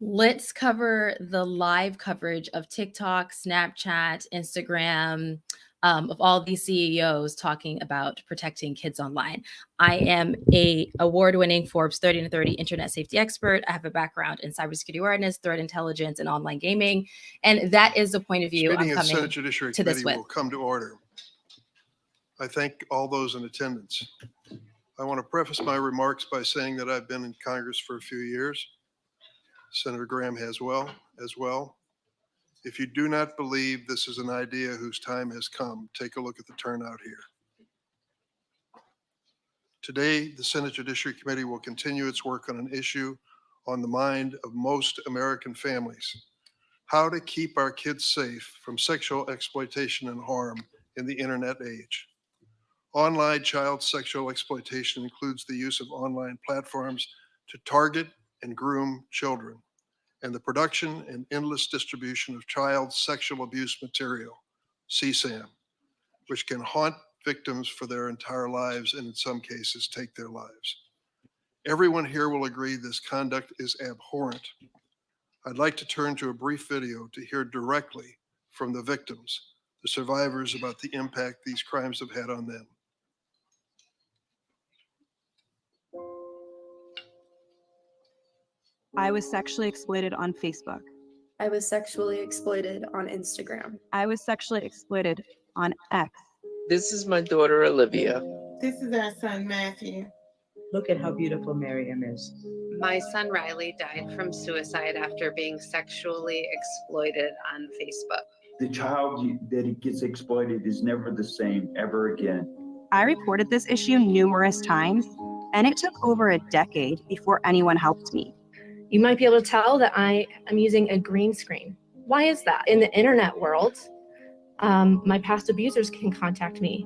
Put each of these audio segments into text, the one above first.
Let's cover the live coverage of TikTok, Snapchat, Instagram, of all these CEOs talking about protecting kids online. I am a award-winning Forbes 30 under 30 internet safety expert. I have a background in cybersecurity awareness, threat intelligence, and online gaming. And that is the point of view I'm coming Senate Judiciary to this Committee with. will come to order. I thank all those in attendance. I want to preface my remarks by saying that I've been in Congress for a few years. Senator Graham has as well. If you do not believe this is an idea whose time has come, take a look at the turnout here. Today, the Senate Judiciary Committee will continue its work on an issue on the mind of most American families: how to keep our kids safe from sexual exploitation and harm in the internet age. Online child sexual exploitation includes the use of online platforms to target and groom children, and the production and endless distribution of child sexual abuse material, CSAM, which can haunt victims for their entire lives and in some cases take their lives. Everyone here will agree this conduct is abhorrent. I'd like to turn to a brief video to hear directly from the victims, the survivors, about the impact these crimes have had on them. I was sexually exploited on Facebook. I was sexually exploited on Instagram. I was sexually exploited on X. This is my daughter, Olivia. This is our son, Matthew. Look at how beautiful Miriam is. My son Riley died from suicide after being sexually exploited on Facebook. The child that gets exploited is never the same ever again. I reported this issue numerous times, and it took over a decade before anyone helped me. You might be able to tell that I am using a green screen. Why is that? In the internet world, my past abusers can contact me.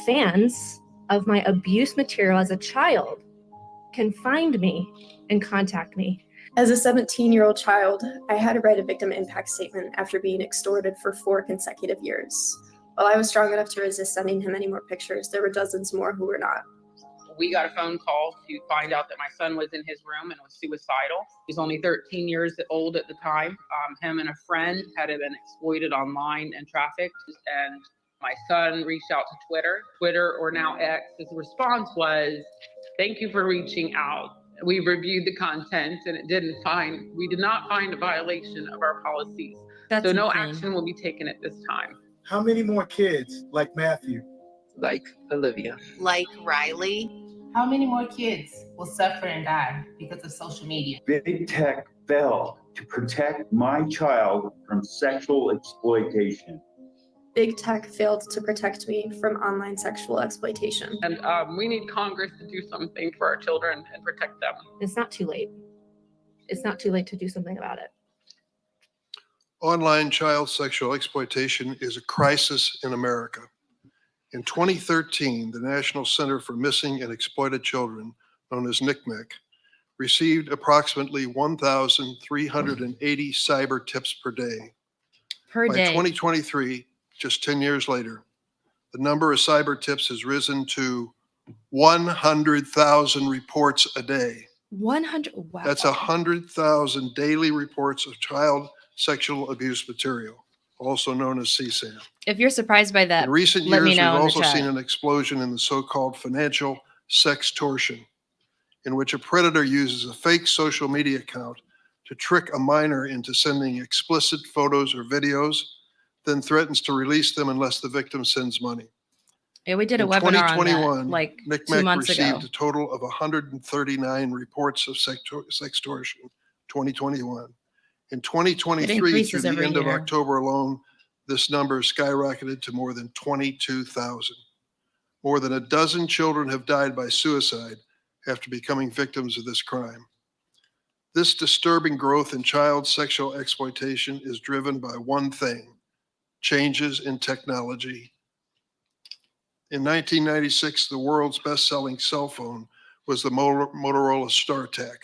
Fans of my abuse material as a child can find me and contact me. As a 17-year-old child, I had to write a victim impact statement after being extorted for 4 consecutive years. While I was strong enough to resist sending him any more pictures, there were dozens more who were not. We got a phone call to find out that my son was in his room and was suicidal. He was only 13 years old at the time. Him and a friend had been exploited online and trafficked. And my son reached out to Twitter, or now X. His response was, "Thank you for reaching out. We reviewed the content and we did not find a violation of our policies. So no action will be taken at this time." How many more kids like Matthew? Like Olivia. Like Riley. How many more kids will suffer and die because of social media? Big tech fell to protect my child from sexual exploitation. Big tech failed to protect me from online sexual exploitation. And we need Congress to do something for our children and protect them. It's not too late. It's not too late to do something about it. Online child sexual exploitation is a crisis in America. In 2013, the National Center for Missing and Exploited Children, known as NCMEC, received approximately 1,380 cyber tips per day. By 2023, just 10 years later, the number of cyber tips has risen to 100,000 reports a day. 100, wow. That's 100,000 daily reports of child sexual abuse material, also known as CSAM. If you're surprised by that, in recent let years, me we've know also seen an explosion in the so-called financial sextortion, in which a predator uses a fake social media account to trick a minor into sending explicit photos or videos, then threatens to release them unless the victim sends money. Yeah, we did a webinar on that like 2 NCMEC months ago. received a total of 139 reports of sextortion, 2021. In 2023, through the end of October alone, this number skyrocketed to more than 22,000. More than a dozen children have died by suicide after becoming victims of this crime. This disturbing growth in child sexual exploitation is driven by one thing: changes in technology. In 1996, the world's best-selling cell phone was the Motorola StarTAC.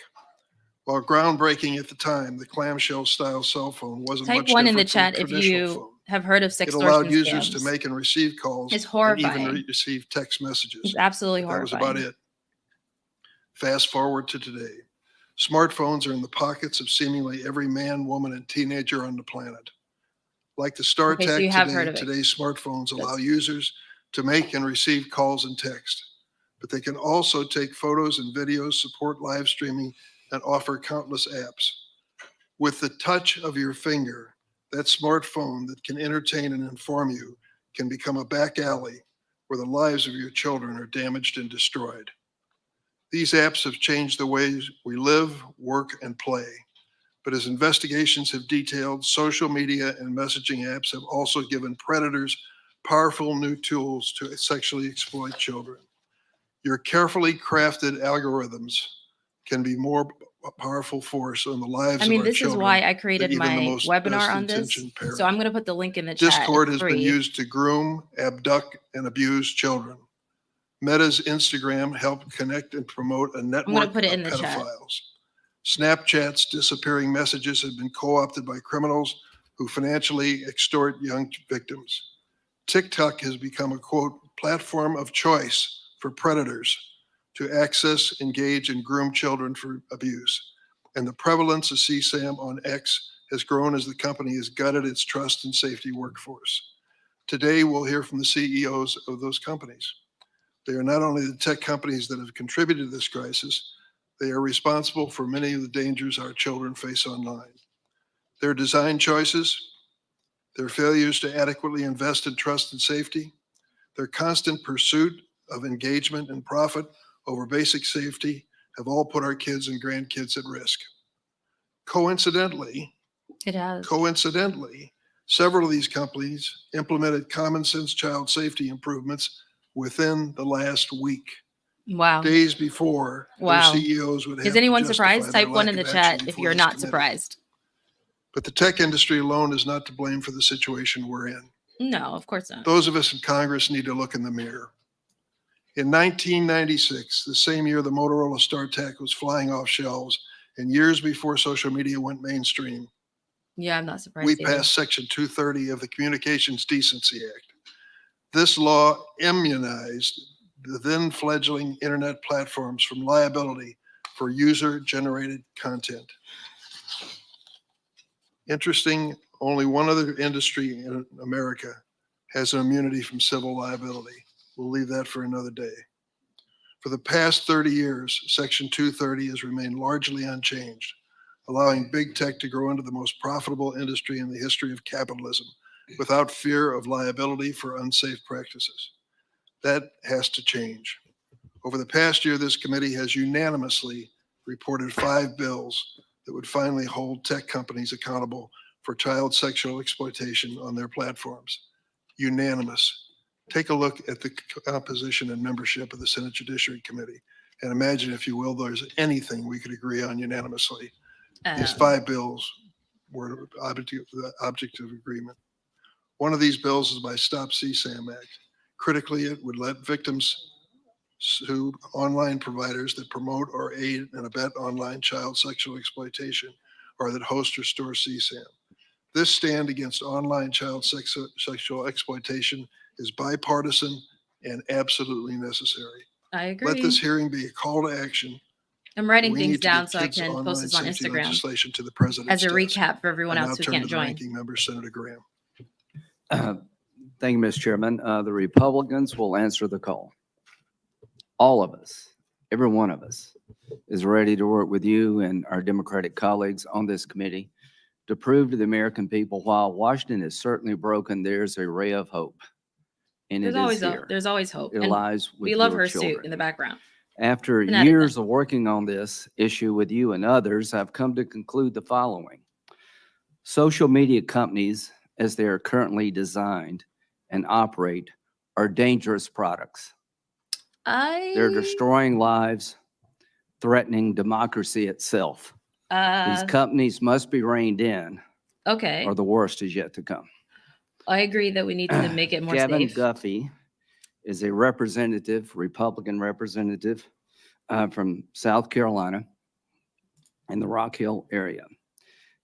While groundbreaking at the time, the clamshell-style cell phone wasn't much different. Type 1 in the chat if phone. you have heard of sextortion. It allowed users to make and receive calls. It's horrifying. And even receive text messages. It's absolutely horrifying. That was about it. Fast forward to today. Smartphones are in the pockets of seemingly every man, woman, and teenager on the planet. Like the Star Okay, so Tech you have heard today, of it. today's smartphones allow That's- users to make and receive calls and text, but they can also take photos and videos, support live streaming, and offer countless apps. With the touch of your finger, that smartphone that can entertain and inform you can become a back alley where the lives of your children are damaged and destroyed. These apps have changed the ways we live, work, and play. But as investigations have detailed, social media and messaging apps have also given predators powerful new tools to sexually exploit children. Your carefully crafted algorithms can be more powerful force on the lives I mean, of our this is children why I than created even the my most webinar on this. best-intentioned parent. So I'm going to put the link in the chat. Discord It's has been free. used to groom, abduct, and abuse children. Meta's Instagram helped connect and promote a network put it of in the chat. pedophiles. Snapchat's disappearing messages have been co-opted by criminals who financially extort young victims. TikTok has become a, quote, platform of choice for predators to access, engage, and groom children for abuse. And the prevalence of CSAM on X has grown as the company has gutted its trust and safety workforce. Today, we'll hear from the CEOs of those companies. They are not only the tech companies that have contributed to this crisis, they are responsible for many of the dangers our children face online. Their design choices, their failures to adequately invest in trust and safety, their constant pursuit of engagement and profit over basic safety have all put our kids and grandkids at risk. Coincidentally, several of these companies implemented common sense child safety improvements within the last week. Wow. Days before their CEOs would have Is anyone to surprised? justify their Type 1 lack in the of chat action if before you're this not committee. surprised. But the tech industry alone is not to blame for the situation we're in. No, of course not. Those of us in Congress need to look in the mirror. In 1996, the same year the Motorola StarTAC was flying off shelves, and years before social media went mainstream, Yeah, I'm not surprised. we either. passed Section 230 of the Communications Decency Act. This law immunized the then fledgling internet platforms from liability for user-generated content. Interesting, only one other industry in America has an immunity from civil liability. We'll leave that for another day. For the past 30 years, Section 230 has remained largely unchanged, allowing big tech to grow into the most profitable industry in the history of capitalism without fear of liability for unsafe practices. That has to change. Over the past year, this committee has unanimously reported 5 bills that would finally hold tech companies accountable for child sexual exploitation on their platforms. Unanimous. Take a look at the composition and membership of the Senate Judiciary Committee and imagine, if you will, there's anything we could agree on unanimously. These 5 bills were the object of agreement. One of these bills is by Stop CSAM Act. Critically, it would let victims sue online providers that promote or aid and abet online child sexual exploitation or that host or store CSAM. This stand against online child sexual exploitation is bipartisan and absolutely necessary. I agree. Let this hearing be a call to action. I'm writing We things need to down get so I kids' can post online this on safety Instagram legislation to the president's as a desk. recap for everyone I else now who turn can't to the join. ranking member, Senator Graham. Thank you, Mr. Chairman. The Republicans will answer the call. All of us, every one of us, is ready to work with you and our Democratic colleagues on this committee to prove to the American people, while Washington is certainly broken, there's a ray of hope. And There's it always is here. there's always hope. It And lies with we love your her children. suit in the background. After Connecticut. years of working on this issue with you and others, I've come to conclude the following. Social media companies, as they are currently designed and operate, are dangerous products. They're destroying lives, threatening democracy itself. These companies must be reined in, Okay. or the worst is yet to come. I agree that we need to make it more Kevin safe. Duffy is a representative, Republican representative from South Carolina in the Rock Hill area.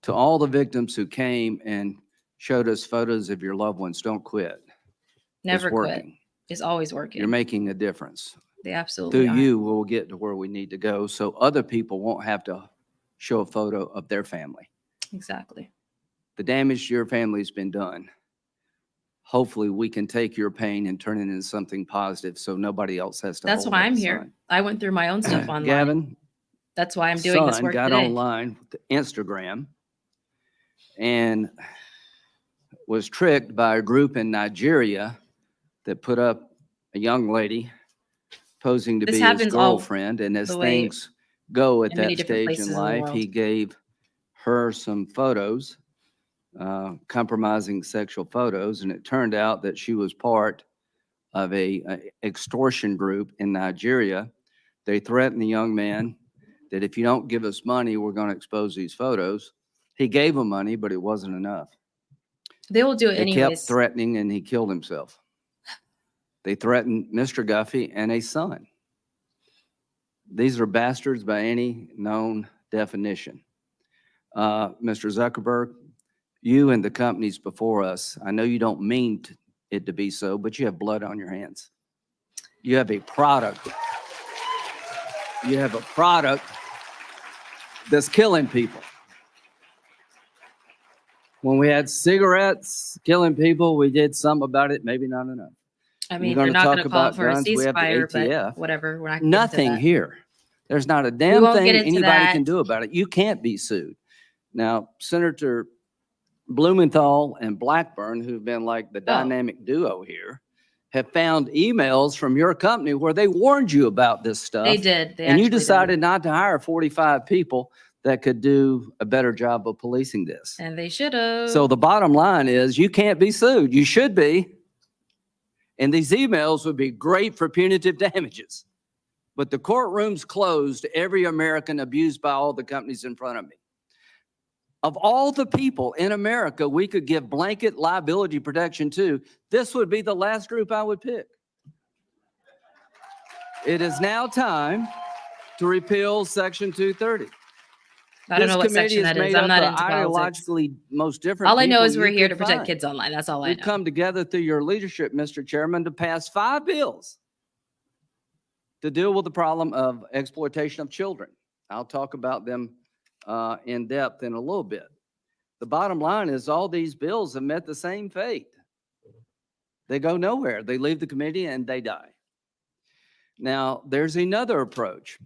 To all the victims who came and showed us photos of your loved ones, don't quit. Never It's quit. working. It's always working. You're making a difference. They absolutely Through are. you, we'll get to where we need to go so other people won't have to show a photo of their family. Exactly. The damage to your family's been done. Hopefully we can take your pain and turn it into something positive so nobody else has to That's hold why up I'm a here. sign. I went through my own stuff online. Gavin, that's why I'm doing this son work got today. online with Instagram and was tricked by a group in Nigeria that put up a young lady posing to This be his happens all girlfriend. And as the way things go at in many that different stage places in in the life, world. he gave her some photos, compromising sexual photos. And it turned out that she was part of a extortion group in Nigeria. They threatened the young man that if you don't give us money, we're going to expose these photos. He gave them money, but it wasn't enough. They will do it They anyways. kept threatening and he killed himself. They threatened Mr. Guffey and a son. These are bastards by any known definition. Mr. Zuckerberg, you and the companies before us, I know you don't mean it to be so, but you have blood on your hands. You have a product. You have a product that's killing people. When we had cigarettes killing people, we did something about it, maybe not enough. I mean, You're they're going to not talk going to call about for a guns, we have the ceasefire, ATF. but whatever. We're not gonna get into Nothing that. here. There's not a We damn won't thing get into anybody that. can do about it. You can't be sued. Now, Senator Blumenthal and Blackburn, who've been like the dynamic duo here, have found emails from your company where they warned you about this stuff. They did. They and you actually decided did. not to hire 45 people that could do a better job of policing this. And they should have. So the bottom line is you can't be sued. You should be. And these emails would be great for punitive damages. But the courtroom's closed to every American abused by all the companies in front of me. Of all the people in America we could give blanket liability protection to, this would be the last group I would pick. It is now time to repeal Section 230. I don't know what committee section that is. made I'm up not of into politics. ideologically most different All I know people is we're you here to could protect find. kids online. That's all I We've know. come together through your leadership, Mr. Chairman, to pass 5 bills to deal with the problem of exploitation of children. I'll talk about them in depth in a little bit. The bottom line is all these bills have met the same fate. They go nowhere. They leave the committee and they die. Now, there's another approach.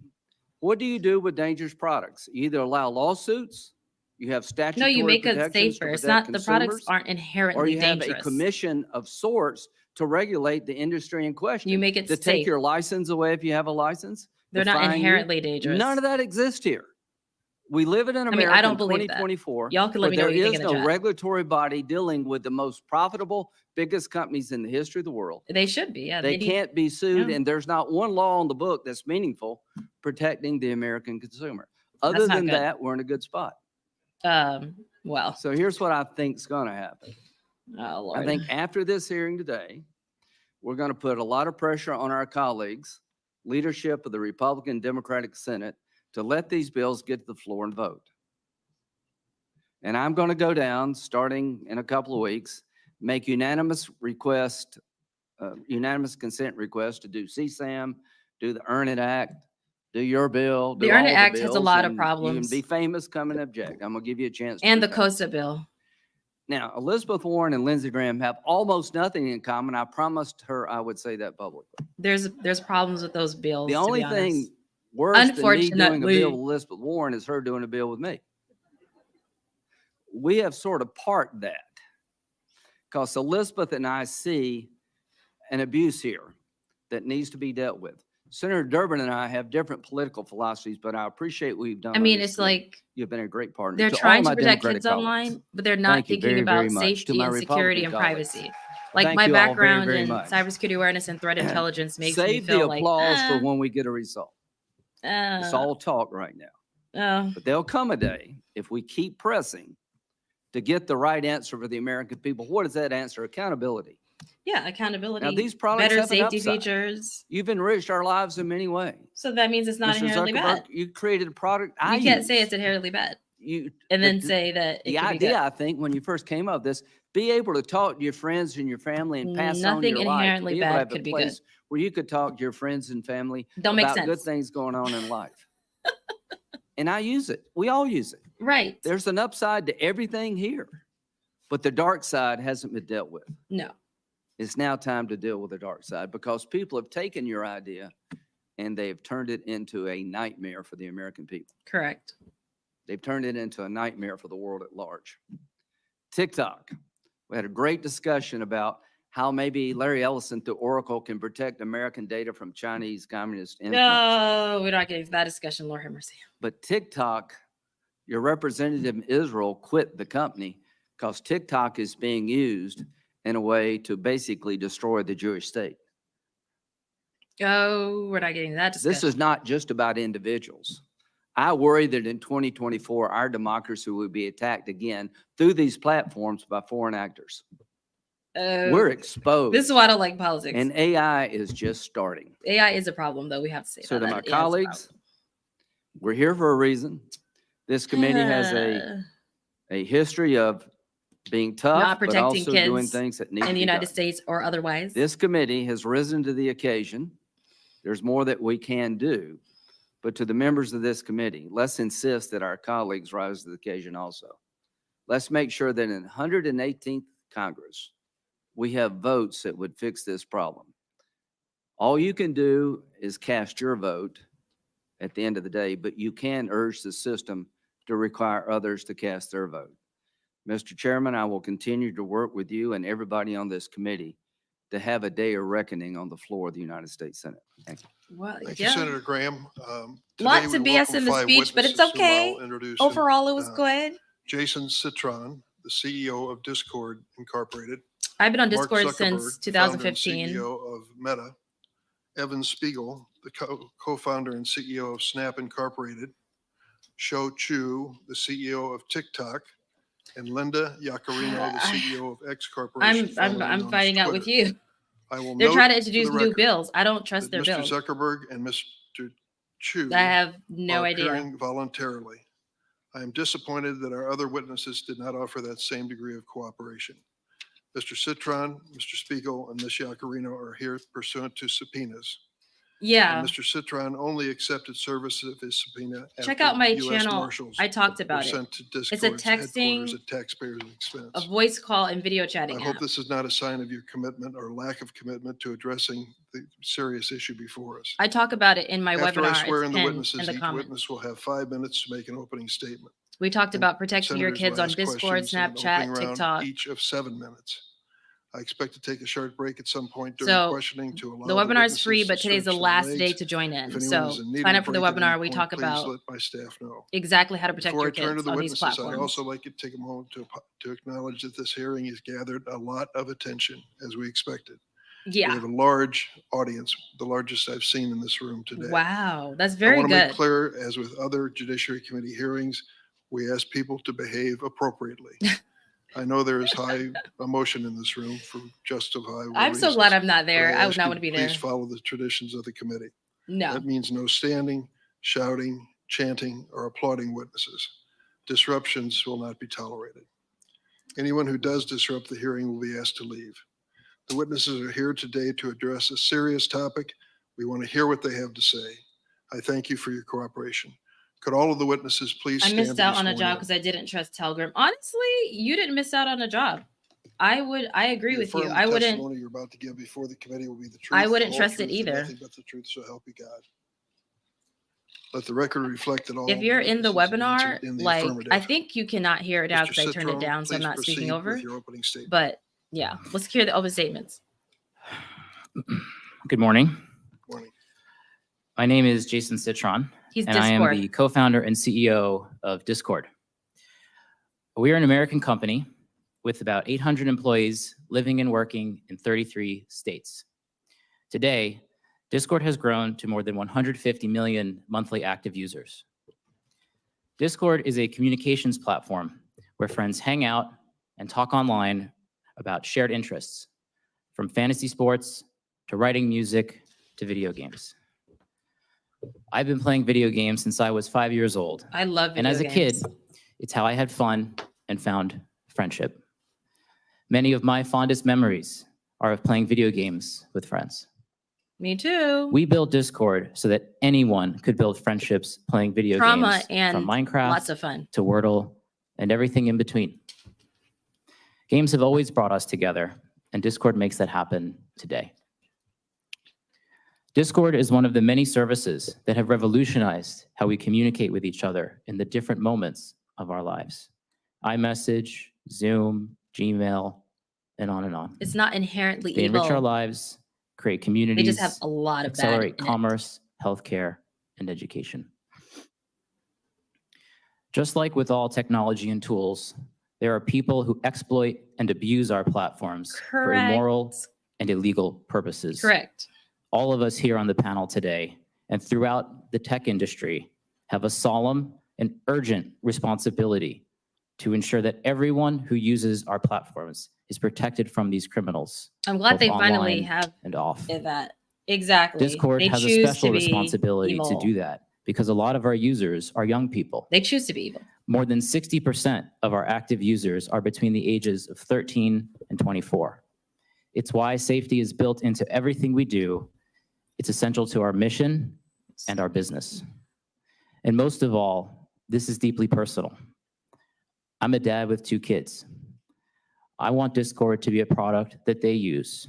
What do you do with dangerous products? You either allow lawsuits, you have No, statutory you make it protections to safer. It's protect not, the products consumers, aren't or inherently you have dangerous. a commission of sorts to regulate the industry in question. You make it to safe. take your license away if you have a license. They're to not fine you. inherently dangerous. None of that exists here. We live in an I America mean, I don't in believe that. 2024 Y'all can let where me know there what you think is in the no chat. regulatory body dealing with the most profitable, biggest companies in the history of the world. They should be, yeah. They need- can't be sued, yeah. and there's not one law on the book that's meaningful protecting the American consumer. Other That's not than good. that, we're in a good spot. Well, So here's what I think is going to happen. oh Lord. I think after this hearing today, we're going to put a lot of pressure on our colleagues, leadership of the Republican Democratic Senate, to let these bills get to the floor and vote. And I'm going to go down, starting in a couple of weeks, make unanimous consent request to do CSAM, do the Earn It Act, do your bill. The do Earn all It the Act has a bills, lot of and problems. You can be famous, come and object. I'm going to give you a chance. To And do the that. COSTA bill. Now, Elizabeth Warren and Lindsey Graham have almost nothing in common. I promised her I would say that publicly. There's problems with those bills. The to only be thing honest. worse than me doing a Unfortunately. bill with Elizabeth Warren is her doing a bill with me. We have sort of parked that because Elizabeth and I see an abuse here that needs to be dealt with. Senator Durbin and I have different political philosophies, but I appreciate what you've done. I on mean, this it's committee. like You've been a great partner. they're To all trying to my protect Democratic kids colleagues. online, but they're not Thank you thinking very, about very much. To safety my and security and Republican colleagues. privacy. Like Thank my you all very, background very in much. cybersecurity awareness and threat intelligence makes me Save the feel like applause for when we get a result. It's uh, all talk right now. But there'll come a day if we keep pressing to get the right answer for the American people. What is that answer? Accountability. yeah, accountability. Now, these products better have an safety upside. features. You've enriched our lives in many ways. So that means it's not Mr. inherently Zuckerberg, bad. you created a product You can't say it's inherently bad and then say that it the could be good. idea, I think, when you first came up with this, be able to talk to your friends and your family and pass on Nothing your life. inherently Be able to bad have a could be good. place where you could talk to your friends and family Don't make about good sense. things going on in life. and I use it. We all use it. Right. There's an upside to everything here, but the dark side hasn't been dealt with. No. It's now time to deal with the dark side because people have taken your idea and they've turned it into a nightmare for the American people. Correct. They've turned it into a nightmare for the world at large. TikTok. We had a great discussion about how maybe Larry Ellison through Oracle can protect American data from Chinese communist influence. No, we're not getting to that discussion. Lord have mercy. But TikTok, your representative in Israel quit the company because TikTok is being used in a way to basically destroy the Jewish state. Oh, we're not getting to that discussion. This is not just about individuals. I worry that in 2024, our democracy will be attacked again through these platforms by foreign actors. We're exposed. This is why I don't like politics. And AI is just starting. AI is a problem, though. We have to say So that. to my AI is a colleagues, we're here for a reason. This committee has a history of being tough, not but protecting also kids doing things that need to in the be United done. States or otherwise. This committee has risen to the occasion. There's more that we can do. But to the members of this committee, let's insist that our colleagues rise to the occasion also. Let's make sure that in 118th Congress, we have votes that would fix this problem. All you can do is cast your vote at the end of the day, but you can urge the system to require others to cast their vote. Mr. Chairman, I will continue to work with you and everybody on this committee to have a day of reckoning on the floor of the United States Senate. Thank you. Well, Thank yeah. you, Senator Graham. Lots of BS in the speech, but it's okay. Overall, it was good. Jason Citron, the CEO of Discord Incorporated. I've been on Mark Discord Zuckerberg, since founder and 2015. CEO of Meta. Evan Spiegel, the co-founder and CEO of Snap Incorporated. Shou Chu, the CEO of TikTok. And Linda Yaccarino, the CEO of X Corporation. I'm fighting out with you. I will They're note trying to for introduce the new record bills. I don't trust that their Mr. bills. Zuckerberg and Mr. Chu I have no are idea. appearing voluntarily. I am disappointed that our other witnesses did not offer that same degree of cooperation. Mr. Citron, Mr. Spiegel, and Ms. Yaccarino are here pursuant to subpoenas. Yeah. And Mr. Citron only accepted service of his subpoena. Check after out my US channel. Marshals I talked were about it. sent to It's a Discord's headquarters texting, at taxpayers' expense. a voice call, and video chatting I hope app. this is not a sign of your commitment or lack of commitment to addressing the serious issue before us. I talk about it in my After webinar. I swear It's in the pinned witnesses, in the each comments. witness will have 5 minutes to make an opening statement. We talked And about protecting your senators kids will on ask Discord, questions in an Snapchat, opening round, TikTok. each of 7 minutes. I expect to take a short break at some point during So questioning to allow the webinar is free, witnesses but to today's the stretch their last day legs. to join in. If anyone So is in need sign of up for the break at any webinar. We point, talk please about let my staff know. exactly how to protect Before your I turn to kids the on these witnesses, I'd platforms. also like to take a moment to acknowledge that this hearing has gathered a lot of attention, as we expected. We Yeah. have a large audience, the largest I've seen in this room today. Wow. That's I very want to make good. clear, as with other Judiciary Committee hearings, we ask people to behave appropriately. I know there is high emotion in this room for justifiable I'm so reasons, glad I'm not but there. I would ask not you want to be Please there. follow the traditions of the committee. No. That means no standing, shouting, chanting, or applauding witnesses. Disruptions will not be tolerated. Anyone who does disrupt the hearing will be asked to leave. The witnesses are here today to address a serious topic. We want to hear what they have to say. I thank you for your cooperation. Could all of the witnesses please I stand missed to be out on a sworn job in? because I didn't trust Telegram. Honestly, you didn't miss out on a job. I agree You with you. affirm I the wouldn't. testimony you're about to give before the committee will be the truth. I the wouldn't whole trust it truth, and either. Nothing but the truth, so help you God. Let the record reflect that all. If you're in the witnesses webinar, answered in the like affirmative. I think you cannot hear it now Mr. because I turned it Citron, down, so I'm please not speaking proceed over. with your opening statement. But yeah, let's hear the open statements. Good morning. Morning. My name is Jason Citron, He's and I am Discord. the co-founder and CEO of Discord. We are an American company with about 800 employees living and working in 33 states. Today, Discord has grown to more than 150 million monthly active users. Discord is a communications platform where friends hang out and talk online about shared interests, from fantasy sports to writing music to video games. I've been playing video games since I was 5 years old. I love video And as a games. kid, it's how I had fun and found friendship. Many of my fondest memories are of playing video games with friends. Me too. We built Discord so that anyone could build friendships playing video Trauma games and from Minecraft lots of fun. to Wordle and everything in between. Games have always brought us together, and Discord makes that happen today. Discord is one of the many services that have revolutionized how we communicate with each other in the different moments of our lives. iMessage, Zoom, Gmail, and on and on. It's not inherently They evil. enrich our lives, create communities, They just have a lot of bad accelerate in it. commerce, healthcare, and education. Just like with all technology and tools, there are people who exploit and abuse our platforms for immoral and illegal purposes. Correct. All of us here on the panel today and throughout the tech industry have a solemn and urgent responsibility to ensure that everyone who uses our platforms is protected from these criminals. I'm glad both they finally online have and off. that. Exactly. Discord They has a choose special to be responsibility to evil. do that because a lot of our users are young people. They choose to be evil. More than 60% of our active users are between the ages of 13 and 24. It's why safety is built into everything we do. It's essential to our mission and our business. And most of all, this is deeply personal. I'm a dad with 2 kids. I want Discord to be a product that they use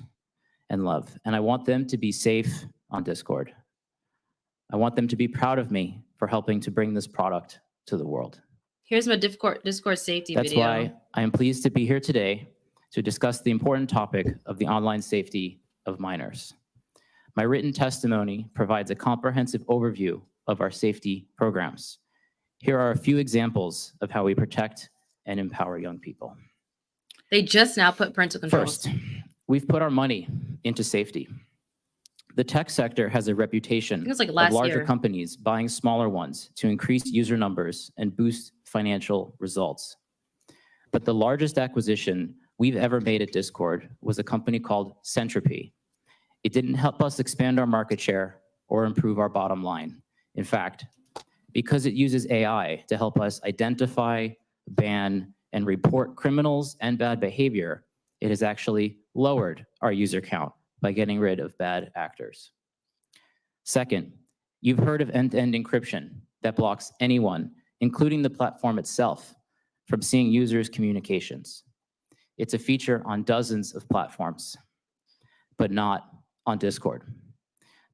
and love, and I want them to be safe on Discord. I want them to be proud of me for helping to bring this product to the world. Here's my Discord safety That's video. why I am pleased to be here today to discuss the important topic of the online safety of minors. My written testimony provides a comprehensive overview of our safety programs. Here are a few examples of how we protect and empower young people. They just now put parental controls. First, we've put our money into safety. The tech sector has a reputation it was like of last larger year. companies buying smaller ones to increase user numbers and boost financial results. But the largest acquisition we've ever made at Discord was a company called Centropy. It didn't help us expand our market share or improve our bottom line. In fact, because it uses AI to help us identify, ban, and report criminals and bad behavior, it has actually lowered our user count by getting rid of bad actors. Second, you've heard of end-to-end encryption that blocks anyone, including the platform itself, from seeing users' communications. It's a feature on dozens of platforms, but not on Discord.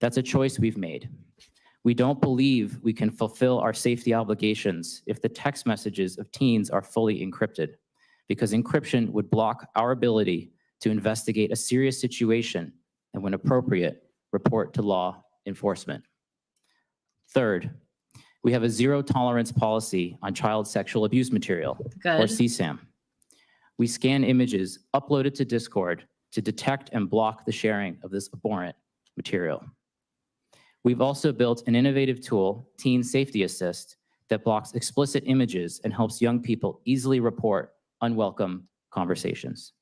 That's a choice we've made. We don't believe we can fulfill our safety obligations if the text messages of teens are fully encrypted, because encryption would block our ability to investigate a serious situation and, when appropriate, report to law enforcement. Third, we have a zero-tolerance policy on child sexual abuse material, or Good. CSAM. We scan images uploaded to Discord to detect and block the sharing of this abhorrent material. We've also built an innovative tool, Teen Safety Assist, that blocks explicit images and helps young people easily report unwelcome conversations.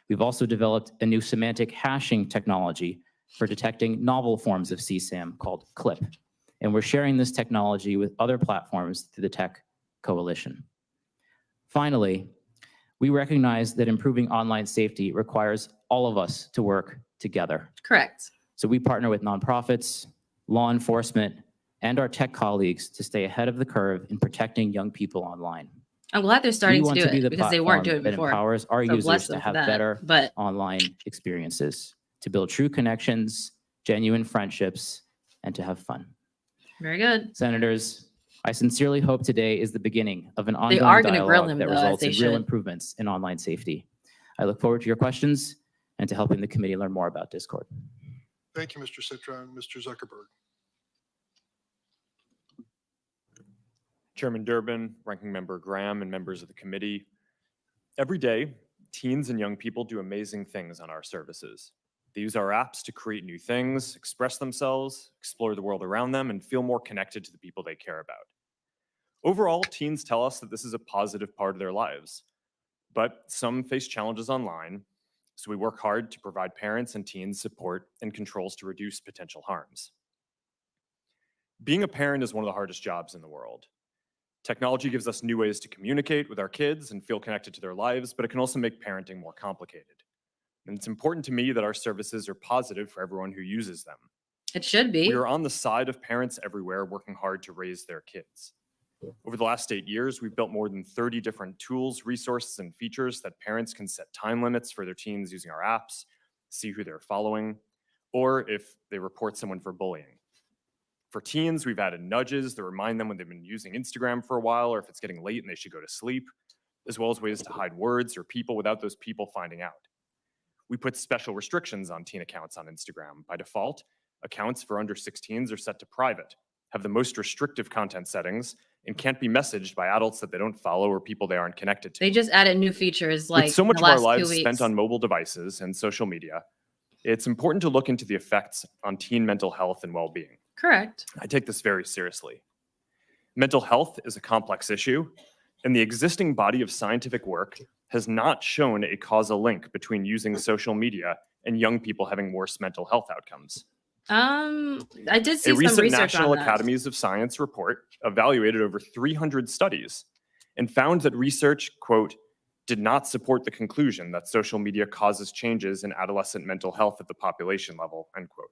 We've also developed a new semantic hashing technology for detecting novel forms of CSAM called CLIP, and we're sharing this technology with other platforms through the Tech Coalition. Finally, we recognize that improving online safety requires all of us to work together. Correct. So we partner with nonprofits, law enforcement, and our tech colleagues to stay ahead of the curve in protecting young people online. I'm glad they're starting to do be it the because they weren't doing it that before. empowers our So bless users to them for have that, better but online experiences, to build true connections, genuine friendships, and to have fun. very good. Senators, I sincerely hope today is the beginning of an They ongoing are gonna grill dialogue him, that though, as results they in real should. improvements in online safety. I look forward to your questions and to helping the committee learn more about Discord. Thank you, Mr. Citron. Mr. Zuckerberg. Chairman Durbin, Ranking Member Graham, and members of the committee. Every day, teens and young people do amazing things on our services. They use our apps to create new things, express themselves, explore the world around them, and feel more connected to the people they care about. Overall, teens tell us that this is a positive part of their lives, but some face challenges online, so we work hard to provide parents and teens support and controls to reduce potential harms. Being a parent is one of the hardest jobs in the world. Technology gives us new ways to communicate with our kids and feel connected to their lives, but it can also make parenting more complicated. And it's important to me that our services are positive for everyone who uses them. It should be. We are on the side of parents everywhere working hard to raise their kids. Over the last 8 years, we've built more than 30 different tools, resources, and features that parents can set time limits for their teens using our apps, see who they're following, or if they report someone for bullying. For teens, we've added nudges that remind them when they've been using Instagram for a while or if it's getting late and they should go to sleep, as well as ways to hide words or people without those people finding out. We put special restrictions on teen accounts on Instagram. By default, accounts for under 16s are set to private, have the most restrictive content settings, and can't be messaged by adults that they don't follow or people they aren't connected to. They just added new features like With so in much the of our last 2 lives weeks. spent on mobile devices and social media, it's important to look into the effects on teen mental health and well-being. Correct. I take this very seriously. Mental health is a complex issue, and the existing body of scientific work has not shown a causal link between using social media and young people having worse mental health outcomes. I did see A some recent research National on that. Academies of Science report evaluated over 300 studies and found that research, quote, did not support the conclusion that social media causes changes in adolescent mental health at the population level, end quote.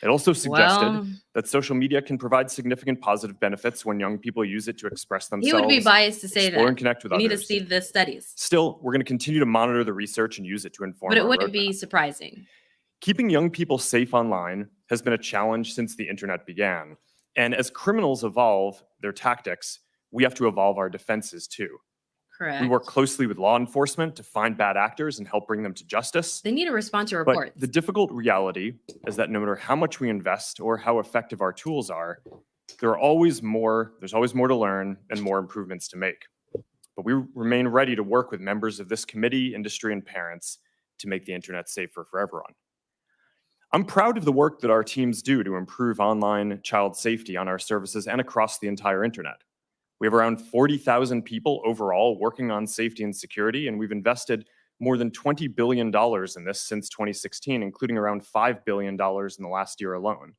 It also suggested Well, that social media can provide significant positive benefits when young people use it to express themselves. you would be biased to say explore that. and connect with You need to others. see the studies, Still, we're going to continue to monitor the research and use it to inform but it our wouldn't roadmap. be surprising. Keeping young people safe online has been a challenge since the internet began. And as criminals evolve their tactics, we have to evolve our defenses too. Correct. We work closely with law enforcement to find bad actors and help bring them to justice. They need to respond to But reports. the difficult reality is that no matter how much we invest or how effective our tools are, there's always more to learn and more improvements to make. But we remain ready to work with members of this committee, industry, and parents to make the internet safer for everyone. I'm proud of the work that our teams do to improve online child safety on our services and across the entire internet. We have around 40,000 people overall working on safety and security, and we've invested more than $20 billion in this since 2016, including around $5 billion in the last year alone.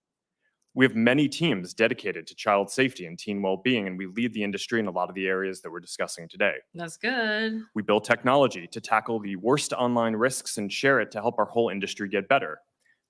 We have many teams dedicated to child safety and teen well-being, and we lead the industry in a lot of the areas that we're discussing today. That's good. We build technology to tackle the worst online risks and share it to help our whole industry get better,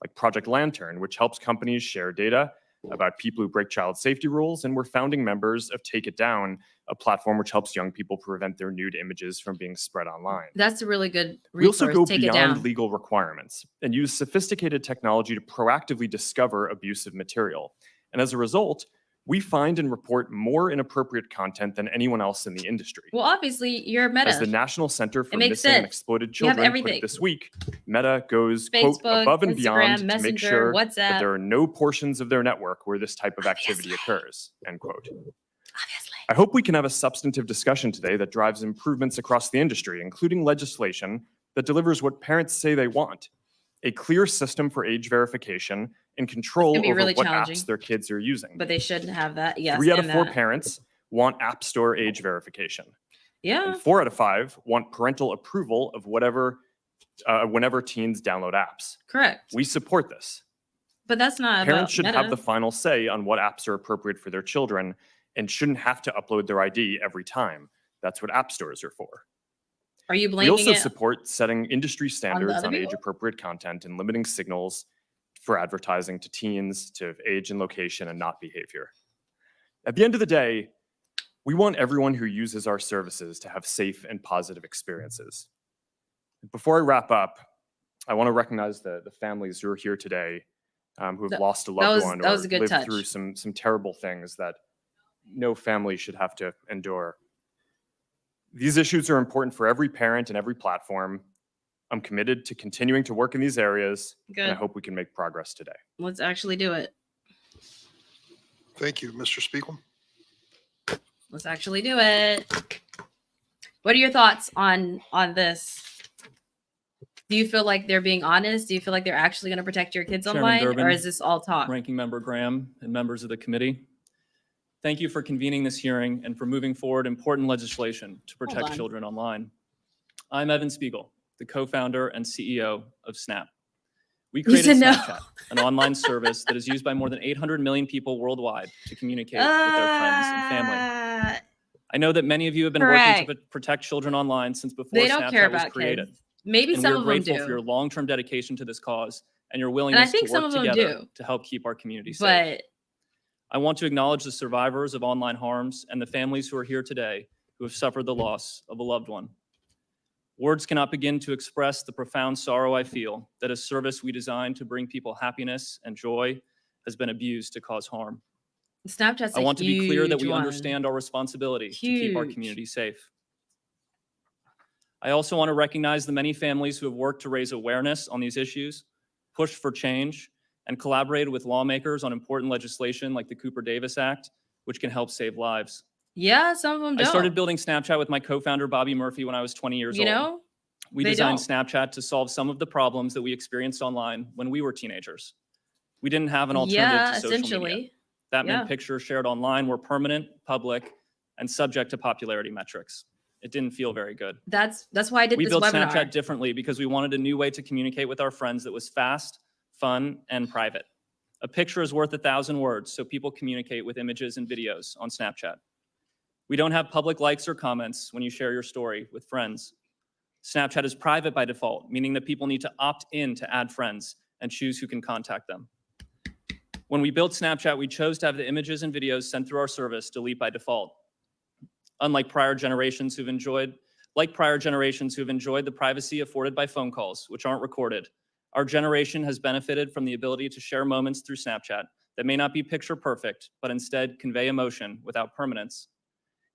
like Project Lantern, which helps companies share data about people who break child safety rules, and we're founding members of Take It Down, a platform which helps young people prevent their nude images from being spread online. That's a really good We also resource. go Take it beyond down. legal requirements and use sophisticated technology to proactively discover abusive material. And as a result, we find and report more inappropriate content than anyone else in the industry. Well, obviously, you're Meta. As the National Center for It makes Missing and sense. Exploited You have Children put everything. it this week, Meta goes, quote, Facebook, above and Instagram, beyond to make Messenger, sure WhatsApp. that there are no portions of their network where this type of activity occurs, end quote. Obviously. I hope we can have a substantive discussion today that drives improvements across the industry, including legislation that delivers what parents say they want: a clear system for age verification and control gonna be over really what challenging. apps their kids are using. But they shouldn't have that. Yes. 3 out of and 4 that. parents want App Store age verification. Yeah. And 4 out of 5 want parental approval of whenever teens download apps. Correct. We support this. But that's not Parents about should Meta. have the final say on what apps are appropriate for their children and shouldn't have to upload their ID every time. That's what app stores are for. Are you We blaming also it? support setting industry standards other on people? age-appropriate content and limiting signals for advertising to teens to age and location and not behavior. At the end of the day, we want everyone who uses our services to have safe and positive experiences. Before I wrap up, I want to recognize the families who are here today who have lost a loved one that or was a good lived touch. through some terrible things that no family should have to endure. These issues are important for every parent and every platform. I'm committed to continuing to work in these areas, and I Good. hope we can make progress today. Let's actually do it. Thank you, Mr. Spiegel. Let's actually do it. What are your thoughts on this? Do you feel like they're being honest? Do you feel like they're actually going to protect your kids Chairman online, Durbin, or is this all talk? Ranking Member Graham, and members of the committee. Thank you for convening this hearing and for moving forward important legislation to protect on. children online. I'm Evan Spiegel, the co-founder and CEO of Snap. We You created said no. Snapchat, an online service that is used by more than 800 million people worldwide to communicate with their friends and family. I know that many of you have been working to protect children online since before They don't care Snapchat was about created. kids. Maybe And some we are of them grateful for your do, long-term dedication to this cause and your and I willingness think to some work of them together do. to help keep our community safe. But I want to acknowledge the survivors of online harms and the families who are here today who have suffered the loss of a loved one. Words cannot begin to express the profound sorrow I feel that a service we designed to bring people happiness and joy has been abused to cause harm. Snapchat's I a want to be clear that huge we one. understand our responsibility to keep our Huge. community safe. I also want to recognize the many families who have worked to raise awareness on these issues, pushed for change, and collaborated with lawmakers on important legislation like the Cooper-Davis Act, which can help save lives. Yeah, some of them I don't. started building Snapchat with my co-founder, Bobby Murphy, when I was 20 years You old. know, We they designed don't. Snapchat to solve some of the problems that we experienced online when we were teenagers. We didn't have an alternative Yeah, to social media. essentially. That Yeah. meant pictures shared online were permanent, public, and subject to popularity metrics. It didn't feel very good. That's why I did We this built webinar. Snapchat differently because we wanted a new way to communicate with our friends that was fast, fun, and private. A picture is worth 1,000 words, so people communicate with images and videos on Snapchat. We don't have public likes or comments when you share your story with friends. Snapchat is private by default, meaning that people need to opt in to add friends and choose who can contact them. When we built Snapchat, we chose to have the images and videos sent through our service delete by default. Unlike prior generations who've enjoyed the privacy afforded by phone calls, which aren't recorded, our generation has benefited from the ability to share moments through Snapchat that may not be picture perfect, but instead convey emotion without permanence.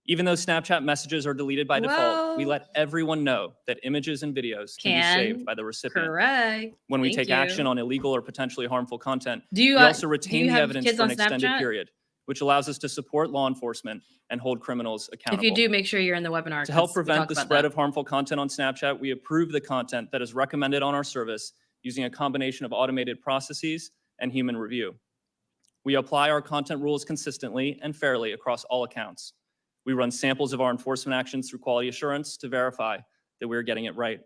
Even though Snapchat messages are deleted by default, we Well, let everyone know that images and videos can be saved by the recipient. Correct. When we Thank take you. action on illegal or potentially harmful content, Do you, we also do retain you the have evidence kids for an on extended Snapchat? period, which allows us to support law enforcement and hold criminals accountable. If you do, make sure you're in the webinar. To help 'cause we prevent talk the about spread that. of harmful content on Snapchat, we approve the content that is recommended on our service using a combination of automated processes and human review. We apply our content rules consistently and fairly across all accounts. We run samples of our enforcement actions through quality assurance to verify that we're getting it right.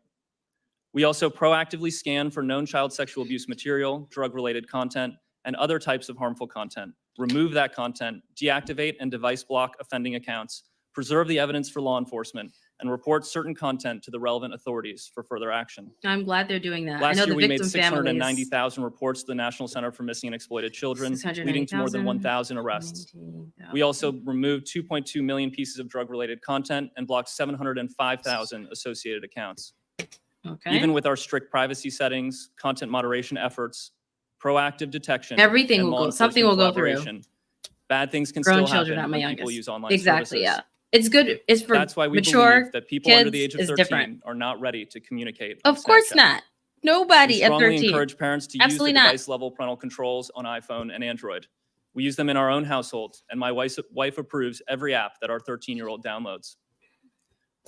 We also proactively scan for known child sexual abuse material, drug-related content, and other types of harmful content, remove that content, deactivate and device block offending accounts, preserve the evidence for law enforcement, and report certain content to the relevant authorities for further action. I'm glad they're doing that. I Last know year, the we made victim families. 690,000 reports to the National Center for Missing and Exploited Children, leading to more than 690,000. 1,000 arrests. We also removed 2.2 million pieces of drug-related content and blocked 705,000 associated accounts. Okay. Even with our strict privacy settings, content moderation efforts, proactive detection, Everything and will law go. Something will enforcement go through. collaboration, bad things can Grown still children, happen not my when people youngest. use online Exactly. services. Yeah. It's good. It's for That's why we mature believe that people under kids the age of is 13 different. are not ready to communicate on Of course Snapchat. not. We Nobody at strongly 13. encourage parents to Absolutely use the not. device-level parental controls on iPhone and Android. We use them in our own household, and my wife approves every app that our 13-year-old downloads.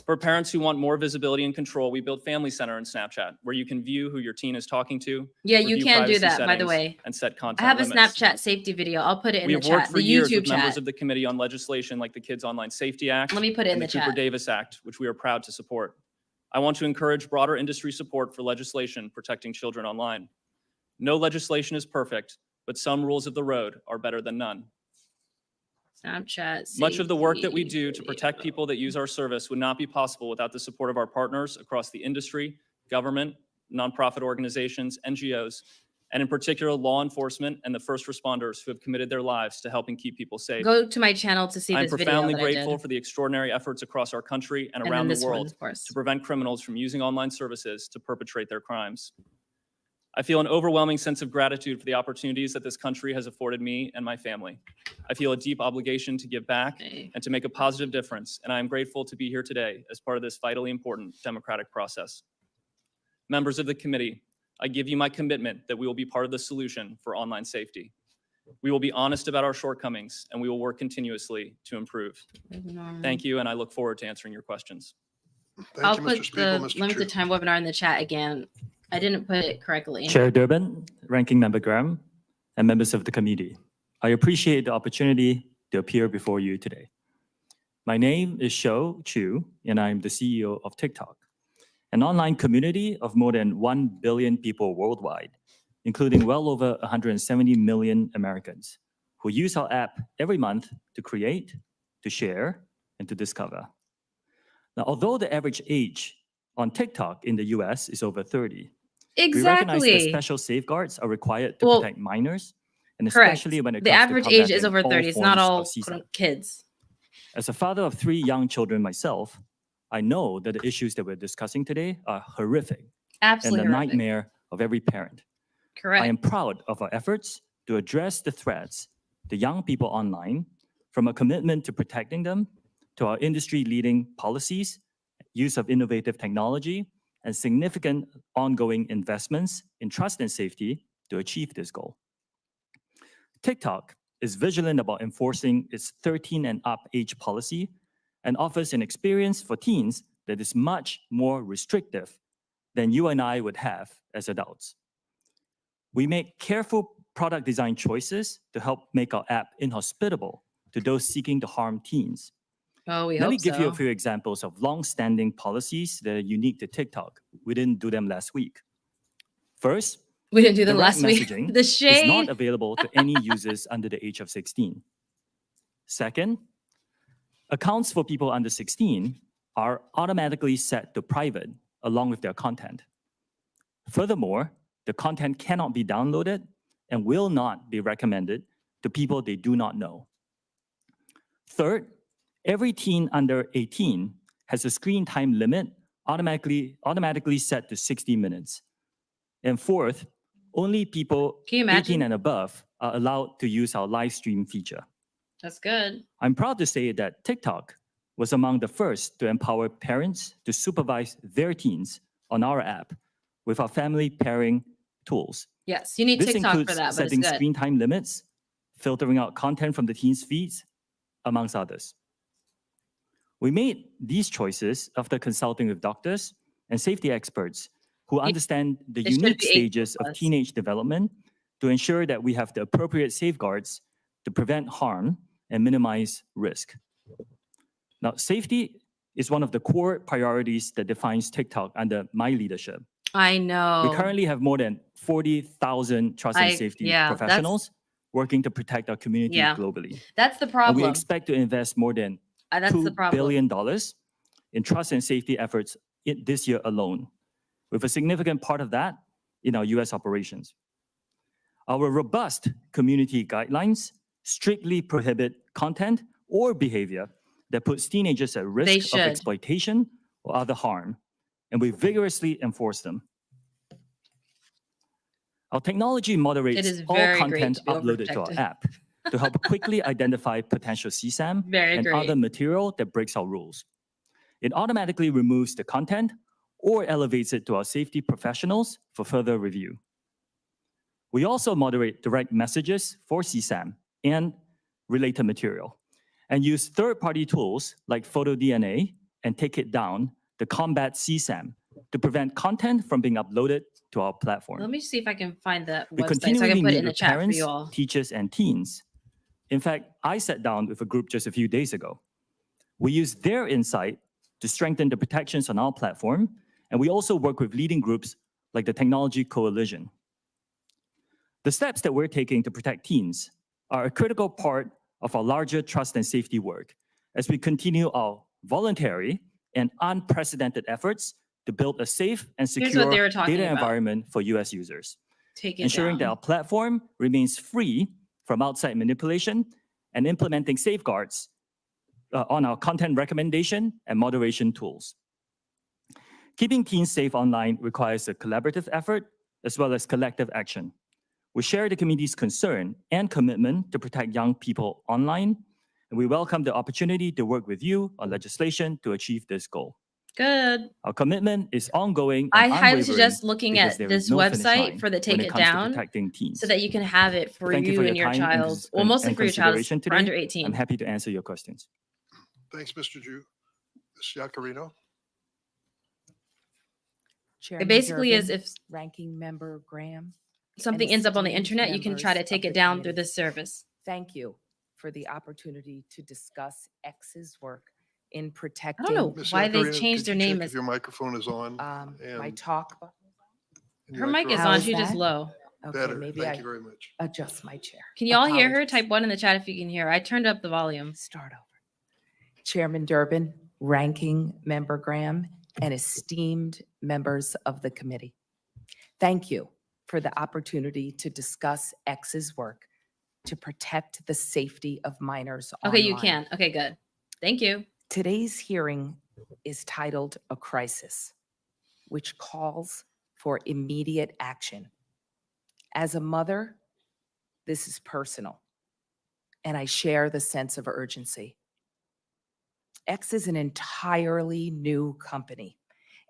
For parents who want more visibility and control, we built Family Center in Snapchat, where you can view who your teen is talking to. Yeah, you review can do privacy that, by the settings, way. and set I content have a limits. Snapchat safety video. I'll put it in We the have worked chat. for The years YouTube with members chat. of the committee on legislation like the Kids Online Safety Act Let me put it in and the the chat. Cooper-Davis Act, which we are proud to support. I want to encourage broader industry support for legislation protecting children online. No legislation is perfect, but some rules of the road are better than none. Snapchat. Much of the work that we safety do to protect video. people that use our service would not be possible without the support of our partners across the industry, government, nonprofit organizations, NGOs, and in particular, law enforcement and the first responders who have committed their lives to helping keep people safe. Go to my channel to see I'm this video profoundly that I grateful did. for the extraordinary efforts across our country and And around then the this one, world of course. to prevent criminals from using online services to perpetrate their crimes. I feel an overwhelming sense of gratitude for the opportunities that this country has afforded me and my family. I feel a deep obligation to give back and to make a positive difference, and I am grateful to be here today as part of this vitally important democratic process. Members of the committee, I give you my commitment that we will be part of the solution for online safety. We will be honest about our shortcomings, and we will work continuously to improve. Thank you, and I look forward to answering your questions. I'll put the limited time webinar in the chat again. I didn't put it correctly. Chair Durbin, Ranking Member Graham, and members of the committee, I appreciate the opportunity to appear before you today. My name is Shou Chu, and I'm the CEO of TikTok, an online community of more than 1 billion people worldwide, including well over 170 million Americans who use our app every month to create, to share, and to discover. Now, although the average age on TikTok in the US is over 30. We recognize that Exactly. special safeguards are required to Well, protect minors, and correct. especially when it The comes to average age is combating over all 30. It's not forms all of CSAM. kids. As a father of 3 young children myself, I know that the issues that we're discussing today are horrific Absolutely and the horrific. nightmare of every parent. Correct. I am proud of our efforts to address the threats to young people online, from a commitment to protecting them to our industry-leading policies, use of innovative technology, and significant ongoing investments in trust and safety to achieve this goal. TikTok is vigilant about enforcing its 13 and up age policy and offers an experience for teens that is much more restrictive than you and I would have as adults. We make careful product design choices to help make our app inhospitable to those seeking to harm teens. Oh, we Let me hope give you a so. few examples of long-standing policies that are unique to TikTok. We didn't do them last week. First, We didn't do them direct last week. messaging The is not shade. available to any users under the age of 16. Second, accounts for people under 16 are automatically set to private along with their content. Furthermore, the content cannot be downloaded and will not be recommended to people they do not know. Third, every teen under 18 has a screen time limit automatically set to 60 minutes. And fourth, only people Can you 18 imagine? and above are allowed to use our live stream feature. That's good. I'm proud to say that TikTok was among the first to empower parents to supervise their teens on our app with our family pairing tools. Yes, you need This TikTok includes for that, but it's setting good. screen time limits, filtering out content from the teens' feeds, amongst others. We made these choices after consulting with doctors and safety experts who understand the it should unique be 18 stages of plus. teenage development to ensure that we have the appropriate safeguards to prevent harm and minimize risk. Now, safety is one of the core priorities that defines TikTok under my leadership. I know. We currently have more than 40,000 trust and safety professionals working to protect our community globally. That's the And we problem. expect to invest more than That's the $2 problem. billion in trust and safety efforts this year alone, with a significant part of that in our US operations. Our robust community guidelines strictly prohibit content or behavior that puts teenagers at risk of exploitation or other harm, and we vigorously enforce them. Our technology moderates all very great content to be uploaded to our overprotected. app to help quickly identify potential CSAM Very and great. other material that breaks our rules. It automatically removes the content or elevates it to our safety professionals for further review. We also moderate direct messages for CSAM and related material, and use third-party tools like PhotoDNA and Take It Down to combat CSAM to prevent content from being uploaded to our platform. Let me see if I can find that We website so I continually can put meet it in the with chat for parents, you all. teachers, and teens. In fact, I sat down with a group just a few days ago. We use their insight to strengthen the protections on our platform, and we also work with leading groups like the Technology Coalition. The steps that we're taking to protect teens are a critical part of our larger trust and safety work as we continue our voluntary and unprecedented efforts to build a safe and Here's what secure they were talking data about. environment for US users, Take it ensuring that down. our platform remains free from outside manipulation and implementing safeguards on our content recommendation and moderation tools. Keeping teens safe online requires a collaborative effort as well as collective action. We share the community's concern and commitment to protect young people online, and we welcome the opportunity to work with you on legislation to achieve this goal. Good. Our commitment is ongoing I and highly unwavering suggest looking because at there is this no finish website line for the when Take it It comes to Down protecting teens. so that you can have it for Thank you you for and your time child. Well, mostly and for your child consideration for today. under 18. I'm happy to answer your questions. Thanks, Mr. Ju. Ms. Yacarino? It basically is if Ranking Member Graham, something and ends up on the esteemed internet, you can try to members take of it the down through committee. this service. Thank you for the opportunity to discuss X's work in I protecting. don't know Ms. why they Yacarino, changed could their you name check as if your microphone is on? My and talk. you her like mic to- is How on. is She's just that? low. Okay, Better. maybe Thank I you very much. adjust my chair. Can you all hear her? Apologies. Type 1 in the chat if you can hear her. I turned up the volume. Start over. Chairman Durbin, Ranking Member Graham, and esteemed members of the committee. Thank you for the opportunity to discuss X's work to protect the safety of minors Okay, you online. can. Okay, good. Thank you. Today's hearing is titled A Crisis, which calls for immediate action. As a mother, this is personal, and I share the sense of urgency. X is an entirely new company,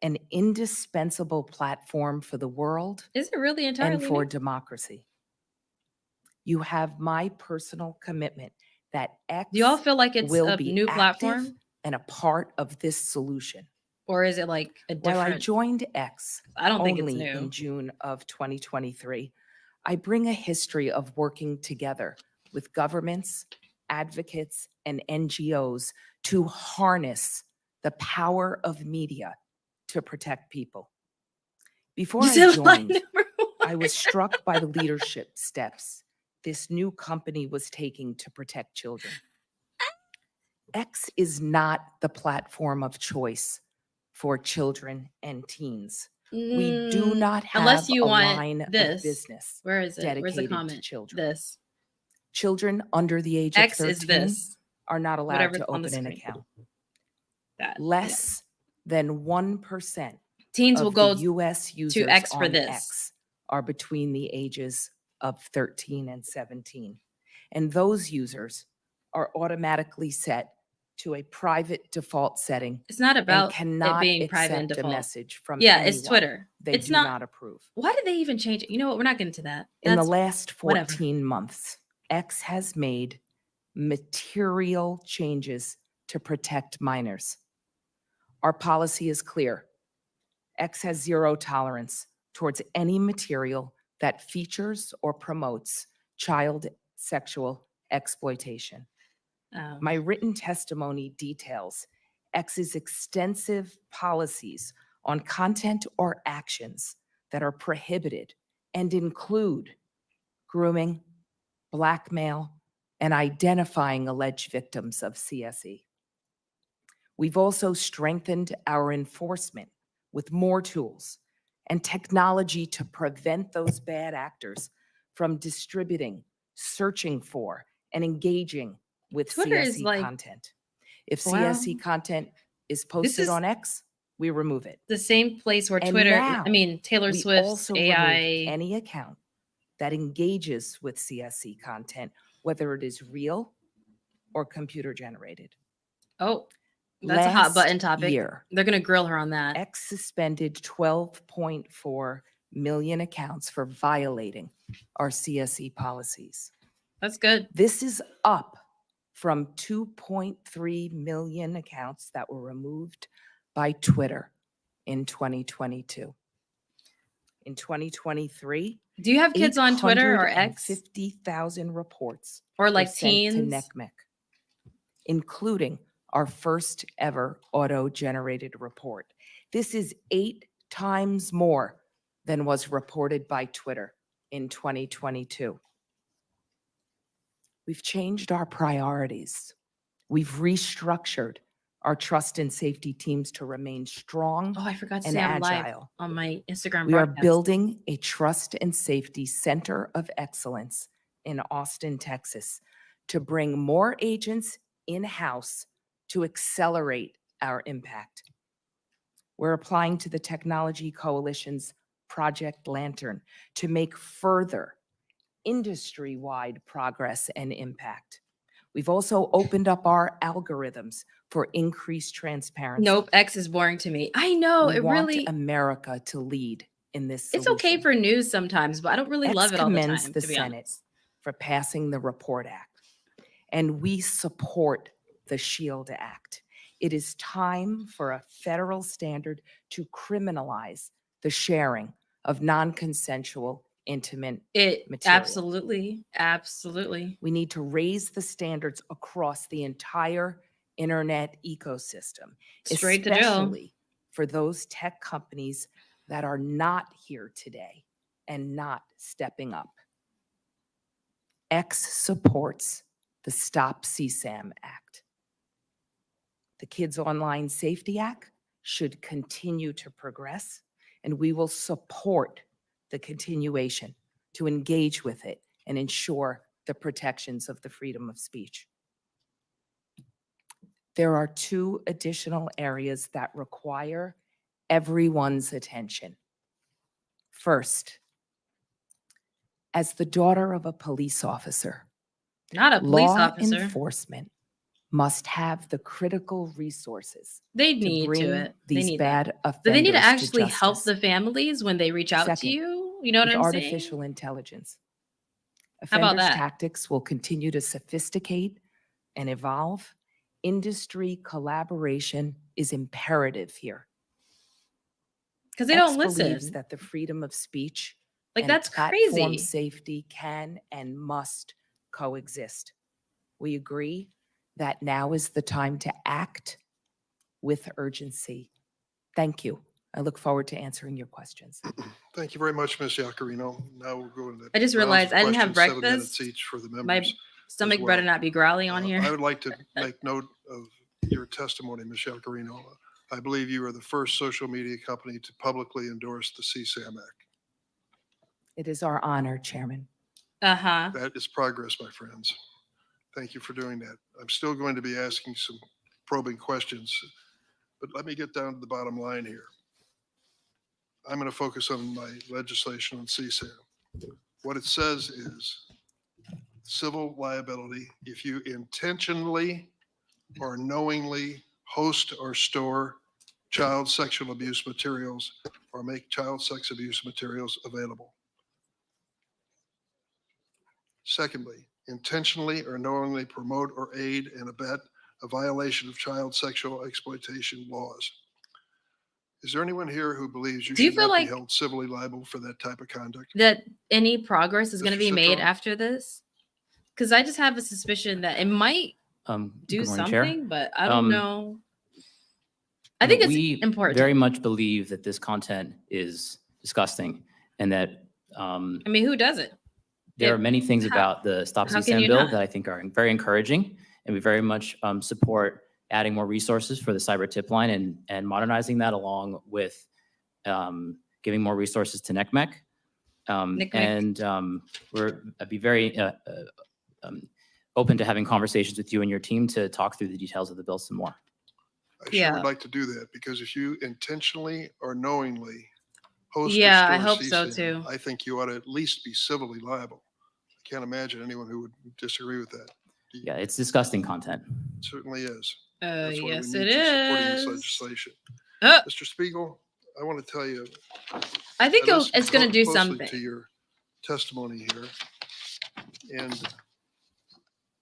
an indispensable platform for the world Is it really entirely and for new? democracy. You have my personal commitment that X Do you all feel like it's will a be new active platform? and a part of this solution. Or is it like a While I different? joined X I don't think it's only new. in June of 2023, I bring a history of working together with governments, advocates, and NGOs to harness the power of media to protect people. Before You I said line joined, number I was struck by the leadership steps this new company was taking to protect children. X is not the platform of choice for children and teens. We do not have unless you a want line of this. business Where is it? Where's the dedicated to comment? children. This. Children under the age of X 13 is this. are not allowed Whatever's to on the open an screen. account. That. Yeah. Less than 1% Teens of will go the US to users X for on this. X are between the ages of 13 and 17. And those users are automatically set to a private default setting. It's not and about it cannot being private and accept a default. message from Yeah, anyone it's Twitter. they It's do not approve. Why did they even change it? You know what? We're not getting to that. In the That's last 14 whatever. months, X has made material changes to protect minors. Our policy is clear. X has zero tolerance towards any material that features or promotes child sexual exploitation. My written testimony details X's extensive policies on content or actions that are prohibited and include grooming, blackmail, and identifying alleged victims of CSE. We've also strengthened our enforcement with more tools and technology to prevent those bad actors from distributing, searching for, and engaging with Twitter is CSE like- content. If Wow. CSE content is posted is on X, we remove it. The same place where And Twitter, now Taylor we Swift's also AI. remove any account that engages with CSE content, whether it is real or computer generated. Oh, that's a hot button Last topic. year, They're going to grill her on that. X suspended 12.4 million accounts for violating our CSE policies. That's good. This is up from 2.3 million accounts that were removed by Twitter in 2022. In 2023, Do you have kids on Twitter or X? 50,000 reports Or were like sent to teens? NCMEC, including our first ever auto-generated report. This is 8 times more than was reported by Twitter in 2022. We've changed our priorities. We've restructured our trust and safety teams to remain strong Oh, I forgot to and say I'm live agile. on my Instagram We are broadcast. building a trust and safety center of excellence in Austin, Texas, to bring more agents in-house to accelerate our impact. We're applying to the Technology Coalition's Project Lantern to make further industry-wide progress and impact. We've also opened up our algorithms for increased transparency. Nope, X is boring to me. I know, We it want really, America to lead in this it's okay solution. for news sometimes, but I don't really X love it all the commends time, the to be Senate honest. for passing the REPORT Act, and we support the SHIELD Act. It is time for a federal standard to criminalize the sharing of non-consensual intimate material. Absolutely. We need to raise the standards across the entire internet ecosystem, Straight to jail. especially for those tech companies that are not here today and not stepping up. X supports the Stop CSAM Act, the Kids Online Safety Act, should continue to progress, and we will support the continuation to engage with it and ensure the protections of the freedom of speech. There are 2 additional areas that require everyone's attention. First, as the daughter of a police officer, Not a police law officer. enforcement must have the critical resources They to need bring to it. They these need bad that. offenders But they need to to actually help justice. the families when they reach out to Second, you. You know what with I'm artificial saying? intelligence, How about offenders' that? tactics will continue to sophisticate and evolve. Industry collaboration is imperative here. Because they X don't believes listen. that the freedom of speech Like, and that's platform crazy. safety can and must coexist. We agree that now is the time to act with urgency. Thank you. I look forward to answering your questions. Thank you very much, Ms. Yacarino. Now we'll go into I just rounds realized of I didn't have questions, 7 breakfast. minutes each for the My members. stomach well. better not be growling on here. I would like to make note of your testimony, Ms. Yacarino. I believe you are the first social media company to publicly endorse the CSAM Act. It is our honor, Chairman. Uh-huh. That is progress, my friends. Thank you for doing that. I'm still going to be asking some probing questions, but let me get down to the bottom line here. I'm going to focus on my legislation on CSAM. What it says is civil liability if you intentionally or knowingly host or store child sexual abuse materials or make child sex abuse materials available. Secondly, intentionally or knowingly promote or aid and abet a violation of child sexual exploitation laws. Is there anyone here who believes you Do you should feel not be like held civilly liable for that type of conduct? that any progress is going to Mr. be made Citron? after this? Because I just have a suspicion that it might do Good morning, Chair. something, but I don't know. I You think know, it's we important. very much believe that this content is disgusting and that I mean, who doesn't? there are many things how- about the Stop how can CSAM you bill not? that I think are very encouraging, and we very much support adding more resources for the cyber tip line and modernizing that along with giving more resources to NCMEC. I'd be very open to having conversations with you and your team to talk through the details of the bill some more. I sure would like to do that because if you intentionally or knowingly host Yeah, or I store hope so, CSAM, too. I think you ought to at least be civilly liable. I can't imagine anyone who would disagree with that. Yeah, it's disgusting content. It certainly is. That's why yes, we need it you supporting this is. legislation. Oh. Mr. Spiegel, I want to tell you. I think listened it's going to do closely something. to your testimony here, and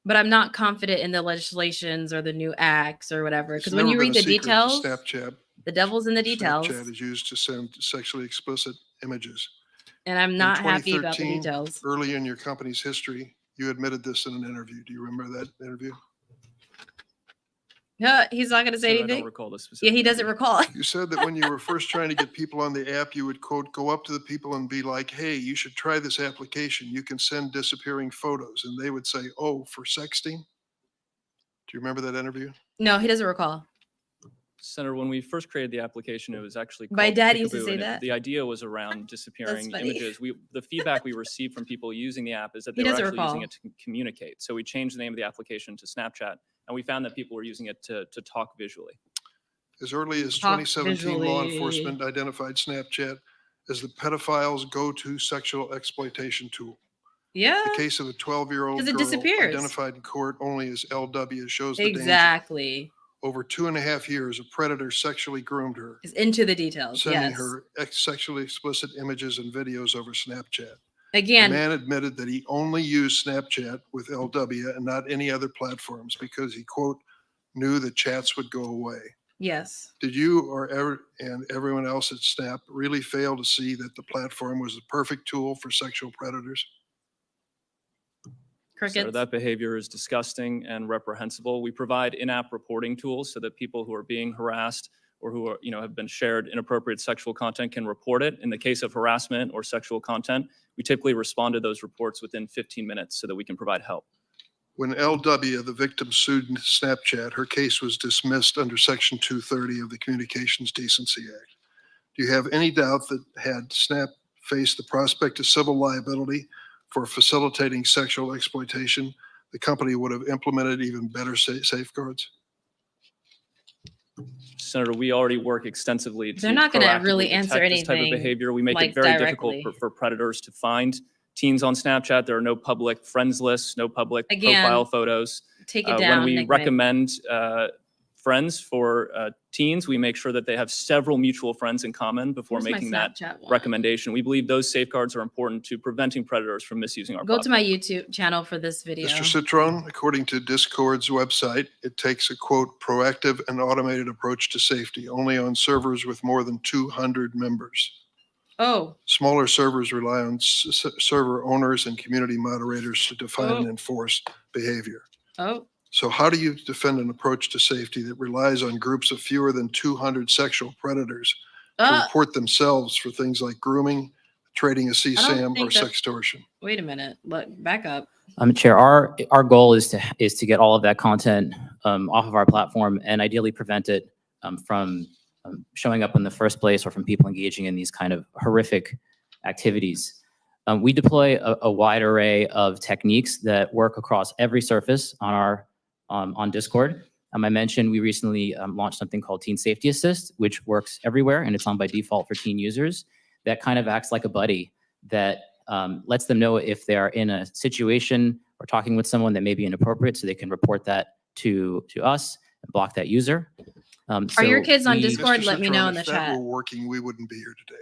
But I'm not confident in the legislations or the new acts or whatever. it's Because when never you been read a the secret that details, Snapchat the devil's in the details. Snapchat is used to send sexually explicit images. And I'm not happy about the 2013, details. early in your company's history, you admitted this in an interview. Do you remember that interview? Yeah, he's not going to say Senator, I anything. don't recall the Yeah, specific. he doesn't recall. You said that when you were first trying to get people on the app, you would, quote, go up to the people and be like, hey, you should try this application. You can send disappearing photos. And they would say, oh, for sexting? Do you remember that interview? No, he doesn't recall. Senator, when we first created the application, it was actually called My dad used to Peekaboo, say and that. the idea was around disappearing funny. images. The feedback we received from people using the app is that He they were doesn't actually using recall. it to communicate. So we changed the name of the application to Snapchat, and we found that people were using it to talk visually. As early as Talk 2017, law visually. enforcement identified Snapchat as the pedophile's go-to sexual exploitation tool. Yeah. The case of a 12-year-old 'Cause it girl disappears. identified in court only as LW shows the danger. Exactly. Over 2.5 years, a predator sexually groomed her, It's into the details. sending Yes. her sexually explicit images and videos over Snapchat. Again, The man admitted that he only used Snapchat with LW and not any other platforms because he, quote, knew the chats would go away. yes. Did you and everyone else at Snap really fail to see that the platform was the perfect tool for sexual predators? Crickets. So that behavior is disgusting and reprehensible. We provide in-app reporting tools so that people who are being harassed or who are, have been shared inappropriate sexual content can report it. In the case of harassment or sexual content, we typically respond to those reports within 15 minutes so that we can provide help. When LW, the victim, sued Snapchat, her case was dismissed under Section 230 of the Communications Decency Act. Do you have any doubt that had Snap faced the prospect of civil liability for facilitating sexual exploitation, the company would have implemented even better safeguards? Senator, we already work extensively to They're not gonna proactively really answer detect this type of anything, behavior. We make like, it very difficult directly. for predators to find teens on Snapchat. There are no public friends lists, no public Again, profile photos. take it When down, we Nick. recommend friends for teens, we make sure that they have several mutual friends in common before Where's my making that Snapchat one? recommendation. We believe those safeguards are important to preventing predators from misusing our Go to platform. my YouTube channel for this video. Mr. Citron, according to Discord's website, it takes a quote, proactive and automated approach to safety only on servers with more than 200 members. Oh, Smaller servers rely on server owners and community moderators to define and enforce behavior. oh. So how do you defend an approach to safety that relies on groups of fewer than 200 sexual predators to report themselves for things like grooming, trading a CSAM, or think that's- sextortion? Wait a minute. Look, back up. Chair, our goal is to get all of that content off of our platform and ideally prevent it from showing up in the first place or from people engaging in these kind of horrific activities. We deploy a wide array of techniques that work across every surface on our on Discord. I mentioned we recently launched something called Teen Safety Assist, which works everywhere and it's on by default for teen users. That kind of acts like a buddy that lets them know if they're in a situation or talking with someone that may be inappropriate, so they can report that to us and block that user. Are your kids on Discord? Mr. Let me know in the Citron, if that chat. were working, we wouldn't be here today.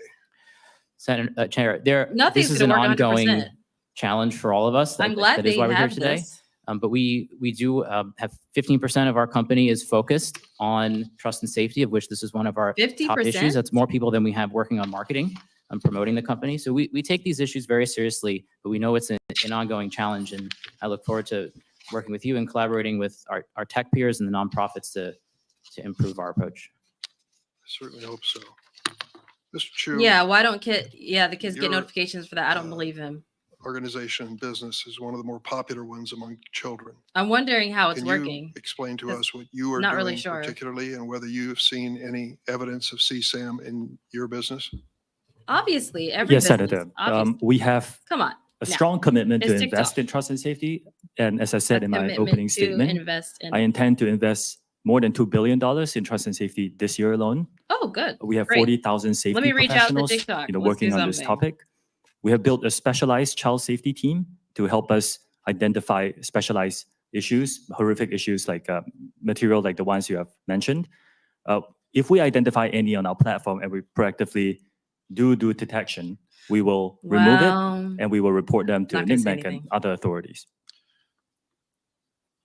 Senator, Chair, Nothing's this is gonna an work ongoing 100%. challenge for all of us. I'm glad that is they why we're here have today. this. But we do have 15% of our company is focused on trust and safety, of which this is one of our top 50%? issues. That's more people than we have working on marketing and promoting the company. So we take these issues very seriously, but we know it's an ongoing challenge. And I look forward to working with you and collaborating with our tech peers and the nonprofits to improve our approach. I certainly hope so. Mr. Chu. Yeah, why don't the kids get Your, notifications for that? I don't believe him. Organization and business is one of the more popular ones among children. I'm wondering how it's Can working. you explain to us what you are not doing really sure. particularly and whether you've seen any evidence of CSAM in your business? Obviously, every Yes, business. Senator. Obviously. We have Come on. a now. strong commitment to It's invest TikTok. in trust and safety. And as I said in my Commitment opening to statement, invest in. I intend to invest more than $2 billion in trust and safety this year alone. Oh, good. We have Great. 40,000 safety Let me reach out to professionals TikTok. Let's working do on this something. topic. We have built a specialized child safety team to help us identify specialized issues, horrific issues like material like the ones you have mentioned. If we identify any on our platform and we proactively do detection, we will remove it and we will report them to Not gonna say NCMEC and anything. other authorities.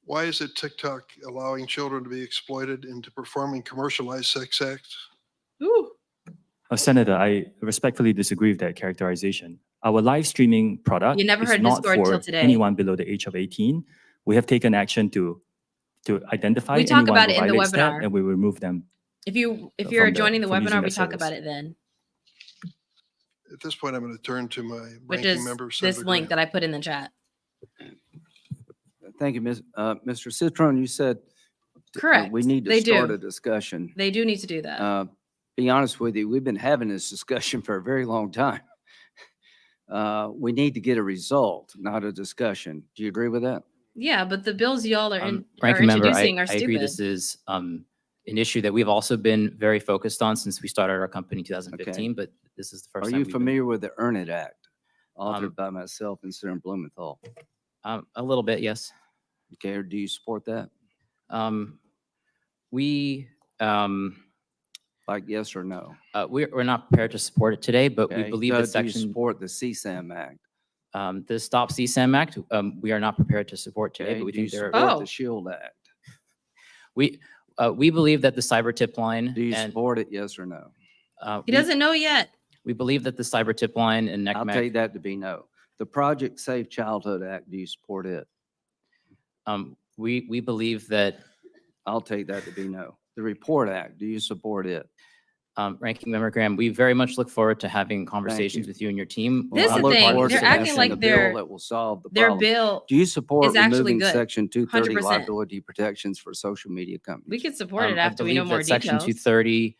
Why is it TikTok allowing children to be exploited into performing commercialized sex acts? Ooh. Senator, I respectfully disagree with that characterization. Our live streaming product You never is heard not Discord till for today. anyone below the age of 18. We have taken action to identify We talk anyone about who it in the violates that, webinar. and we remove them. If you're from joining the from using webinar, we that talk service. about it then, At this point, I'm going to turn to my which ranking is member, this Senator link Graham. that I put in the chat. Thank you, Mr. Citron. You said Correct. we need to They start do. a discussion. They do need to do that. Be honest with you, we've been having this discussion for a very long time. We need to get a result, not a discussion. Do you agree with that? Yeah, but the bills y'all are, are Ranking member, introducing are I agree stupid. this is an issue that we've also been very focused on since we started our company in 2015, but this is the first Are time you we've familiar with the Earn It Act, authored by myself and Senator Blumenthal? A little bit, yes. Okay, or do you support that? We like yes or no? We're not prepared to support it today, but we Okay, believe so that do you section support the CSAM Act? the Stop CSAM Act. We are not prepared to support today, Okay, but we do you think there support the SHIELD Act? we believe that the cyber tip line. Do you and, support it? Yes or no? He doesn't know yet. We believe that the cyber tip line and I'll take that to be no. The Project Safe Childhood Act, do you support it? We believe that. I'll take that to be no. The Report Act, do you support it? Ranking Member Graham, we very much look forward to having conversations with you and your team. This is I the look thing. forward They're to acting passing like a bill their that will solve the their problem. bill Do you support is actually removing good. Section 230 100%. liability protections for social media companies? We could support it after we know I believe more that Section details. 230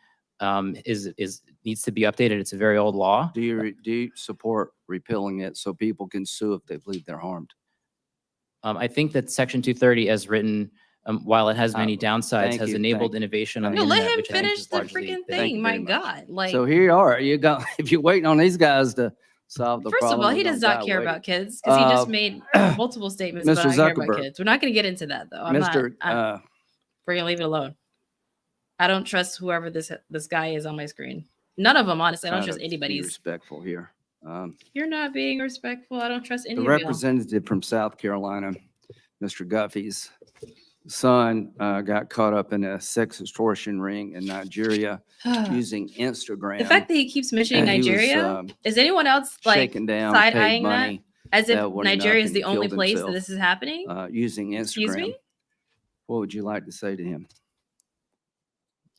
needs to be updated. It's a very old law. Do you support repealing it so people can sue if they believe they're harmed? I think that Section 230, as written, while it has many downsides, has enabled innovation on the No, let internet, him which I think finish is the largely freaking been- thing. My God, like. So here you are. You got if you're waiting on these guys to solve the First problem. of all, we're he gonna does not die care waiting. about kids because he just made multiple statements about Mr. I care about Zuckerberg. kids. We're not going to get into that though. We're going to leave it alone. I don't trust whoever this guy is on my screen. None of them, honestly. I don't Try trust to be anybody's. respectful here. You're not being respectful. I don't trust any The of y'all. representative from South Carolina, Mr. Guffey's son, got caught up in a sex extortion ring in Nigeria using Instagram. The fact that he keeps mentioning He was, Nigeria, is anyone else like shaken down, side paid eyeing that money. as if That wasn't Nigeria is enough, the and he only killed place that himself, this is happening? using Instagram. Excuse me? What would you like to say to him?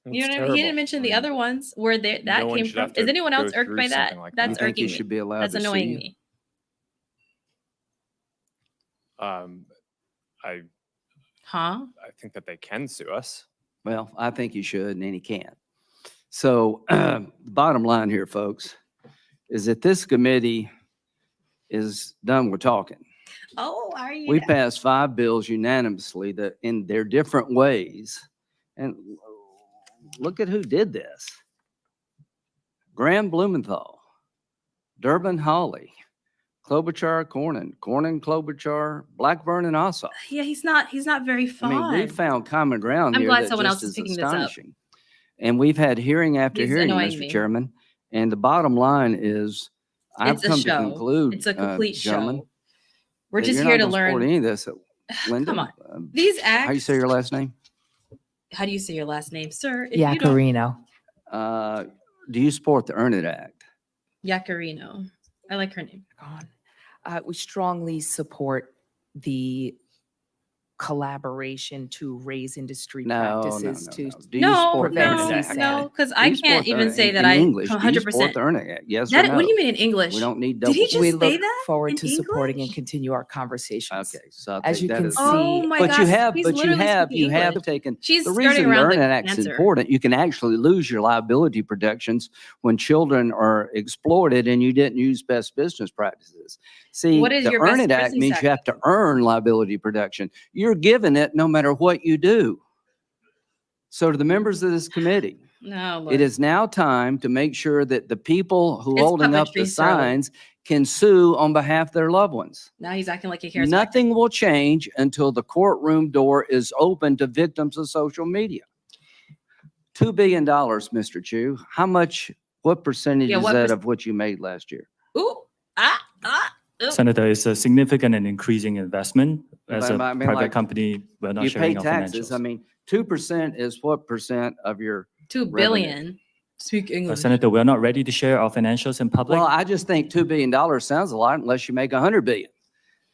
You know, he didn't mention the other ones where that no one came should from. have to Is anyone go else irked through by that? something like That's You think he irking me. should be allowed That's to sue annoying you? me. I think that they can sue us. Well, I think he should, and he can't. So, the bottom line here, folks, is that this committee is done with talking. Oh, are you? We passed 5 bills unanimously that in their different ways. And look at who did this. Graham Blumenthal, Durbin Hawley, Klobuchar Cornyn, Klobuchar, Blackburn and Ossoff. Yeah, he's not very fun. I mean, we found common ground I'm here glad that someone just else is is picking this up. astonishing. And we've had hearing after He's hearing, annoying Mr. me. Chairman. And the bottom line is, I've It's a come show. to conclude, It's a complete gentlemen, show. We're that just you're here not to gonna support learn. any of this. Linda, Come on. These acts. how you say your last name? How do you say your last name, sir? If you don't- Yacarino. Do you support the Earn It Act? Yacarino. I like her name. We strongly support the collaboration to raise industry practices to Do you support the prevent Earn It Act? CSAM. because Do I you support can't the even Earn- say in that I English, do you 100%. support the Earn It Act? Yes or That, no? what do you mean in English? We don't need Did he double. just We say look that forward in to supporting and English? continue our conversations. Okay, so I'll As take you that can as- see, Oh my But gosh, you have, he's but you literally have speaking taken English. She's the skirting reason the around Earn the It Act's answer. important. You can actually lose your liability protections when children are exploited and you didn't use best business practices. See, What is the your Earn best It Act business means you have to earn liability protection. You're given it no matter what you do. So to the members of this committee, No, it Lord. is now time to make sure that the people who It's holding up puppetry, the sir. signs can sue on behalf of their loved ones. Now he's acting like he cares. Nothing will change until the courtroom door is open to victims of social media. $2 billion, Mr. Chu. How much, what percentage Yeah, is what that of what you made last year? Ooh, ooh. Senator, it's a significant and increasing investment. As But a I mean, private like, company, we're not You sharing pay our taxes. financials. I mean, 2% is what percent of your 2 revenue? billion. Speak English. Senator, we're not ready to share our financials in public. Well, I just think $2 billion sounds a lot unless you make 100 billion.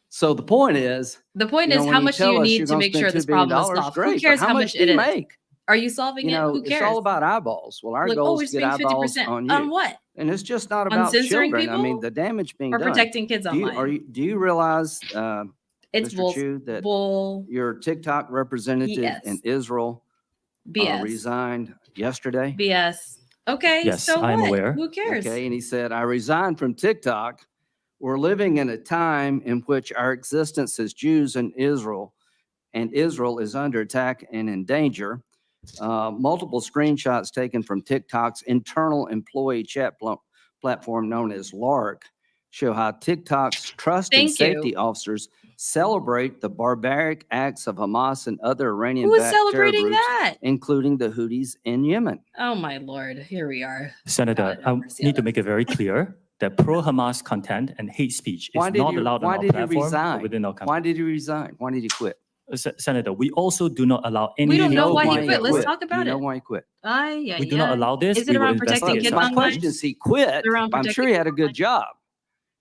So the point is, The point you know, is, when how you much do tell you us need you're to gonna make spend sure this $2 billion, problem is solved? great, Who but cares how how much much do it you is? make? Are you solving You it? know, Who it's cares? all about eyeballs. Well, our Like, goal oh, is we're to get spending eyeballs 50% on you. on what? And it's just not On about censoring children. I mean, people? the damage being Or done. protecting kids online? Do you realize, It's Mr. Chu, that bull. your TikTok representative BS. in Israel BS. resigned yesterday? BS. Okay, Yes, so I'm what? aware. Who cares? Okay, and he said, I resigned from TikTok. We're living in a time in which our existence as Jews in Israel and Israel is under attack and in danger. Multiple screenshots taken from TikTok's internal employee chat platform known as LARC show how TikTok's trust and Thank you. safety officers celebrate the barbaric acts of Hamas and other Who is Iranian-backed terror celebrating groups, that? including the Houthis in Yemen. Oh my Lord, here we are. Senator, God have I mercy need on to make it very clear that pro-Hamas content and hate speech is not allowed on why our did he platform or resign? within our company. Why did he resign? Why did he quit? Senator, we also do not allow any. We don't know why he hate quit. Let's speech. talk about You know it. why he quit? Yeah, We do not allow this. Is We it will around protecting investigate kids My online? question is, he quit. Around I'm sure protecting he had a good job.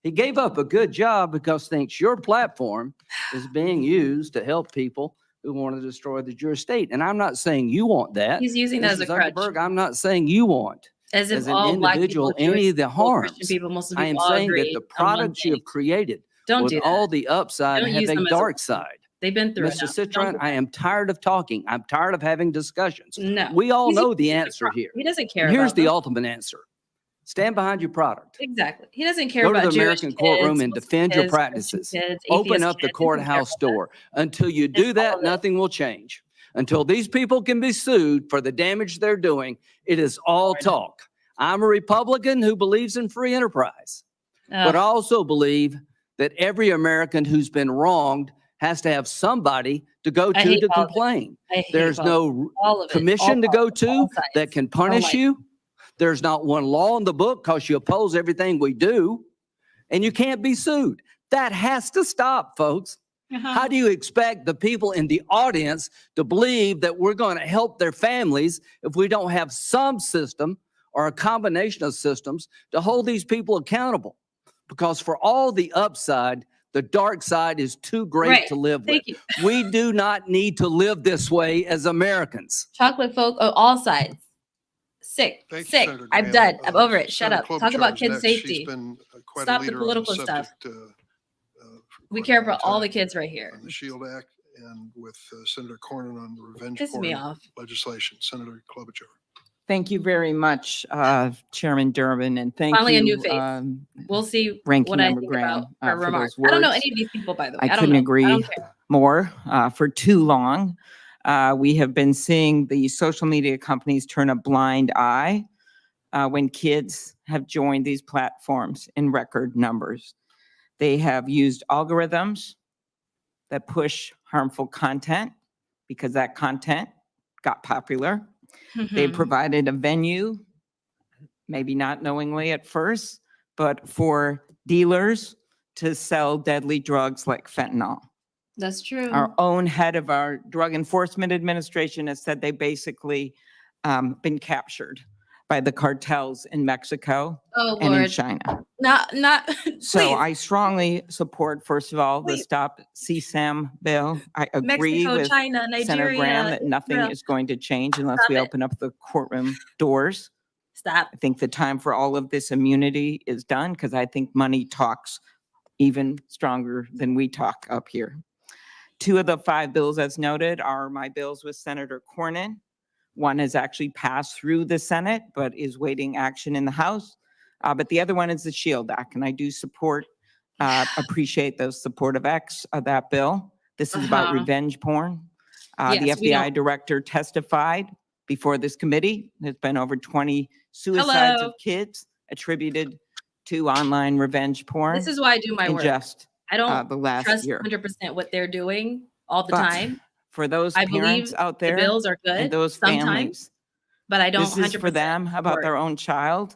He gave up a good job because thinks your platform is being used to help people who want to destroy your state. And I'm not saying you want that. He's using that as a Mrs. crutch. Zuckerberg, I'm not saying you want As if as an all Black individual people, Jewish any of the people, Christian harms. people, Muslim I people am all saying that agree the on one products you thing. have created Don't with do that. all the upside Don't have use a them as a dark crutch. side. They've been through Mr. enough. Don't Citron, do I that. am tired of talking. I'm tired of having discussions. No. We all He's know using the it as a answer crutch. here. He doesn't care And here's about the them. ultimate answer. Stand behind your product. Exactly. He doesn't care Go to about the Jewish American courtroom kids, and Muslim defend your kids, Christian practices. kids, Open atheist up the kids. He doesn't care courthouse about that. door. Until you It's do all that, of it. nothing will change. Until these people can be sued for the damage they're doing, it is all talk. I'm a Republican who believes in free enterprise, but I also believe that every American who's been wronged has to have somebody to go I to hate to politics. complain. I hate There's no all of it. commission All to go politics, to all sides. that can I don't punish like it. you. There's not one law in the book because you oppose everything we do, and you can't be sued. That has to stop, folks. How do you expect the people in the audience to believe that we're going to help their families if we don't have some system or a combination of systems to hold these people accountable? Because for all the upside, the dark side is too great Right. to live Thank with. you. We do not need to live this way as Americans. Chocolate folk, all sides. Sick. Thank you, Sick. Senator I'm Graham. done. I'm over it. Shut Senator up. Talk about Klobuchar's kids' next. safety. She's been quite Stop a the leader political on the stuff. subject. We quite a care long about all the time, kids right here. on the SHIELD Act and with Senator Cornyn on the revenge Pisses me porn off. legislation. Senator Klobuchar. Thank you very much, Chairman Durbin, and thank Finally, you, a new face. We'll see Ranking what I Member think Graham, about her for remarks. those I don't know words. any of these people, by the way. I I don't couldn't know. I agree don't care. more. For too long, we have been seeing the social media companies turn a blind eye when kids have joined these platforms in record numbers. They have used algorithms that push harmful content because that content got popular. They Mhm. provided a venue, maybe not knowingly at first, but for dealers to sell deadly drugs like fentanyl. That's true. Our own head of our Drug Enforcement Administration has said they basically been captured by the cartels in Mexico Oh, and in Lord. China. Not, So please. I strongly support, first of all, the Please. Stop CSAM bill. I agree Mexico, with China, Senator Graham Nigeria, that nothing Israel. is going to change unless Stop we it. open up the courtroom doors. Stop. I think the time for all of this immunity is done because I think money talks even stronger than we talk up here. 2 of the 5 bills, as noted, are my bills with Senator Cornyn. One has actually passed through the Senate, but is waiting action in the House. But the other one is the SHIELD Act, and I do support, appreciate the support of that bill. This is about revenge porn. The Yes, we FBI don't- director testified before this committee. There's been over 20 suicides Hello. of kids attributed to online revenge porn. This is why I do my in work. just I don't the last trust year. 100% what they're doing all the But time. for those I parents believe out the there bills are good and those sometimes, families, but I don't this is 100% for them about support. their own child,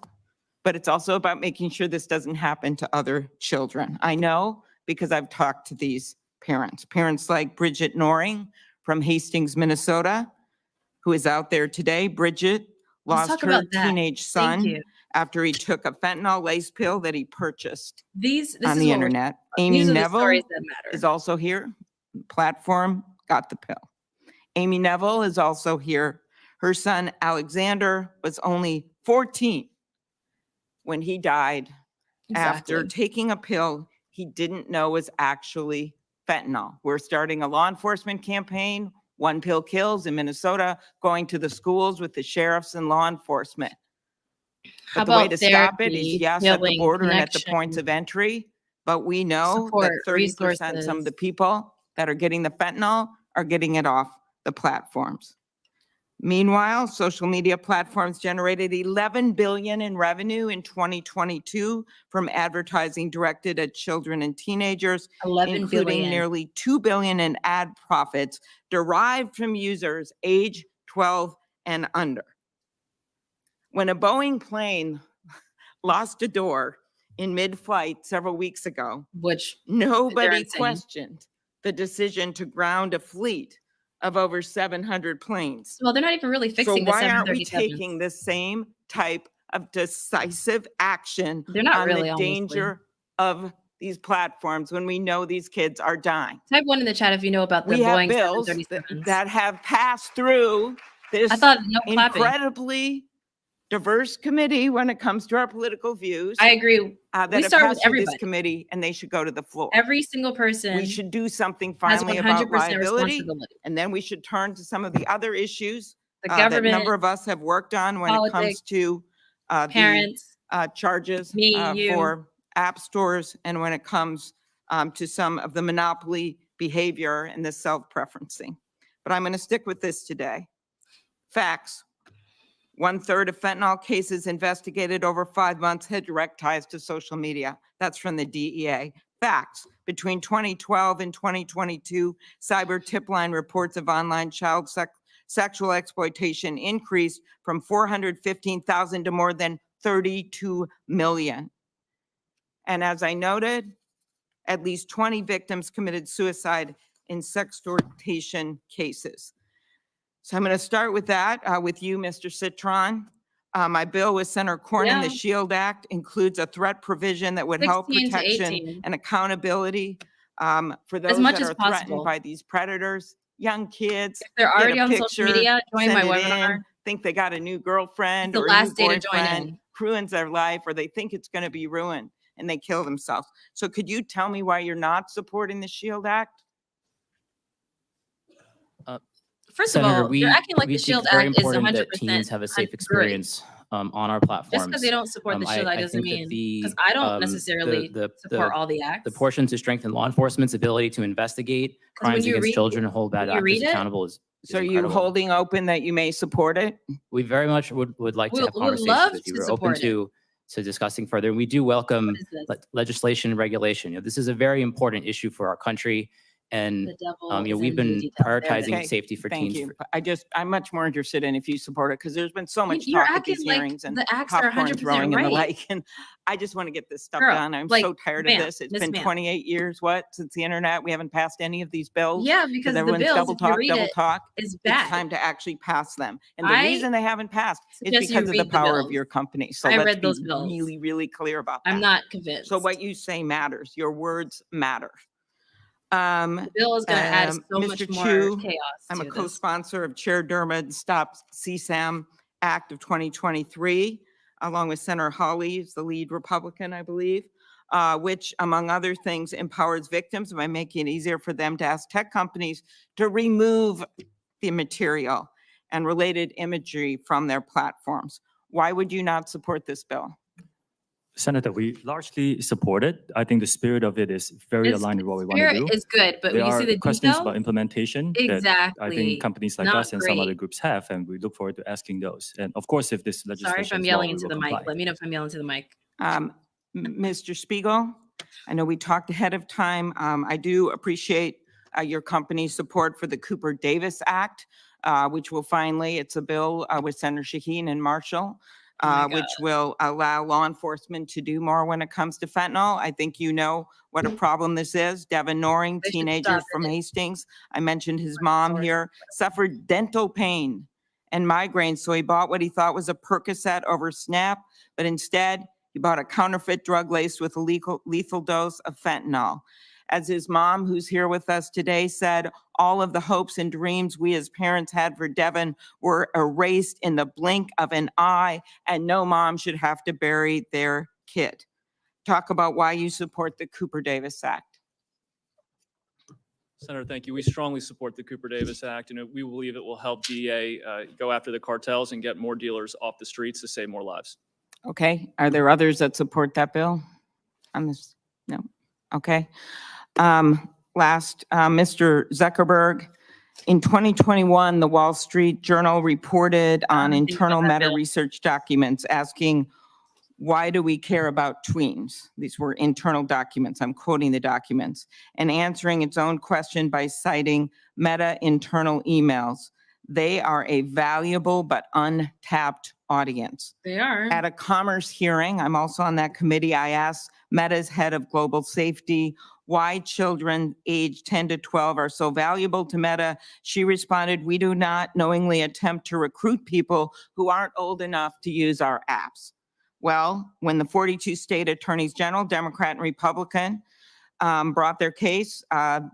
but it's also about making sure this doesn't happen to other children. I know because I've talked to these parents like Bridget Noring from Hastings, Minnesota, who is out there today. Bridget Let's lost talk her about that. teenage Thank son you. after he took a fentanyl lace pill that he purchased This on is the what we're internet. talking about. Amy These are the Neville stories that matter. is also here. Platform got the pill. Amy Neville is also here. Her son Alexander was only 14 when he died after Exactly. taking a pill he didn't know was actually fentanyl. We're starting a law enforcement campaign, One Pill Kills in Minnesota, going to the schools with the sheriffs and law enforcement. How But the way about to stop it is therapy, yes, at the healing, border and at the points connection, of entry. But we know support, that 30% some of resources? the people that are getting the fentanyl are getting it off the platforms. Meanwhile, social media platforms generated $11 billion in revenue in 2022 from advertising directed at children and teenagers, 11 including billion. nearly $2 billion in ad profits derived from users age 12 and under. When a Boeing plane lost a door in mid-flight several weeks ago, Which nobody insane. questioned the decision to ground a fleet of over 700 planes. Well, they're not even really So fixing the why aren't we 737s. taking the same type of decisive action They're not on really, the honestly. danger of these platforms when we know these kids are dying? Type 1 in the chat if you know about the We have Boeing bills 737s. that have passed through this I thought no clapping. incredibly diverse committee when it comes to our political views. I agree. That We have start with passed through this everybody. committee, and they should go to the floor. Every single person We should do something has finally 100% about liability, responsibility. and then we should turn to some of the other issues The that a government, number of us have worked on when it comes politics, to parents, the charges me, you. for app stores, and when it comes to some of the monopoly behavior and the self-preferencing. But I'm going to stick with this today. Facts. 1/3 of fentanyl cases investigated over 5 months had direct ties to social media. That's from the DEA. Facts. Between 2012 and 2022, cyber tip line reports of online child sexual exploitation increased from 415,000 to more than 32 million. And as I noted, at least 20 victims committed suicide in sextortion cases. So I'm going to start with that, with you, Mr. Citron. My bill with Senator Cornyn, the SHIELD Act, includes a threat provision that would help 16 to protection 18. and accountability for those much that as are possible. threatened by these predators, young kids. If they're get a already on social picture, media, join my send it webinar. in, think they got a new girlfriend It's the or a last new day to join boyfriend, in. ruins their life, or they think it's going to be ruined, and they kill themselves. So could you tell me why you're not supporting the SHIELD Act? First Senator, of all, you're acting like we the think SHIELD it's very Act is important 100% that teens have a safe great. experience on our platforms. Just because they don't support the SHIELD Act doesn't think that mean, the, because I don't um, necessarily support all the acts. The portion to strengthen law enforcement's ability to investigate when crimes you against read- children and hold bad when you actors read it- accountable is So are you incredible. holding open that you may support it? We very much would like to have Would conversations love with you. to We're open support to discussing further. We do welcome is this? legislation and regulation. You know, this is a very important issue for our country. And The devil you know, is we've in the been details. There it prioritizing is. safety for Thank teens. you. I'm much more interested in if you support it, because there's been so much You're talk at acting these like hearings and the acts are popcorn 100% throwing and the right. like. And I just want to get this stuff Girl, done. I'm like, so tired ma'am, of this. It's Miss been ma'am. 28 years, since the internet. We haven't passed any of these bills. Yeah, because the everyone's bills, double if you talk, read double it, talk. is bad. It's time to actually pass them. And the I reason they haven't passed is suggest you because of the read the power of bills. your company. So I let's read those be bills. really, really clear about that. I'm not convinced. So what you say matters. Your words matter. The bill is going to add so much Mr. more Chu, chaos I'm a to this. co-sponsor of Chair Dermot's Stop CSAM Act of 2023, along with Senator Hawley, who's the lead Republican, I believe, which, among other things, empowers victims by making it easier for them to ask tech companies to remove the material and related imagery from their platforms. Why would you not support this bill? Senator, we largely support it. I think the spirit of it is very aligned with what we want to Spirit do. is good, but There when you are see the questions details, about implementation that I exactly, think companies like not us and some other great. groups have, and we look forward to asking those. And of course, if this legislation Sorry if I'm is law, yelling we into will the mic. comply. Let me know if I'm yelling into the mic. Mr. Spiegel, I know we talked ahead of time. I do appreciate your company's support for the Cooper Davis Act, which will finally, it's a bill with Senator Shaheen and Marshall, which will allow law enforcement to do more when it comes to fentanyl. I think you know what a problem this is. Devin Noring, They should teenager stop from it. Hastings, I mentioned his mom here, suffered dental pain and migraines, so he bought what he thought was a Percocet over Snap, but instead he bought a counterfeit drug laced with a lethal dose of fentanyl. As his mom, who's here with us today, said, all of the hopes and dreams we as parents had for Devin were erased in the blink of an eye, and no mom should have to bury their kid. Talk about why you support the Cooper Davis Act. Senator, thank you. We strongly support the Cooper Davis Act, and we believe it will help DEA go after the cartels and get more dealers off the streets to save more lives. Okay, are there others that support that bill? On this, no, okay. Mr. Zuckerberg, in 2021, the Wall Street Journal reported on internal meta research documents asking, why do we care about tweens? These were internal documents. I'm quoting the documents, and answering its own question by citing Meta internal emails. They are a valuable but untapped audience. They are. At a commerce hearing, I'm also on that committee, I asked Meta's head of global safety why children aged 10 to 12 are so valuable to Meta. She responded, we do not knowingly attempt to recruit people who aren't old enough to use our apps. Well, when the 42 state attorneys general, Democrat and Republican, brought their case.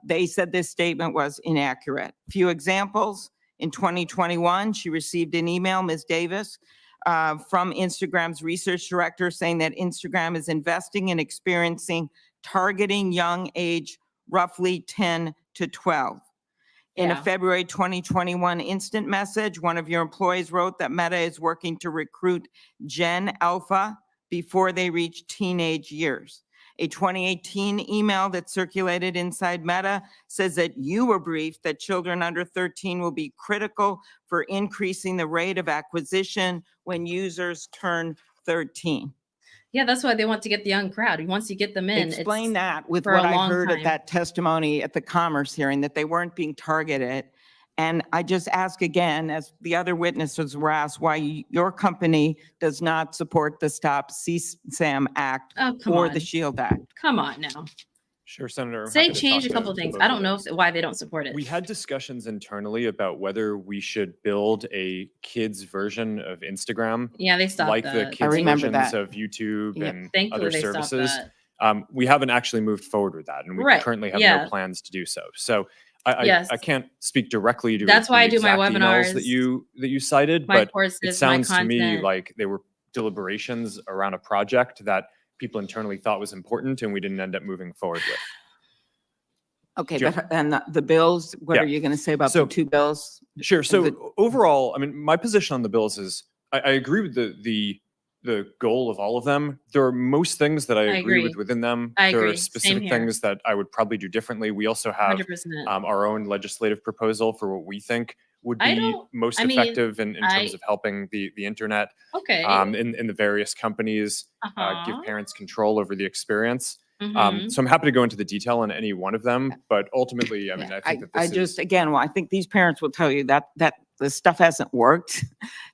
They said this statement was inaccurate. Few examples. In 2021, she received an email, Ms. Davis, from Instagram's research director saying that Instagram is investing in experiencing targeting young age, roughly 10 to 12. In a February 2021 instant message, one of your employees wrote that Meta is working to recruit Gen Alpha before they reach teenage years. A 2018 email that circulated inside Meta says that you were briefed that children under 13 will be critical for increasing the rate of acquisition when users turn 13. Yeah, that's why they want to get the young crowd. Once you get them in, Explain that with for what a I long heard time. at that testimony at the Commerce hearing, that they weren't being targeted. And I just ask again, as the other witnesses were asked, why your company does not support the Stop CSAM Act or the SHIELD Act. Come on now. Sure, Senator. I'm Say happy to change a talk couple to things. both I of don't know those. why they don't support it. We had discussions internally about whether we should build a kids version of Instagram. Yeah, they stopped like the that. kids I remember versions that. of YouTube Yep. and Thankfully, other they stopped services. that. We haven't actually moved forward with that, and we Right, currently have yeah. no plans to do so. So I Yes. can't speak directly to That's why the I do my exact emails webinars, that you cited, my but courses, my it sounds to me content. like they were deliberations around a project that people internally thought was important, and we didn't end up moving forward with. Okay, Sure. but and the bills, what Yeah. are you going to say about So- the two bills? Sure. Is So it- overall, I mean, my position on the bills is I agree with the goal of all of them. There are most things that I agree agree. with within them. I There agree. are Same specific here. things that I would probably do differently. We also have 100%. our own legislative proposal for what we think would I be don't- most I mean, effective in terms I- of helping the internet. Okay. In the various companies, give Uh-huh. parents control over the experience. Mhm. So I'm happy to go into the detail on any one of them, but ultimately, I mean, I think that I this just, is. again, well, I think these parents will tell you that this stuff hasn't worked.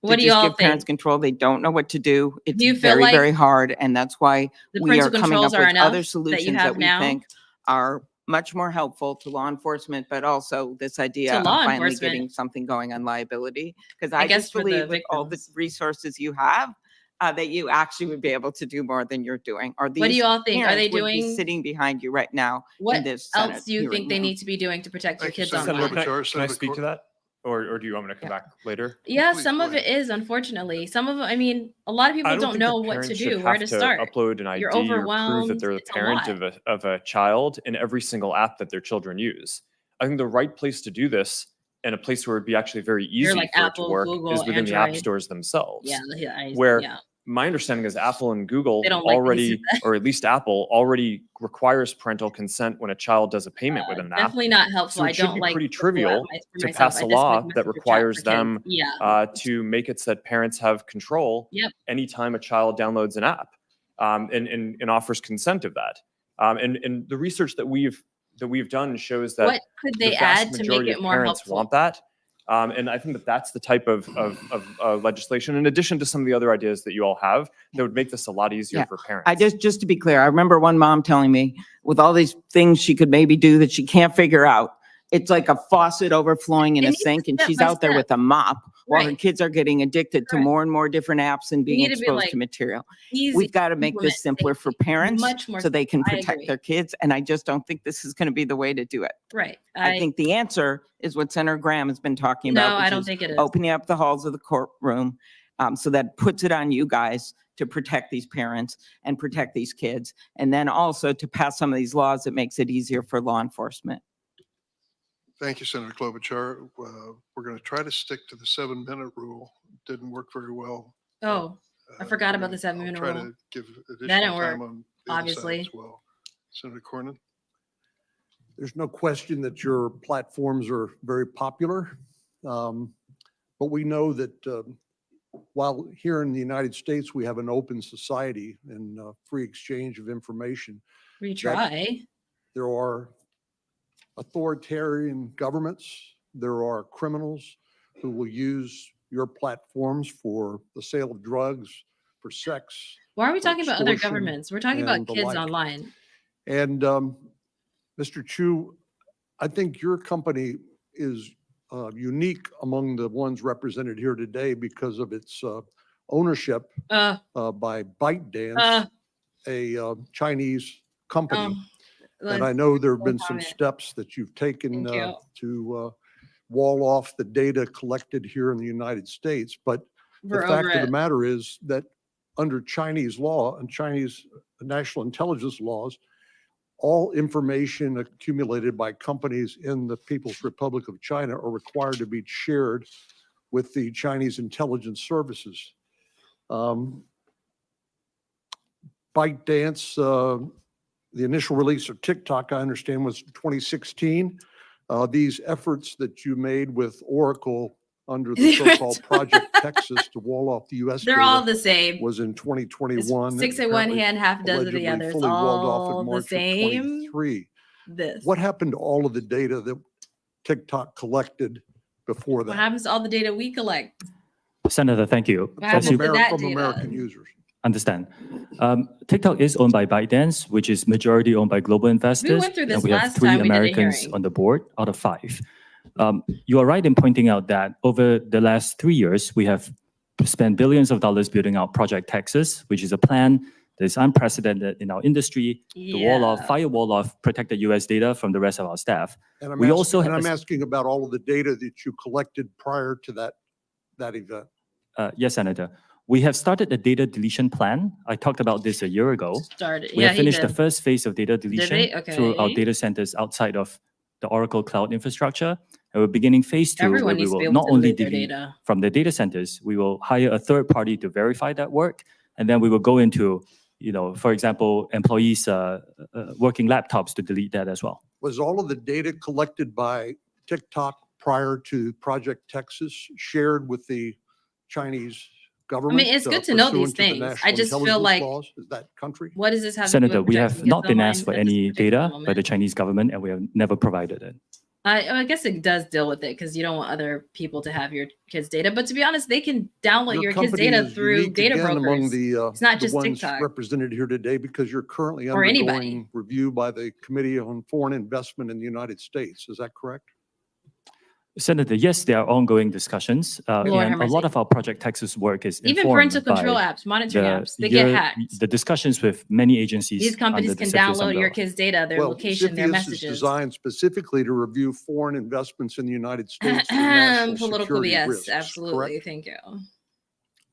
What To do just y'all give parents think? control, they don't know what to do. It's you feel very, like very hard, and that's why the we are parental coming up controls are with enough other that you solutions have that we now? think are much more helpful to law enforcement, but also this idea To of law finally enforcement. getting something going on liability. Because I I guess just for the believe with all the victims. resources you have, that you actually would be able to do more than you're doing. Or What do these you all think? Are they parents would be doing- sitting behind you right now in What this else Senate do you think hearing they room. need to be doing to protect your Thank you, kids Senator online? Klobuchar. Can I Senator speak to Cor- that? Or do you want me to come back later? Yeah, Please, some go of it ahead. is, unfortunately. Some of it, I mean, a lot of I people don't don't think know that what to parents do, should where have to to start. upload an You're ID or prove that overwhelmed. they're the It's a parent lot. of a child in every single app that their children use. I think the right place to do this, and a place where it'd be actually very easy like for it Apple, to work, Google, is within the app Android. stores themselves. Yeah, Where yeah. my understanding is Apple and Google They don't like when you say already, or at least Apple already requires parental consent when a child does a payment within an app. Definitely not helpful. So I it should don't be like pretty the trivial for to myself. pass I a just law make that Messenger chat requires for kids. them Yeah. to make it so that parents have control Yep. anytime a child downloads an app, and offers consent of that. And the research that we've done shows that What could the they vast add to make majority it of more parents helpful? want that. And I think that that's the type of legislation, in addition to some of the other ideas that you all have, that would make this a lot easier Yeah. for parents. I just to be clear, I remember one mom telling me with all these things she could maybe do that she can't figure out. It's like a faucet overflowing in It a needs sink and step she's by out there step. with a mop while her Right. kids are getting addicted to Correct. more and more different apps and being need to be, exposed like, to material. easy We've got to to make implement this simpler for parents much more so they can simple. I protect agree. their kids. And I just don't think this is going to be the way to do it. Right. I think the answer is what Senator Graham has been talking about. No, I which don't is think it is. opening up the halls of the courtroom, so that puts it on you guys to protect these parents and protect these kids. And then also to pass some of these laws that makes it easier for law enforcement. Thank you, Senator Klobuchar. We're going to try to stick to the 7-minute rule. Didn't work very well. Oh, I forgot about the I'll 7-minute try rule. to give That didn't additional work, time on the other side obviously. as well. Senator Cornyn? There's no question that your platforms are very popular. But we know that while here in the United States, we have an open society and free exchange of information. We that try. There are authoritarian governments. There are criminals who will use your platforms for the sale of drugs, for sex. Why are we for talking about other extortion, governments? We're talking about and the kids like. online. And Mr. Chu, I think your company is unique among the ones represented here today because of its ownership by ByteDance, a Chinese company. And I know there have no been some comment. steps that you've taken Thank you. to wall off the data collected here in the United States. But the We're fact over of the it. matter is that under Chinese law and Chinese national intelligence laws, all information accumulated by companies in the People's Republic of China are required to be shared with the Chinese intelligence services. ByteDance, the initial release of TikTok, I understand, was 2016. These efforts that you made with Oracle under the so-called Project Texas to wall off the U.S. They're data all the same. was in 2021. Six in one apparently hand, half a dozen of the allegedly others. fully walled off in All the March of same. 23. This. What happened to all of the data that TikTok collected before What that happens to all the data we collect? Senator, thank you. What happens to that from data? American users? Understand. TikTok is owned by ByteDance, which is majority owned by global investors. went through this and we have last 3 time we did a Americans hearing. on the board out of 5. You are right in pointing out that over the last 3 years, we have spent billions of dollars building out Project Texas, which is a plan that is unprecedented in our industry to wall off, firewall off protected US data from the rest of our staff. And I'm We asking, also and have I'm a- asking about all of the data that you collected prior to that event. Yes, Senator. We have started a data deletion plan. I talked about this a year ago. Started. We Yeah, have he finished the did. first phase of data deletion they? through our Okay. data centers outside of the Oracle cloud infrastructure. And we're beginning phase 2, Everyone where we needs to be will able not to only delete their delete data. from the data centers, we will hire a third party to verify that work. And then we will go into, for example, employees' working laptops to delete that as well. Was all of the data collected by TikTok prior to Project Texas shared with the Chinese government? it's good to know these pursuant to the things. I national just feel intelligence like- laws? Is that country? What does this have to do Senator, with we protecting have kids not been online asked for at this any particular data by moment? the Chinese government, and we have never provided it. I guess it does deal with it because you don't want other people to have your kids' data. But to be honest, they can download your kids' company data is through unique data again among brokers. the, It's not the just ones TikTok. represented here today because you're currently Or anybody. undergoing review by the Committee on Foreign Investment in the United States. Is that correct? Senator, yes, there are ongoing discussions, Lord and have a lot mercy. of our Project Texas work is Even informed parental control by apps, monitoring the apps, they get hacked. The discussions with many agencies. These companies under the can CFIUS download your umbrella. kids' data, their location, their CFIUS is messages. designed specifically to review foreign investments in the United States for national Political security BS, risks, absolutely. correct? Thank you.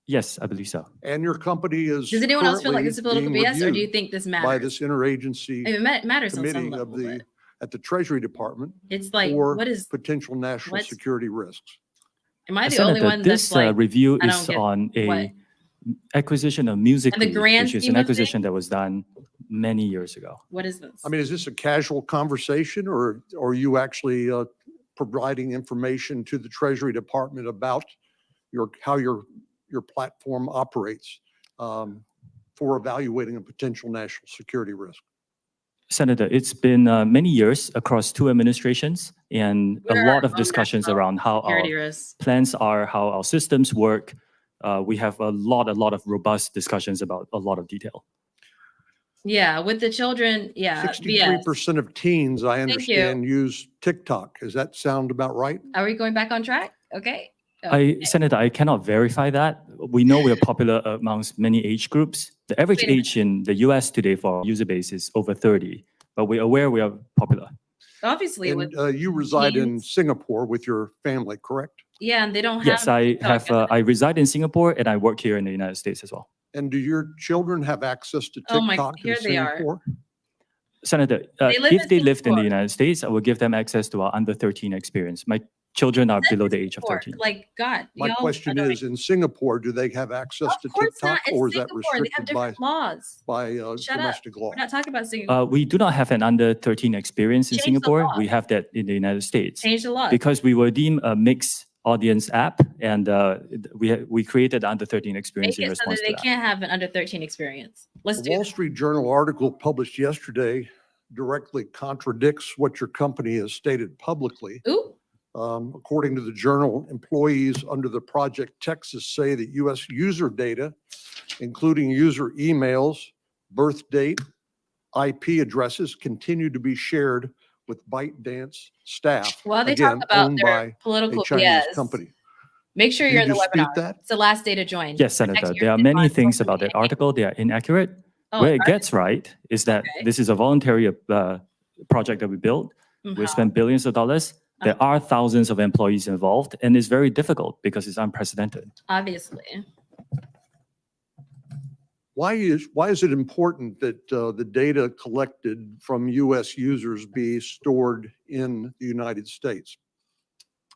Yes, I believe so. And your company is Does anyone else feel like currently it's a political being BS, or do you reviewed think this by matters? this interagency It matters on some committee level, of the but at the Treasury Department it's like, for what is? potential national what- security risks. Am I the only Senator, one that's this like? review I is don't get on a what? acquisition of Musical.ly, grand which is scheme an of acquisition that was done many years ago. What is this? I mean, is this a casual conversation or are you actually providing information to the Treasury Department about how your platform operates for evaluating a potential national security risk? Senator, it's been many years across 2 administrations and What a are lot our of own discussions national around how our security risks? plans are, how our systems work. We have a lot of robust discussions about a lot of detail. Yeah, with the children, yeah, BS. 63% of teens, I Thank you. understand, use TikTok. Does that sound about right? Are we going back on track? Okay. Oh, Senator, I cannot verify that. We know we are popular amongst many age groups. The average Wait a minute. age in the US today for our user base is over 30, but we're aware we are popular. Obviously, And with you reside in teens. Singapore with your family, correct? Yeah, and they don't have. Yes, I TikTok have. as an- I reside in Singapore and I work here in the United States as well. And do your children have access to Oh my- TikTok in here they are. Singapore? Senator, They live if in they lived in the Singapore. United States, I will give them access to our under 13 experience. My children are below the age of Singapore, 13. Like, God, My y'all question are is, in Singapore, do they have access to Of course TikTok not. or It's is that Singapore. They have restricted by, different laws. Shut up. domestic law? We're not talking about Singapore. We do not have an under 13 experience in Change the Singapore. law. We have that in the United States. Change the law. Because we were deemed a mixed audience app, and we created the under 13 experience Make in it so response that to they that. can't have an under 13 experience. Let's A do Wall that. Street Journal article published yesterday directly contradicts what your company has stated publicly. Ooh. According to the journal, employees under the Project Texas say that U.S. user data, including user emails, birth date, IP addresses, continue to be shared with ByteDance staff. While they again, talk about owned their by political a Chinese BS, company. make sure Do you're you in the dispute webinar. that? It's the last day to join. Yes, Protect Senator. your There are kids many on things social about that media. article. They are inaccurate. Oh, Where it are gets right is that Okay. this is a voluntary project that we built. We Mhm. spent billions of dollars. There are thousands of employees involved, and it's very difficult because it's unprecedented. Obviously. Why is it important that the data collected from U.S. users be stored in the United States?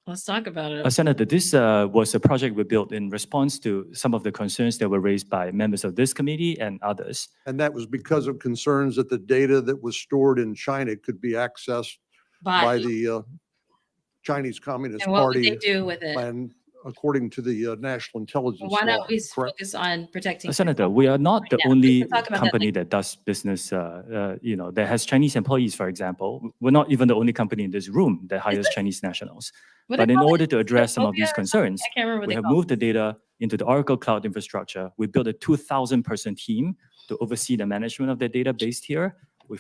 Let's talk about it. Senator, this was a project we built in response to some of the concerns that were raised by members of this committee and others. And that was because of concerns that the data that was stored in China could be accessed by the Chinese Communist And what would Party. they do with it? And according to the National Intelligence Why Law. not we correct? focus on protecting? Senator, we are not the now. only Let's talk about that company that does business, that has Chinese employees, for example. We're not even the only company in this room that hires Chinese nationals. What But they in call it? order to address some of these Xenophobia or concerns, I can't remember what we they have call it. moved the data into the Oracle Cloud infrastructure. We built a 2,000-person team to oversee the management of the data based here. We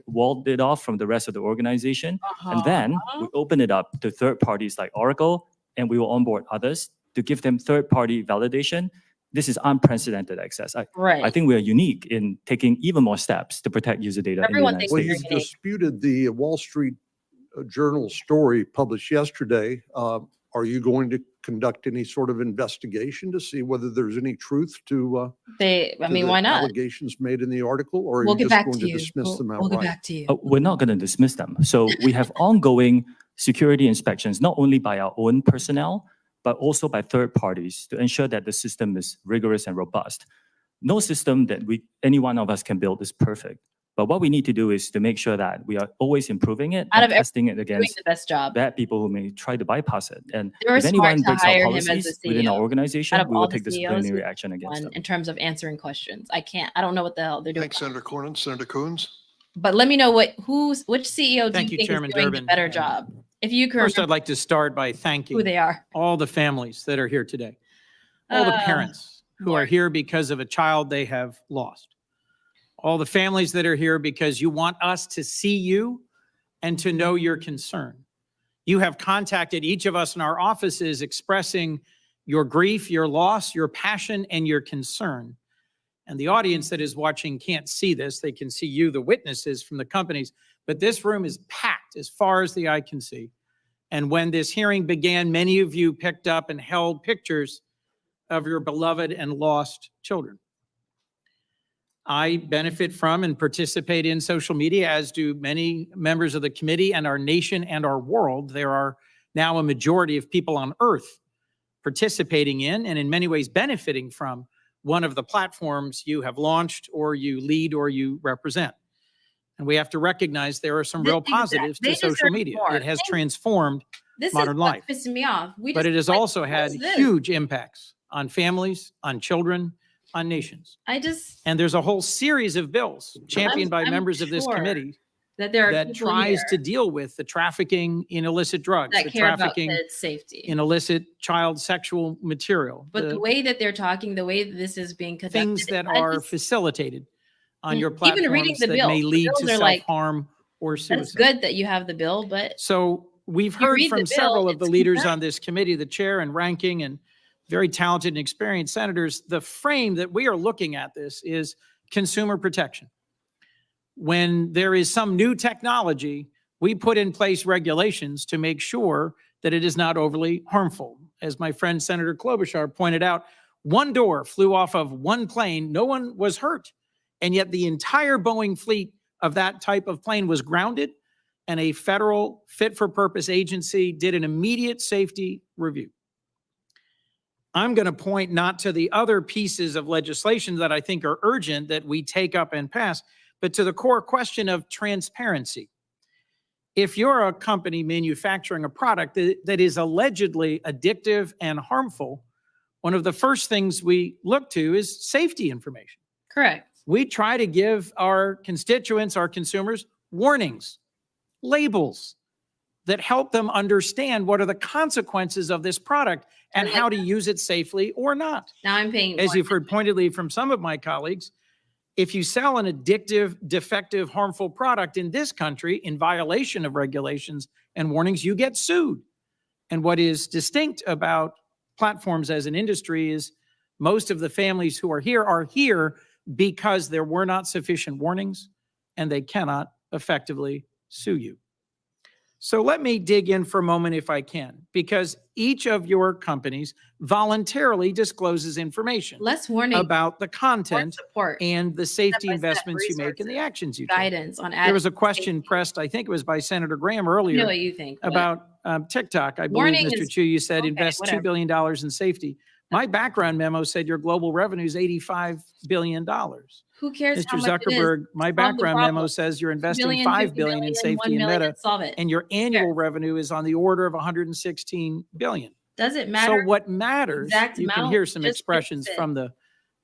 walled it off from the rest of the organization. And then we open it up to third parties like Oracle, and we will onboard others to give them third-party validation. This is unprecedented access. I think we are unique in taking even more steps to protect user data Everyone in the thinks United Well, States. you disputed the Wall Street Journal story published yesterday. Are you going to conduct any sort of investigation to see whether there's any truth to I to mean, the why not? allegations made in the article, or are We'll you get just back going to to you. dismiss them outright? We'll get back to you. We're not going to dismiss them. So we have ongoing security inspections, not only by our own personnel, but also by third parties to ensure that the system is rigorous and robust. No system that any one of us can build is perfect. But what we need to do is to make sure that we are always improving it Out and of testing it doing against the best job. bad people who may try to bypass it. And They were if anyone smart to breaks our hire him as the policies within our CEO. organization, Out of we all will the take CEOs, disciplinary he's action against them. in terms of answering questions. I don't know what the hell they're doing. Thanks, Senator Cornyn. Senator Coons? But let me know which CEO do Thank you you, think Chairman is doing Durbin. the better job? If you can First, I'd remember like to start by thanking who they are. all the families that are here today, all the parents who are here because of a child they have lost, all the families that are here because you want us to see you and to know your concern. You have contacted each of us in our offices expressing your grief, your loss, your passion, and your concern. And the audience that is watching can't see this. They can see you, the witnesses from the companies, but this room is packed as far as the eye can see. And when this hearing began, many of you picked up and held pictures of your beloved and lost children. I benefit from and participate in social media, as do many members of the committee and our nation and our world. There are now a majority of people on earth participating in and in many ways benefiting from one of the platforms you have launched or you lead or you represent. And we have to recognize there are some real positives to social media. It has transformed modern life. This is what's pissing me off. But it has also had huge impacts on families, on children, on nations. And there's a whole series of bills championed by members of this committee that there are that people tries here to deal with the trafficking in illicit drugs, that the care about trafficking kids' safety. in illicit child sexual material, But the way that they're talking, the way that this is being conducted, things that are facilitated on your even reading platforms the that bill, may the lead bills to are like, self-harm or suicide. It's good that you have the bill, but So we've you heard read the from bill, several of the it's leaders concerning. on this committee, the chair and ranking and very talented and experienced senators. The frame that we are looking at this is consumer protection. When there is some new technology, we put in place regulations to make sure that it is not overly harmful. As my friend Senator Klobuchar pointed out, one door flew off of one plane, no one was hurt. And yet the entire Boeing fleet of that type of plane was grounded, and a federal fit-for-purpose agency did an immediate safety review. I'm going to point not to the other pieces of legislation that I think are urgent that we take up and pass, but to the core question of transparency. If you're a company manufacturing a product that is allegedly addictive and harmful, one of the first things we look to is safety information. correct. We try to give our constituents, our consumers, warnings, labels that help them understand what are the consequences of this product and how to use it safely or not. Now I'm paying. As you've heard pointedly from some of my colleagues, if you sell an addictive, defective, harmful product in this country in violation of regulations and warnings, you get sued. And what is distinct about platforms as an industry is most of the families who are here because there were not sufficient warnings and they cannot effectively sue you. So let me dig in for a moment if I can, because each of your companies voluntarily discloses information Less warning, about the content support, and the safety step-by-step investments you make and the resources, actions you take. guidance on There was a adding question safety. pressed, I think it was by Senator Graham I earlier, know what you think, but about TikTok. I believe, warning Mr. is Chu, you said okay, invest $2 whatever. billion in safety. My background memo said your global revenue is $85 billion. Who cares how Mr. much it is? Zuckerberg, my Solve the background memo problem. says you're 2 investing billion, $5 50 billion in million, safety 1 and million, Meta, solve it. and your Who annual cares? revenue is on the order of 116 billion. Does it So matter? what matters, Exact you can amount, hear some just expressions fix it. from the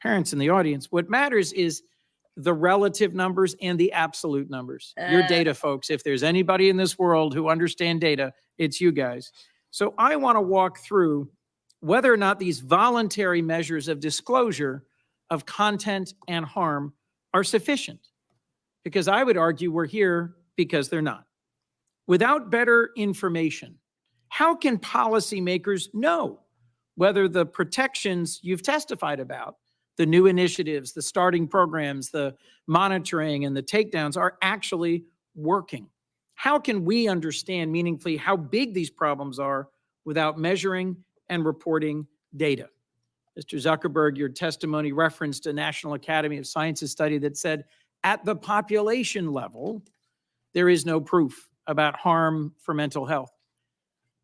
parents in the audience. What matters is the relative numbers and the absolute numbers. You're data folks. If there's anybody in this world who understand data, it's you guys. So I want to walk through whether or not these voluntary measures of disclosure of content and harm are sufficient. Because I would argue we're here because they're not. Without better information, how can policymakers know whether the protections you've testified about, the new initiatives, the starting programs, the monitoring, and the takedowns are actually working? How can we understand meaningfully how big these problems are without measuring and reporting data? Mr. Zuckerberg, your testimony referenced a National Academy of Sciences study that said at the population level, there is no proof about harm for mental health.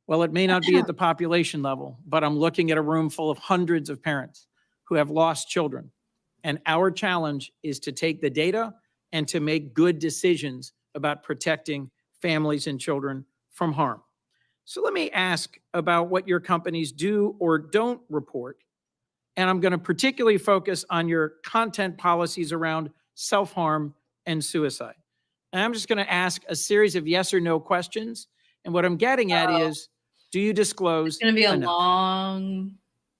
Well, it may not be at the population level, but I'm looking at a room full of hundreds of parents who have lost children. And our challenge is to take the data and to make good decisions about protecting families and children from harm. So let me ask about what your companies do or don't report. And I'm going to particularly focus on your content policies around self-harm and suicide. And I'm just going to ask a series of yes or no questions. And what I'm getting at is, do you disclose It's going to be a enough? long,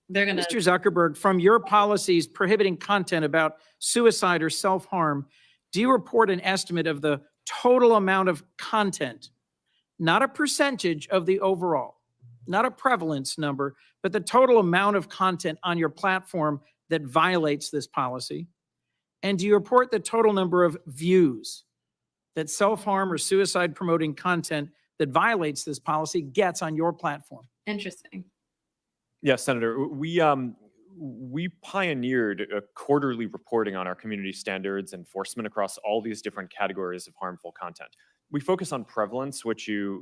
they're going to. Mr. Zuckerberg, from your policies prohibiting content about suicide or self-harm, do you report an estimate of the total amount of content, not a percentage of the overall, not a prevalence number, but the total amount of content on your platform that violates this policy? And do you report the total number of views that self-harm or suicide promoting content that violates this policy gets on your platform? Interesting. Yes, Senator. We pioneered a quarterly reporting on our community standards enforcement across all these different categories of harmful content. We focus on prevalence, which you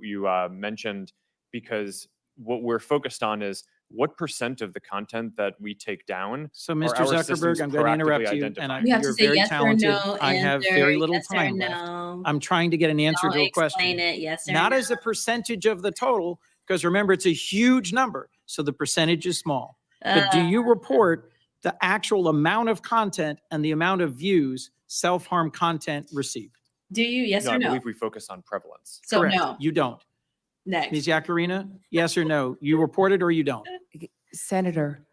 mentioned, because what we're focused on is what % of the content that we take down. So, Mr. Zuckerberg, I'm going to interrupt you, and You have to you're say very yes or talented. no I have answer, very little yes or time left. no. I'm trying to get an answer Don't to a question. explain it, yes or Not no. as a percentage of the total, because remember, it's a huge number, so the percentage is small. But do you report the actual amount of content and the amount of views self-harm content received? Do you, yes No, or I no? believe we focus on prevalence. So Correct. no. You don't. Next. Ms. Yakarina, yes or no? You report it or you don't? Senator,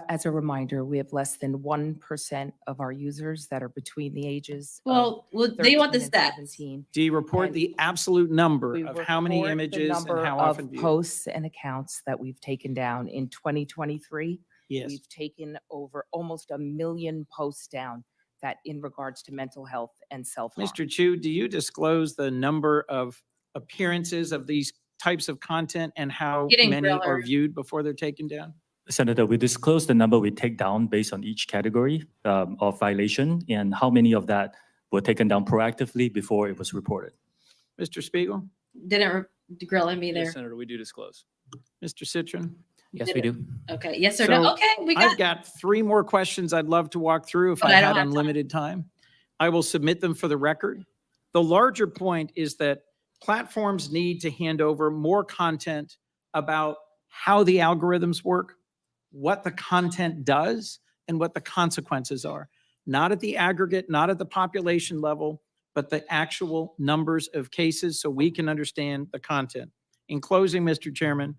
as a reminder, we have less than 1% of our users that are between the ages of Well, they want the 13 and stats. 17. Do you report And the absolute number We of how many report the images and number how of often viewed? posts and accounts that we've taken down in 2023. Yes. We've taken over almost 1 million posts down that in regards to mental health and self-harm. Mr. Chu, do you disclose the number of appearances of these types of content and how Getting many are griller. viewed before they're taken down? Senator, we disclose the number we take down based on each category of violation and how many of that were taken down proactively before it was reported. Mr. Spiegel? Didn't grill me there. Yes, Senator, we do disclose. Mr. Citron? Yes, we do. Okay, yes or So no? Okay, we got. I've got 3 more questions I'd love to walk through if But I I don't had have unlimited time. I will submit them for the record. The larger point is that platforms need to hand over more content about how the algorithms work, what the content does, and what the consequences are. Not at the aggregate, not at the population level, but the actual numbers of cases so we can understand the content. In closing, Mr. Chairman,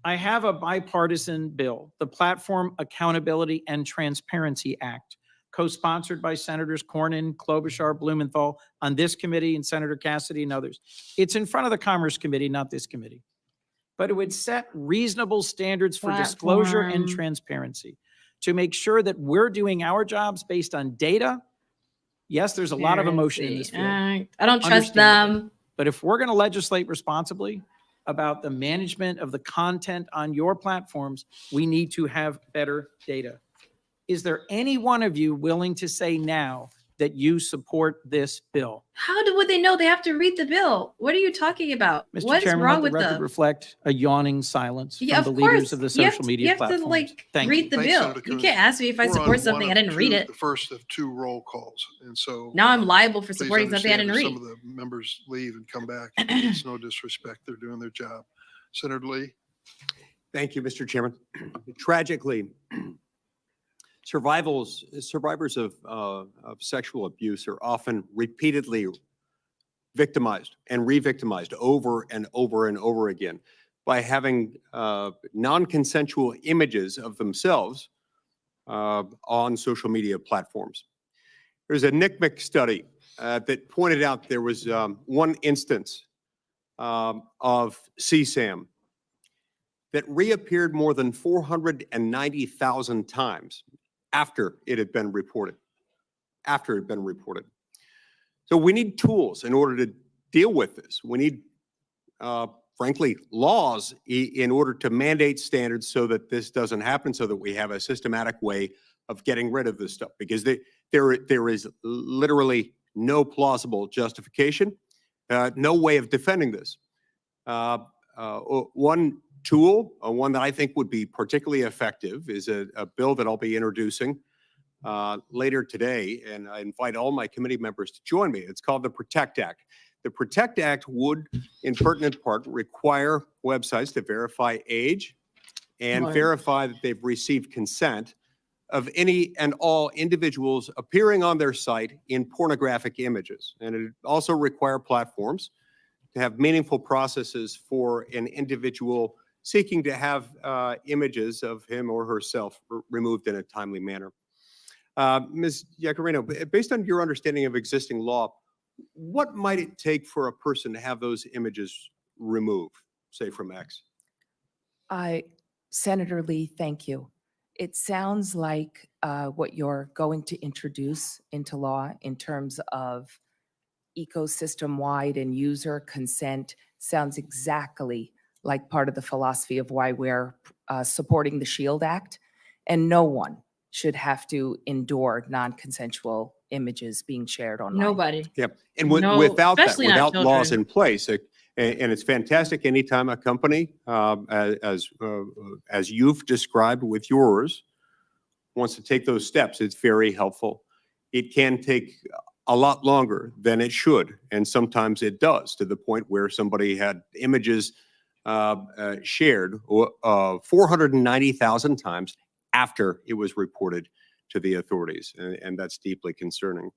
I have a bipartisan bill, the Platform Accountability and Transparency Act, co-sponsored by Senators Cornyn, Klobuchar, Blumenthal on this committee and Senator Cassidy and others. It's in front of the Commerce Committee, not this committee. But it would set reasonable standards for disclosure and Platform. transparency to make sure that we're doing our jobs based on data. Yes, there's a lot of emotion in this field. I don't trust them. But if we're going to legislate responsibly about the management of the content on your platforms, we need to have better data. Is there any one of you willing to say now that you support this bill? Would they know? They have to read the bill. What are you talking about? Mr. What is Chairman, wrong let the with record them? reflect a yawning silence Yeah, from of the leaders course. of the You have social to- media you have to, platforms. like, Thank read you. the Thanks, bill. Senator You Coons. can't ask me if I We're support on something one I of didn't read two- it. The first of two roll calls. And so Now I'm liable for please supporting something I understand didn't if read. some of the members leave and come back. It's no disrespect. They're doing their job. Senator Lee. Thank you, Mr. Chairman. Tragically, survivors of sexual abuse are often repeatedly victimized and re-victimized over and over and over again by having non-consensual images of themselves on social media platforms. There's a NCMEC study that pointed out there was one instance of CSAM that reappeared more than 490,000 times after it had been reported. So we need tools in order to deal with this. We need, frankly, laws in order to mandate standards so that this doesn't happen, so that we have a systematic way of getting rid of this stuff, because there is literally no plausible justification, no way of defending this. One tool, one that I think would be particularly effective, is a bill that I'll be introducing later today, and I invite all my committee members to join me. It's called the PROTECT Act. The PROTECT Act would, in pertinent part, require websites to verify age and Right. verify that they've received consent of any and all individuals appearing on their site in pornographic images. And it also require platforms to have meaningful processes for an individual seeking to have images of him or herself removed in a timely manner. Ms. Yacarino, based on your understanding of existing law, what might it take for a person to have those images removed, say from X? Senator Lee, thank you. It sounds like what you're going to introduce into law in terms of ecosystem-wide and user consent sounds exactly like part of the philosophy of why we're supporting the SHIELD Act. And no one should have to endure non-consensual images being shared online. Nobody. Yeah, and No, without that, especially not without laws children. in place, and it's fantastic anytime a company, as you've described with yours, wants to take those steps, it's very helpful. It can take a lot longer than it should, and sometimes it does, to the point where somebody had images shared 490,000 times after it was reported to the authorities, and that's deeply concerning.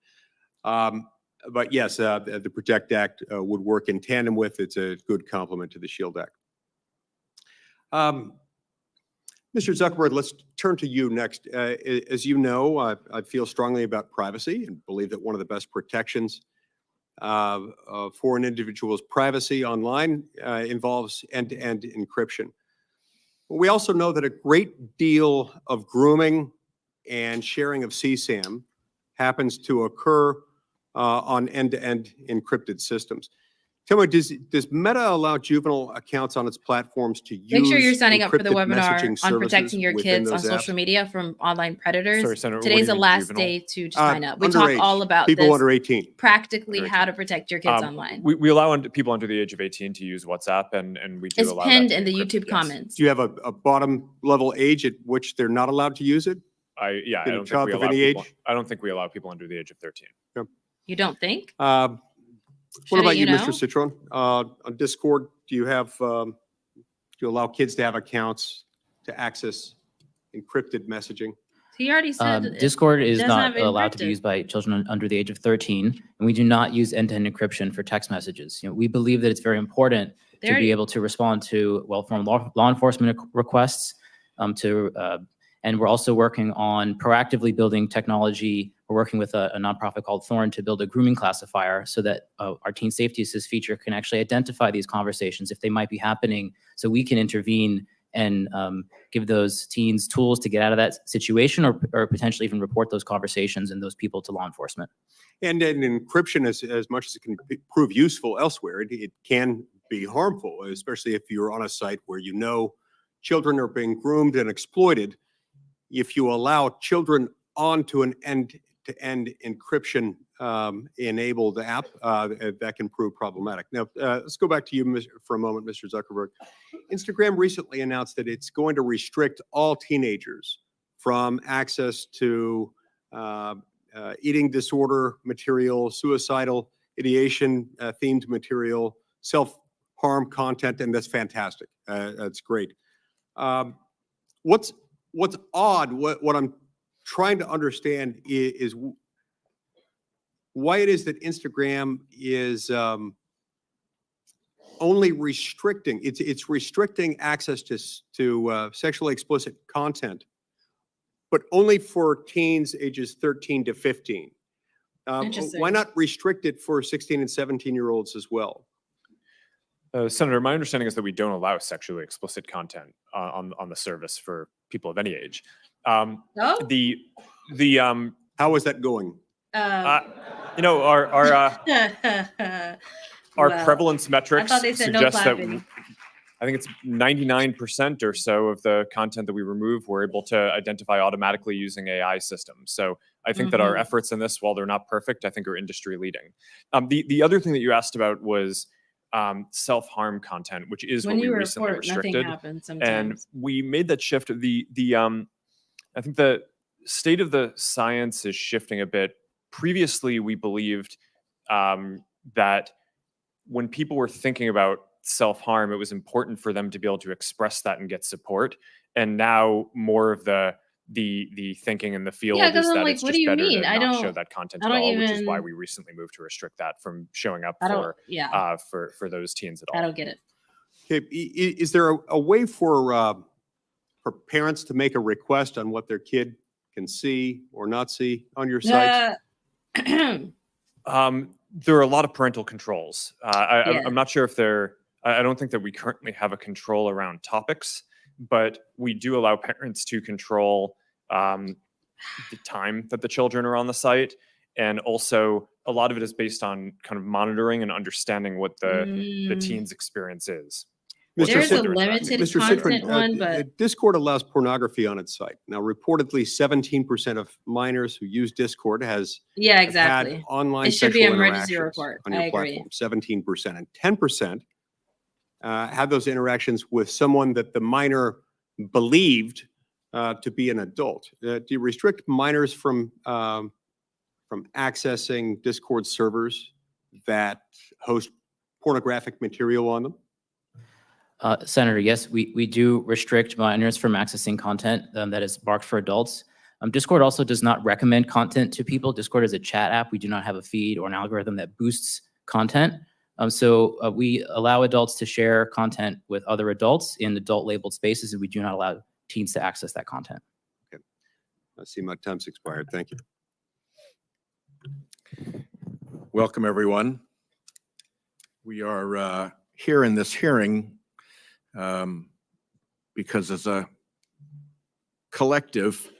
But yes, the PROTECT Act would work in tandem with. It's a good complement to the SHIELD Act. Mr. Zuckerberg, let's turn to you next. As you know, I feel strongly about privacy and believe that one of the best protections for an individual's privacy online involves end-to-end encryption. We also know that a great deal of grooming and sharing of CSAM happens to occur on end-to-end encrypted systems. Tell me, does Meta allow juvenile accounts on its platforms to use Make sure you're signing up for the encrypted webinar messaging on services protecting your within kids on those social apps? media from online predators. Sorry, Senator, what do Today's you the mean last juvenile? day to sign up. We Underage, talk all about people this, under 18. practically Under how to protect your kids Um, online. we allow people under the age of 18 to use WhatsApp, and we do It's allow pinned that to in be the encrypted, YouTube yes. comments. Do you have a bottom level age at which they're not allowed to use it? I Can a child of any age? I don't think we allow people under the age of 13. You don't think? What Shouldn't about you, you Mr. know? Citron? On Discord, do you have, do you allow kids to have accounts to access encrypted messaging? He already said it Discord is doesn't not have it allowed to be encrypted. used by children under the age of 13, and we do not use end-to-end encryption for text messages. We believe that it's very important They to already- be able to respond to well-formed law enforcement requests, and we're also working on proactively building technology. We're working with a nonprofit called Thorn to build a grooming classifier so that our Teen Safety Assist feature can actually identify these conversations if they might be happening, so we can intervene and give those teens tools to get out of that situation, or potentially even report those conversations and those people to law enforcement. And then encryption, as much as it can prove useful elsewhere, it can be harmful, especially if you're on a site where you know children are being groomed and exploited. If you allow children onto an end-to-end encryption enabled app, that can prove problematic. Now, let's go back to you for a moment, Mr. Zuckerberg. Instagram recently announced that it's going to restrict all teenagers from access to eating disorder material, suicidal ideation themed material, self-harm content, and that's fantastic. That's great. What's odd, what I'm trying to understand is why it is that Instagram is only restricting, it's restricting access to sexually explicit content, but only for teens ages 13 to 15. Why not restrict it for 16 and 17-year-olds as well? Senator, my understanding is that we don't allow sexually explicit content on the service for people of any age. No? How is that going? You know, our Well, prevalence metrics I thought they said no suggest that clapping. I think it's 99% or so of the content that we remove, we're able to identify automatically using AI systems. So I think that our efforts in this, while they're not perfect, I think are industry leading. The other thing that you asked about was self-harm content, which is When what we you recently report, nothing restricted. happens And sometimes. we made that shift. I think the state of the science is shifting a bit. Previously, we believed that when people were thinking about self-harm, it was important for them to be able to express that and get support. And now more of the thinking in the field Yeah, is because I'm that like, it's what just do you better mean? to I not show don't. that content I at don't all, which is why even. we recently moved to restrict that from showing up I don't. for Yeah, for those teens at I all. don't get it. Okay, is there a way for parents to make a request on what their kid can see or not see on your site? There are a lot of parental controls. Yeah. I'm not sure if I don't think that we currently have a control around topics, but we do allow parents to control the time that the children are on the site. And also a lot of it is based on kind of monitoring and understanding what the teen's experience is. There's What a they're interacting limited with. Mr. content one, but Discord allows pornography on its site. Now, reportedly, 17% of minors who use Discord yeah, have exactly. had online It should be sexual an emergency interactions report. on I your agree. platform. 17%, and 10% have those interactions with someone that the minor believed to be an adult. Do you restrict minors from accessing Discord servers that host pornographic material on them? Senator, yes, we do restrict minors from accessing content that is marked for adults. Discord also does not recommend content to people. Discord is a chat app. We do not have a feed or an algorithm that boosts content. So we allow adults to share content with other adults in adult labeled spaces, and we do not allow teens to access that content. Okay. I see my time's expired. Thank you. Welcome, everyone. We are here in this hearing because as a collective,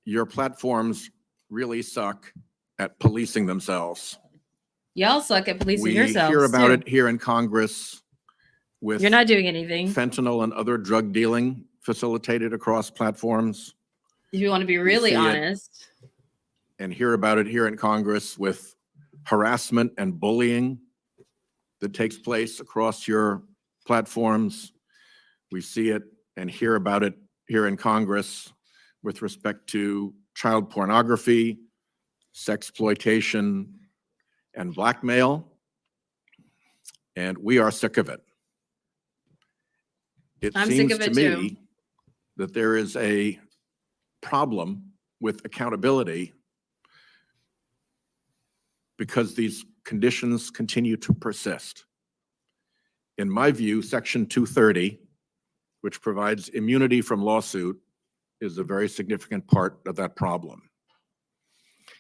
your platforms really suck at policing themselves. Y'all suck at policing We yourselves. hear about too. it here in Congress with You're not doing anything. fentanyl and other drug dealing facilitated across platforms, If you want to be really see it. honest. and hear about it here in Congress with harassment and bullying that takes place across your platforms. We see it and hear about it here in Congress with respect to child pornography, sexploitation, and blackmail. And we are sick of it. It I'm sick seems of to it too. me that there is a problem with accountability because these conditions continue to persist. In my view, Section 230, which provides immunity from lawsuit, is a very significant part of that problem.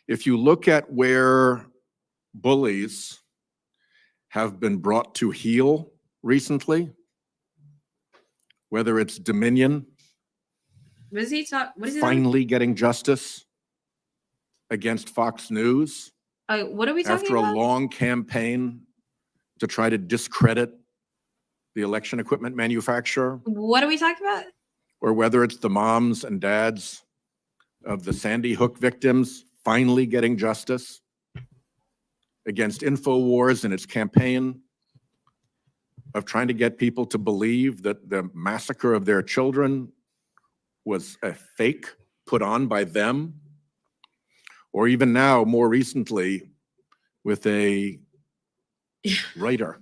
If you look at where bullies have been brought to heel recently, whether it's Dominion What is he talk? What is he talking? finally getting justice against Fox News What are we talking after a about? long campaign to try to discredit the election equipment manufacturer, What are we talking about? or whether it's the moms and dads of the Sandy Hook victims finally getting justice against InfoWars and its campaign of trying to get people to believe that the massacre of their children was a fake put on by them, or even now, more recently, with a writer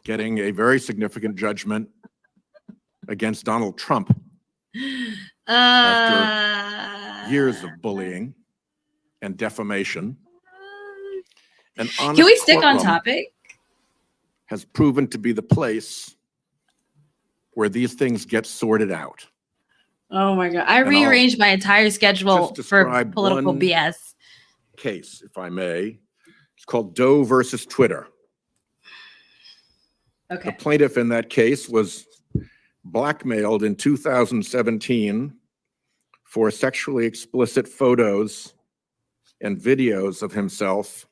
getting a very significant judgment against Donald Trump after years of bullying and defamation. An Can honest we stick on courtroom topic? has proven to be the place where these things get sorted out. Oh my God. I And I'll rearranged my entire schedule just for describe political one BS. case, if I may. It's called Doe versus Twitter. Okay. The plaintiff in that case was blackmailed in 2017 for sexually explicit photos and videos of himself,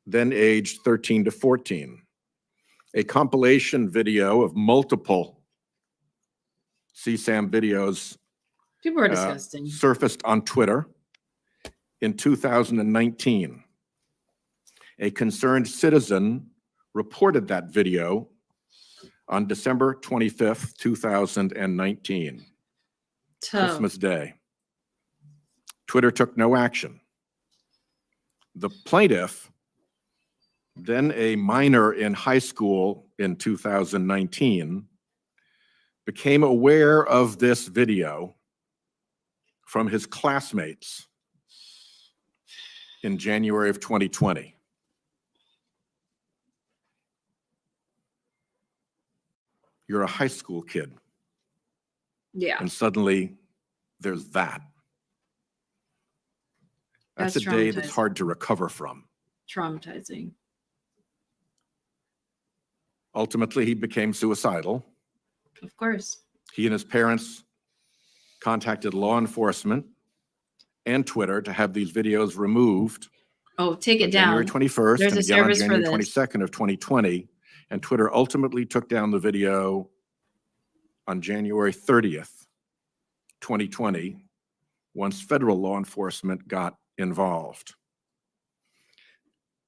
then aged 13 to 14. A compilation video of multiple CSAM videos People are disgusting. surfaced on Twitter in 2019. A concerned citizen reported that video on December 25th, 2019, Christmas Day. Twitter took no action. The plaintiff, then a minor in high school in 2019, became aware of this video from his classmates in January of 2020. You're a high school kid, Yeah. and suddenly there's that. That's a That's day that's traumatizing. hard to recover from. Traumatizing. Ultimately, he became suicidal. Of course. He and his parents contacted law enforcement and Twitter to have these videos removed. Oh, take it on down. January 21st There's and a again on service for January this. 22nd of 2020. And Twitter ultimately took down the video on January 30th, 2020, once federal law enforcement got involved.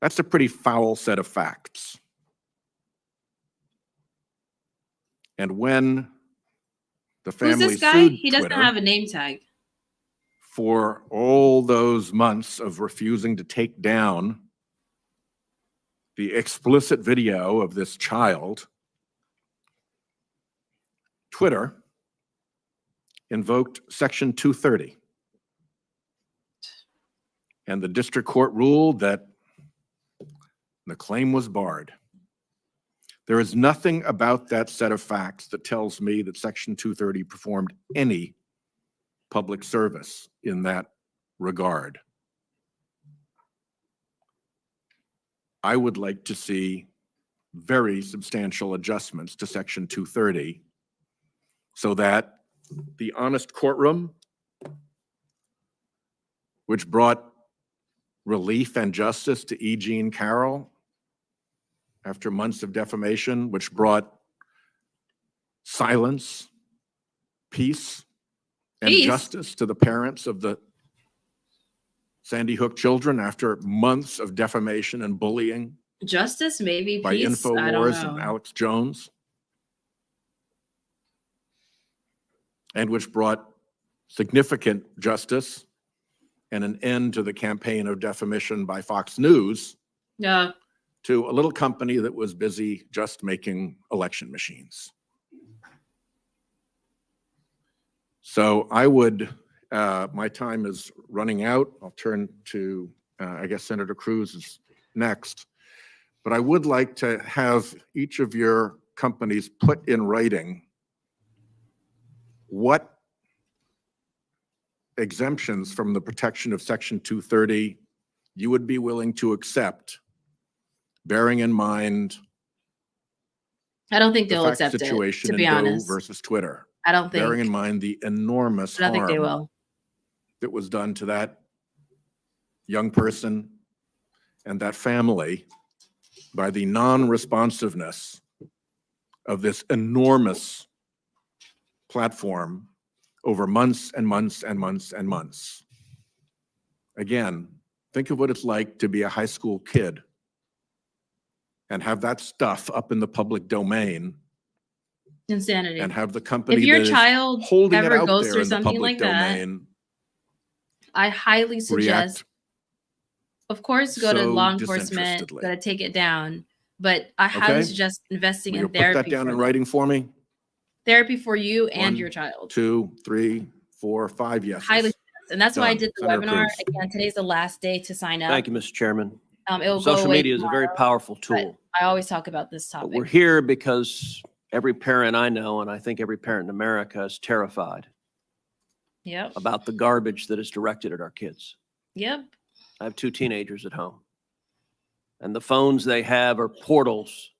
That's a pretty foul set of facts. And when the Who's family this guy? sued He doesn't Twitter have a name tag. for all those months of refusing to take down the explicit video of this child, Twitter invoked Section 230. And the district court ruled that the claim was barred. There is nothing about that set of facts that tells me that Section 230 performed any public service in that regard. I would like to see very substantial adjustments to Section 230 so that the honest courtroom, which brought relief and justice to E. Jean Carroll after months of defamation, which brought silence, peace, and justice to the parents of the Sandy Hook children after months of defamation and bullying Justice, maybe by peace. I don't InfoWars know. and Alex Jones, and which brought significant justice and an end to the campaign of defamation by Fox News Yeah. to a little company that was busy just making election machines. So I would, my time is running out. I'll turn to, I guess Senator Cruz is next. But I would like to have each of your companies put in writing what exemptions from the protection of Section 230 you would be willing to accept, bearing in mind I don't think the they'll fact accept it, situation to in be Doe honest. versus Twitter. I don't think. Bearing in mind the enormous I don't think they harm will. that was done to that young person and that family by the non-responsiveness of this enormous platform over months and months and months and months. Again, think of what it's like to be a high school kid and have that stuff up in the public domain Insanity. and have the company If your that is child holding it ever out goes there through in the something public like that, domain I highly suggest, react of course, go to so law enforcement, disinterestedly. gotta take it down. But I highly Okay? suggest investing Will you in put that therapy down for in them. writing for me? Therapy for you and 1, your child. 2, 3, 4, 5 yeses. Highly suggest. And that's why I Done. did the Senator webinar. Cruz. Again, today's the last day to sign up. Thank you, Mr. Chairman. It will go Social away media is a very tomorrow, powerful but tool. I always talk about this But topic. we're here because every parent I know, and I think every parent in America, is terrified Yep. about the garbage that is directed at our kids. Yep. I have 2 teenagers at home, and the phones they have are portals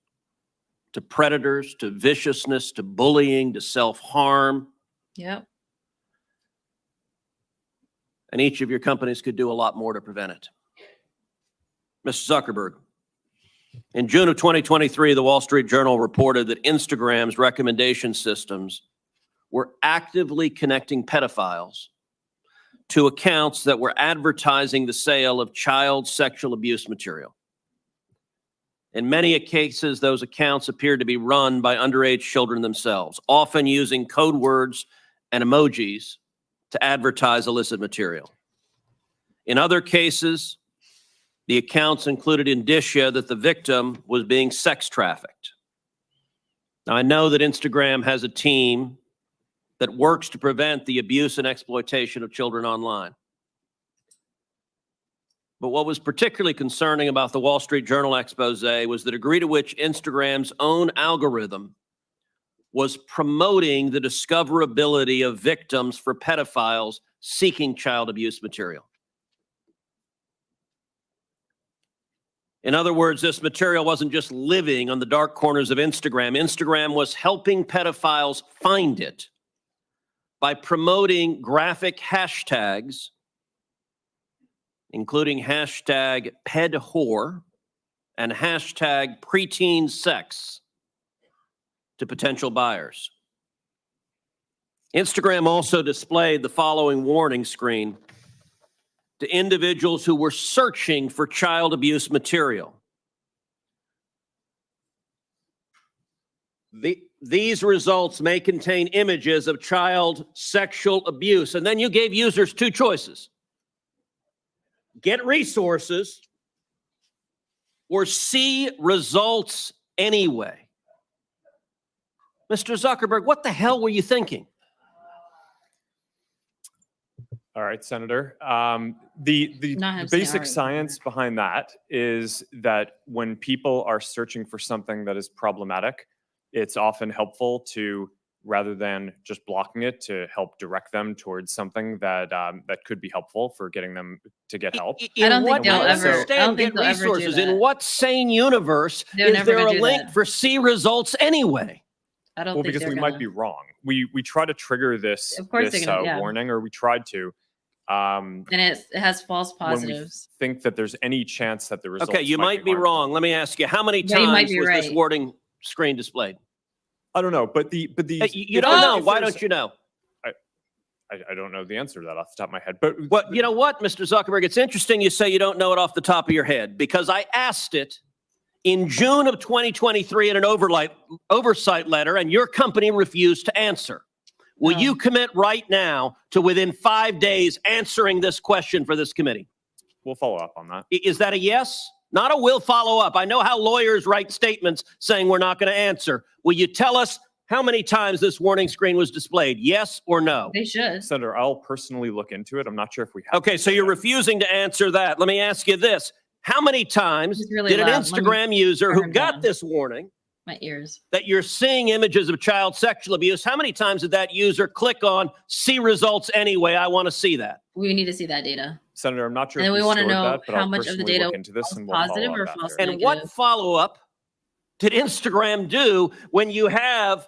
to predators, to viciousness, to bullying, to self-harm. Yep. And each of your companies could do a lot more to prevent it. Mr. Zuckerberg, in June of 2023, the Wall Street Journal reported that Instagram's recommendation systems were actively connecting pedophiles to accounts that were advertising the sale of child sexual abuse material. In many cases, those accounts appeared to be run by underage children themselves, often using code words and emojis to advertise illicit material. In other cases, the accounts included indicia that the victim was being sex trafficked. Now, I know that Instagram has a team that works to prevent the abuse and exploitation of children online. But what was particularly concerning about the Wall Street Journal expose was the degree to which Instagram's own algorithm was promoting the discoverability of victims for pedophiles seeking child abuse material. In other words, this material wasn't just living on the dark corners of Instagram. Instagram was helping pedophiles find it by promoting graphic hashtags, including hashtag pedwhore and hashtag preteen sex to potential buyers. Instagram also displayed the following warning screen to individuals who were searching for child abuse material. These results may contain images of child sexual abuse. And then you gave users 2 choices. Get resources or see results anyway. Mr. Zuckerberg, what the hell were you thinking? All right, Senator. The basic science behind that is that when people are searching for something that is problematic, it's often helpful to, rather than just blocking it, to help direct them towards something that that could be helpful for getting them to get help. I don't think they'll ever Get resources. do that. In what sane universe They're is never there a gonna do link that. for see results anyway? I don't Well, think because they're we gonna. might be wrong. We try to trigger this, Of course they're gonna, yeah. warning, or we tried to. And it has false When we positives. think that there's any chance that the results Okay, you might be wrong. Let me ask you, how many Yeah, you might times be was this right. warning screen displayed? I don't know, but the You don't know. Why don't you know? I don't know the answer to that off the top of my head. But Well, you know what, Mr. Zuckerberg? It's interesting you say you don't know it off the top of your head, because I asked it in June of 2023 in an oversight letter, and your company refused to answer. Will you commit right now to within 5 days answering this question for this committee? we'll follow up on that. Is that a yes? Not a will follow up. I know how lawyers write statements saying we're not going to answer. Will you tell us how many times this warning screen was displayed? Yes or no? They should. Senator, I'll personally look into it. I'm not sure if we have. Okay, so you're refusing to answer that. Let me ask you this. How many times really did an loud. Let me Instagram user turn who him got down. this warning My ears. that you're seeing images of child sexual abuse, how many times did that user click on see results anyway? I want to see that. We need to see that data. Senator, I'm not sure And if then we we wanna stored know that, but how I'll much of the personally data look into this was and we'll positive follow or up false after. And what follow-up did Instagram do when you have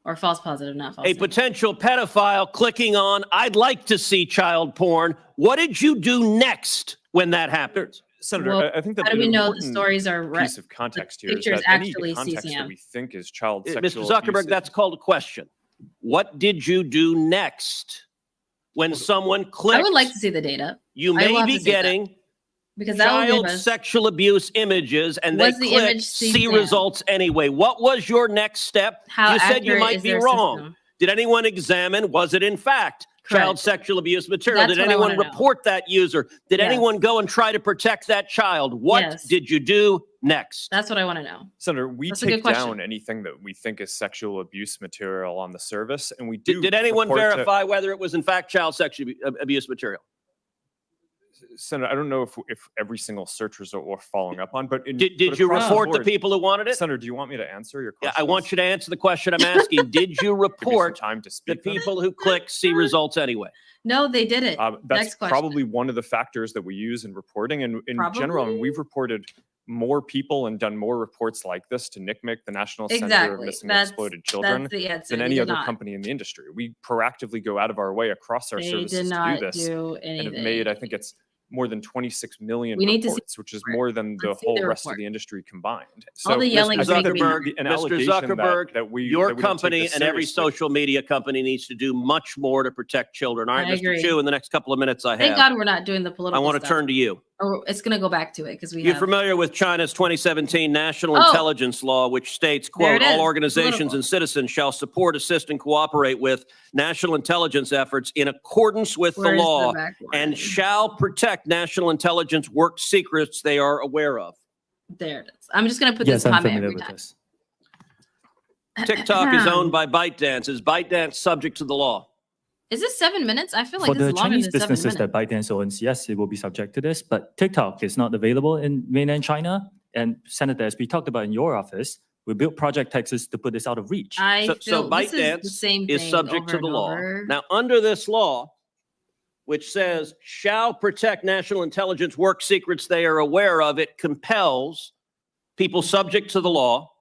Or false positive, not false a negative. potential pedophile clicking on, I'd like to see child porn? What did you do next when that happened? Senator, Well, I think that how do an we know the important stories are right? piece of context here is pictures that any actually context that CCM. we think is child Mr. sexual Zuckerberg, abuse, that's called a question. What did you do next when someone clicked? I would like to see the data. You I will may have be to see that. getting Because that will give child us, sexual abuse images, and Was they the image clicked see CCM? results anyway. What was your next step? How You said you accurate might is be their wrong. system? Did anyone examine, was it in fact child Correct. sexual abuse material? That's Did what I anyone wanna know. report that user? Did Yes. anyone go and try to protect that child? What Yes. did you do next? That's what I want to know. Senator, we That's a good take question. down anything that we think is sexual abuse material on the service, and we do. Did anyone report to- verify whether it was in fact child sexual abuse material? Senator, I don't know if every single search result we're following up on, but Did but you across report the board- people who wanted it? Senator, do you want me to answer your Yeah, question? I want you to answer the question I'm asking. Did you Give me some report time to the speak. then. people who click see results anyway? No, they did it. That's Next question. probably one of the factors that we use in reporting. And in general, Probably? we've reported more people and done more reports like this to NCMEC, the National Center of Exactly. Missing That's- Exploited Children, that's the answer. than They any did other not. company in the industry. We proactively go out of our way across our They services did to not do this do and have anything. made, I think it's more than 26 million We need to see reports, which is more than the Let's see whole the rest of report. the industry combined. All the yelling I is think making that me an Mr. allegation Zuckerberg, that we your that we don't take company this and every seriously. social media company needs to do much more to protect children. All right, I Mr. agree. Chu, in the next couple of minutes I have, Thank God we're not doing the I political want to stuff. turn to you. Oh, it's going to go back to it because we You're have. familiar with China's 2017 National Oh. Intelligence Law, which states, There quote, it all is. organizations Political. and citizens shall support, assist, and cooperate with national intelligence efforts in accordance with Where the is the law back one? and shall protect national intelligence work secrets they are aware of. There it is. I'm just going to put Yes, this I'm comment familiar every with time. this. TikTok is owned by ByteDance. Is ByteDance subject to the law? Is this 7 minutes? I feel like For this the is longer Chinese than 7 businesses minutes. that ByteDance owns, yes, it will be subject to this, but TikTok is not available in mainland China. And Senator, as we talked about in your office, we built Project Texas to put this out of reach. I So feel this is the ByteDance same is thing subject to over the and law. over. Now, under this law, which says shall protect national intelligence work secrets they are aware of, it compels people subject to the law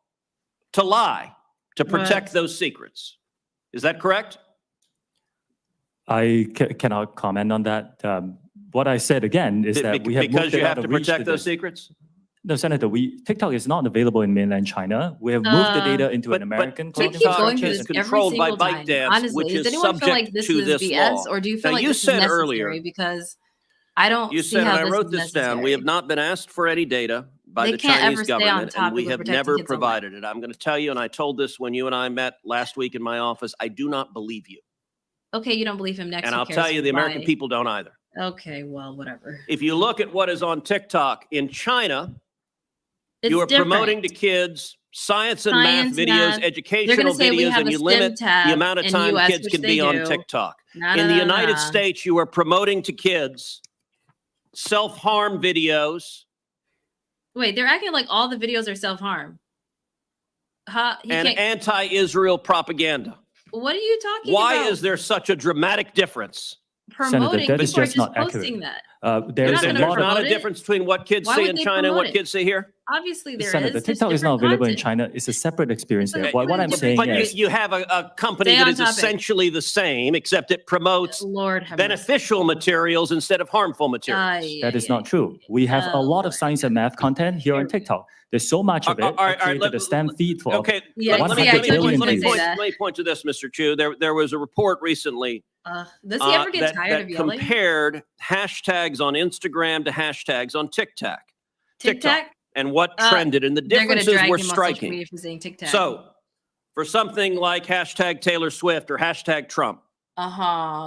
to lie to protect those secrets. Is that correct? I cannot comment on that. What I said again is that we have Because moved you it out have of to reach protect to those this. secrets? No, Senator, TikTok is not available in mainland China. We have moved the data into an American We cloud keep going infrastructure. through is this every controlled by single time. ByteDance, Honestly, which does is anyone feel like subject this to is this BS, law. or do you feel Now, like you this is said necessary? earlier- Because I don't You see said, how and I this wrote is this down, we have necessary. not been asked for any data by They the can't Chinese ever stay on government, and topic we of have protecting never kids online. provided it. I'm going to tell you, and I told this when you and I met last week in my office, I do not believe you. Okay, you don't believe him next. And who I'll cares tell you, the American why? people don't either. Okay, well, whatever. If you look at what is on TikTok in China, It's you are different. promoting to kids science and math Science, videos, math. They're educational gonna say we videos, have and a you STEM limit the tab amount of in time US, kids which can they be on do. TikTok. Nah, In nah, the nah, United nah. States, you are promoting to kids self-harm videos Wait, they're acting like all the videos are self-harm. Huh? You and can't. anti-Israel propaganda. What are you talking Why about? is there such a dramatic difference? Promoting? that is People are just not posting accurate. that. There They're is not a gonna lot of There's not a promote it? difference between what kids Why see would in they China and promote what it? kids see here. Obviously, there Senator, is. Just TikTok is not different available in content. China. It's a separate experience there. a What I'm completely saying But is, you have a company Stay that on is topic. essentially the same, except it promotes Lord have mercy. beneficial materials instead of harmful materials. that is not true. We have a lot of science and math content here on TikTok. There's so much of it. I created a STEM feed for Okay, Yeah, let me 100 billion views. point to this, Mr. Chu. There was a report recently Does he ever get tired that of yelling? compared hashtags on Instagram to hashtags on TikTok. TikTok? And what trended, and the They're gonna differences drag were him on social striking. media for saying TikTok. So, for something like hashtag Taylor Swift or hashtag Trump,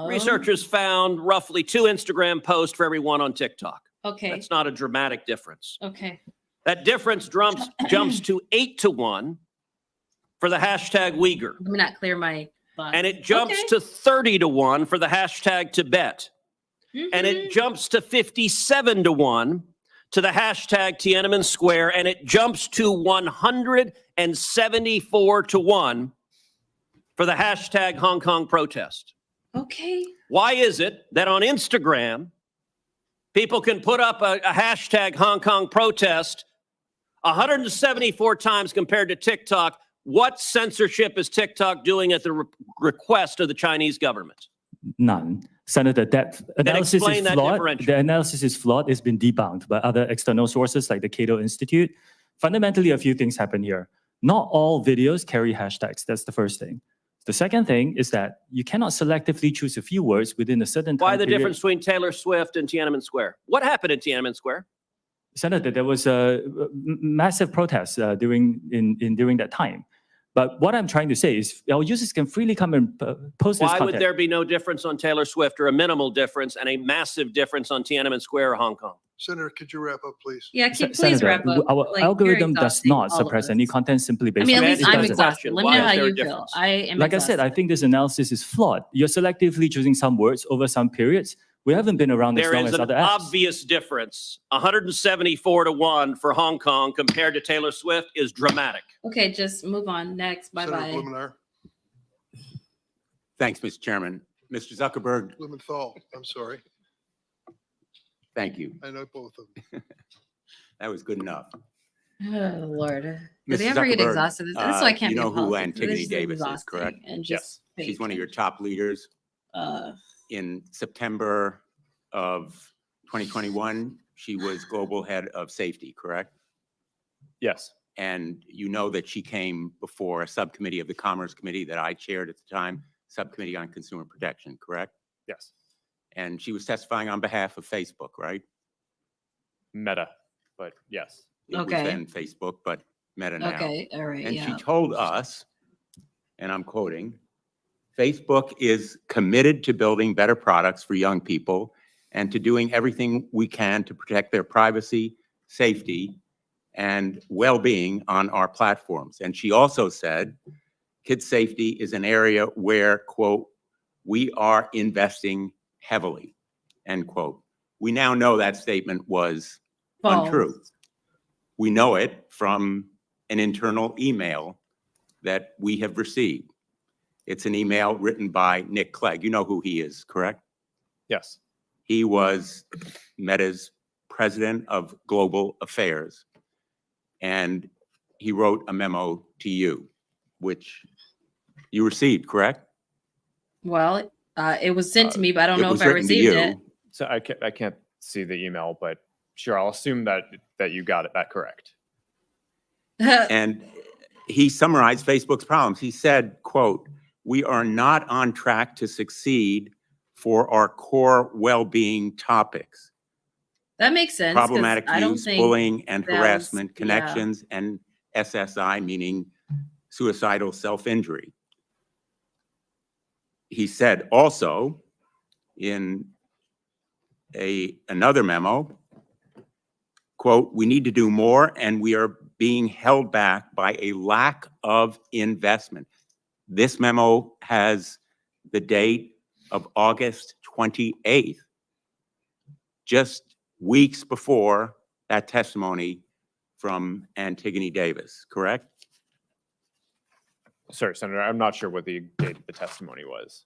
researchers found roughly 2 Instagram posts for every 1 on TikTok. Okay. That's not a dramatic difference. Okay. That difference jumps to 8 to 1 for the hashtag Uyghur. Let me not clear my box. And it jumps to 30 to 1 for the hashtag Tibet. And it jumps to 57 to 1 to the hashtag Tiananmen Square. And it jumps to 174 to 1 for the hashtag Hong Kong protest. Okay. Why is it that on Instagram, people can put up a hashtag Hong Kong protest 174 times compared to TikTok. What censorship is TikTok doing at the request of the Chinese government? None. Senator, that analysis is explain that flawed. differential. The analysis is flawed. It's been debunked by other external sources like the Cato Institute. Fundamentally, a few things happen here. Not all videos carry hashtags. That's the first thing. The second thing is that you cannot selectively choose a few words within a certain time Why the period. difference between Taylor Swift and Tiananmen Square? What happened in Tiananmen Square? Senator, there was a massive protest during that time. But what I'm trying to say is our users can freely come and post this Why content. would there be no difference on Taylor Swift, or a minimal difference and a massive difference on Tiananmen Square or Hong Kong? Senator, could you wrap up, please? Yeah, please Senator, wrap up. our Like, you're algorithm does exhausting not all of suppress us. any content simply based I mean, at on least it I'm doesn't. exhausted. Let me Why know is how there a you feel. difference? I am Like I exhausted. said, I think this analysis is flawed. You're selectively choosing some words over some periods. We haven't been around as There long is as an other apps. obvious difference. 174 to 1 for Hong Kong compared to Taylor Swift is dramatic. Okay, just move on. Next. Senator Bye-bye. Blumenauer. Thanks, Mr. Chairman. Mr. Zuckerberg, Blumenthal, I'm sorry. thank you. I know both of them. That was good enough. Oh, Lord. Do Mr. they ever get Zuckerberg, exhausted? This is why I can't you be know in who politics. Antigone This is Davis is, exhausting correct? And just She's fake. one of your top leaders. Uh, In September of 2021, she was global head of safety, correct? Yes. And you know that she came before a subcommittee of the Commerce Committee that I chaired at the time, Subcommittee on Consumer Protection, correct? Yes. And she was testifying on behalf of Facebook, right? Meta, but yes. It was Okay. then Facebook, but Meta now. okay, all right, And yeah. she told us, and I'm quoting, Facebook is committed to building better products for young people and to doing everything we can to protect their privacy, safety, and well-being on our platforms. And she also said, kids' safety is an area where, quote, we are investing heavily, end quote. We now know that statement was untrue. False. We know it from an internal email that we have received. It's an email written by Nick Clegg. You know who he is, correct? Yes. He was Meta's president of global affairs. And he wrote a memo to you, which you received, correct? Well, it was sent to me, but I don't It know was if I written to received you. it. So I can't see the email, but sure, I'll assume that you got that correct. And he summarized Facebook's problems. He said, quote, we are not on track to succeed for our core well-being topics. That makes sense. 'Cause Problematic I don't use, think bullying, and that was- harassment, yeah. connections, and SSI, meaning suicidal self-injury. He said also in another memo, quote, we need to do more and we are being held back by a lack of investment. This memo has the date of August 28th, just weeks before that testimony from Antigone Davis, correct? Sorry, Senator, I'm not sure what the date of the testimony was.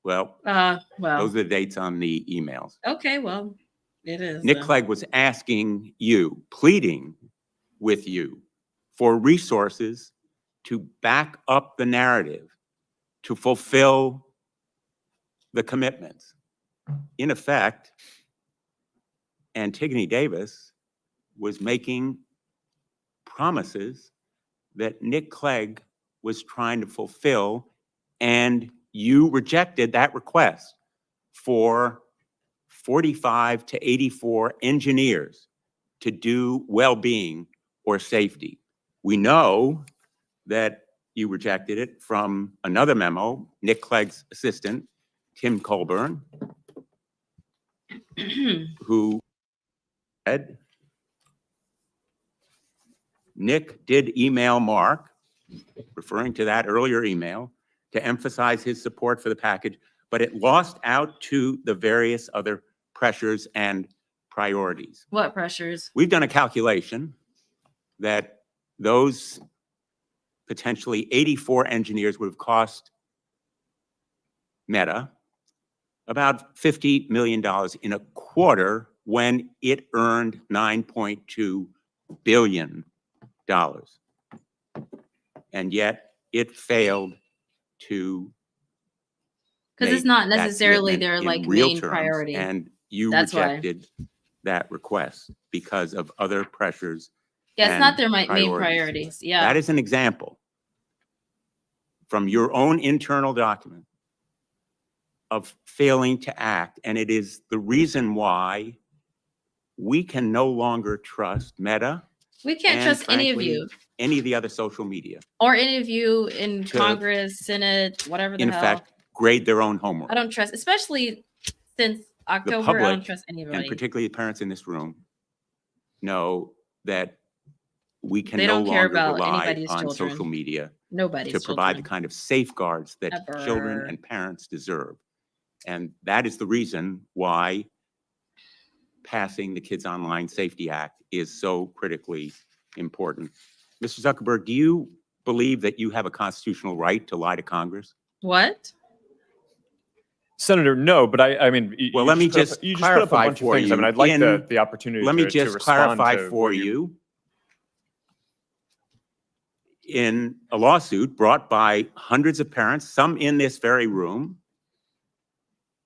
Well, well. those are the dates on the emails. Okay, well, it is. Nick Clegg was asking you, pleading with you for resources to back up the narrative, to fulfill the commitments. In effect, Antigone Davis was making promises that Nick Clegg was trying to fulfill, and you rejected that request for 45 to 84 engineers to do well-being or safety. We know that you rejected it from another memo, Nick Clegg's assistant, Tim Colburn, who said, Nick did email Mark, referring to that earlier email, to emphasize his support for the package, but it lost out to the various other pressures and priorities. What pressures? We've done a calculation that those potentially 84 engineers would have cost Meta about $50 million in a quarter when it earned $9.2 billion And yet it failed to Because it's make not that necessarily commitment their in like real main terms, priority. and you That's why. rejected that request because of other pressures. Yeah, it's not and their main priorities. priorities. Yeah. That is an example from your own internal document of failing to act. And it is the reason why we can no longer trust Meta. We can't and trust any of frankly, you any of the other social media. or any of you in To, Congress, Senate, whatever the In hell. fact, grade their own homework. I don't trust, especially since The October, I public, don't trust and anybody. particularly the parents in this room, know that we can They no don't care longer about rely anybody's on children. social media Nobody's to provide the children. kind of safeguards that children Ever. and parents deserve. And that is the reason why passing the Kids Online Safety Act is so critically important. Mr. Zuckerberg, do you believe that you have a constitutional right to lie to Congress? What? Senator, no, but I mean, Well, let me just you just put up a clarify bunch of for things. I you. mean, I'd like In- the opportunity Let me to just respond clarify to for what you. In a lawsuit brought by hundreds of parents, some in this very room,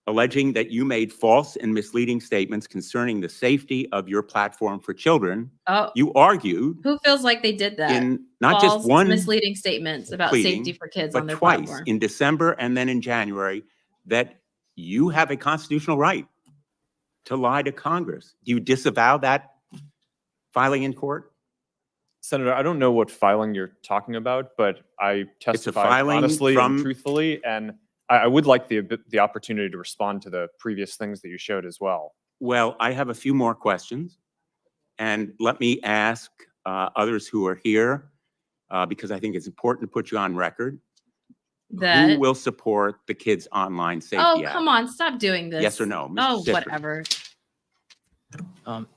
alleging that you made false and misleading statements concerning the safety of your platform for children, Oh, you argued who feels like they did that? in not False, just one misleading statements about pleading, safety for kids but on their twice, platform. in December and then in January, that you have a constitutional right to lie to Congress. Do you disavow that filing in court? Senator, I don't know what filing you're talking about, but I testified filing honestly from- and truthfully, and I would like the opportunity to respond to the previous things that you showed as well. Well, I have a few more questions, and let me ask others who are here, because I think it's important to put you on record. That. Who will support the Kids Online Safety Oh, Act? come on, stop doing this. Yes or no, Mr. Oh, Sifford? whatever.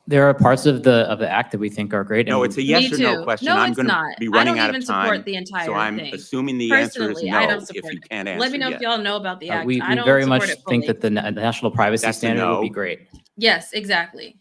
There are parts of the act that we think are great. No, and it's a we- yes Me or no too. question. No, I'm it's going to not. be I running don't out even of time. support the entire So I'm thing. assuming the answer is Personally, I no don't if support you it. can't answer Let me know yet. if y'all know about the act. we I don't very support much it think fully. that the national privacy That's a standard would be no. great. Yes, exactly.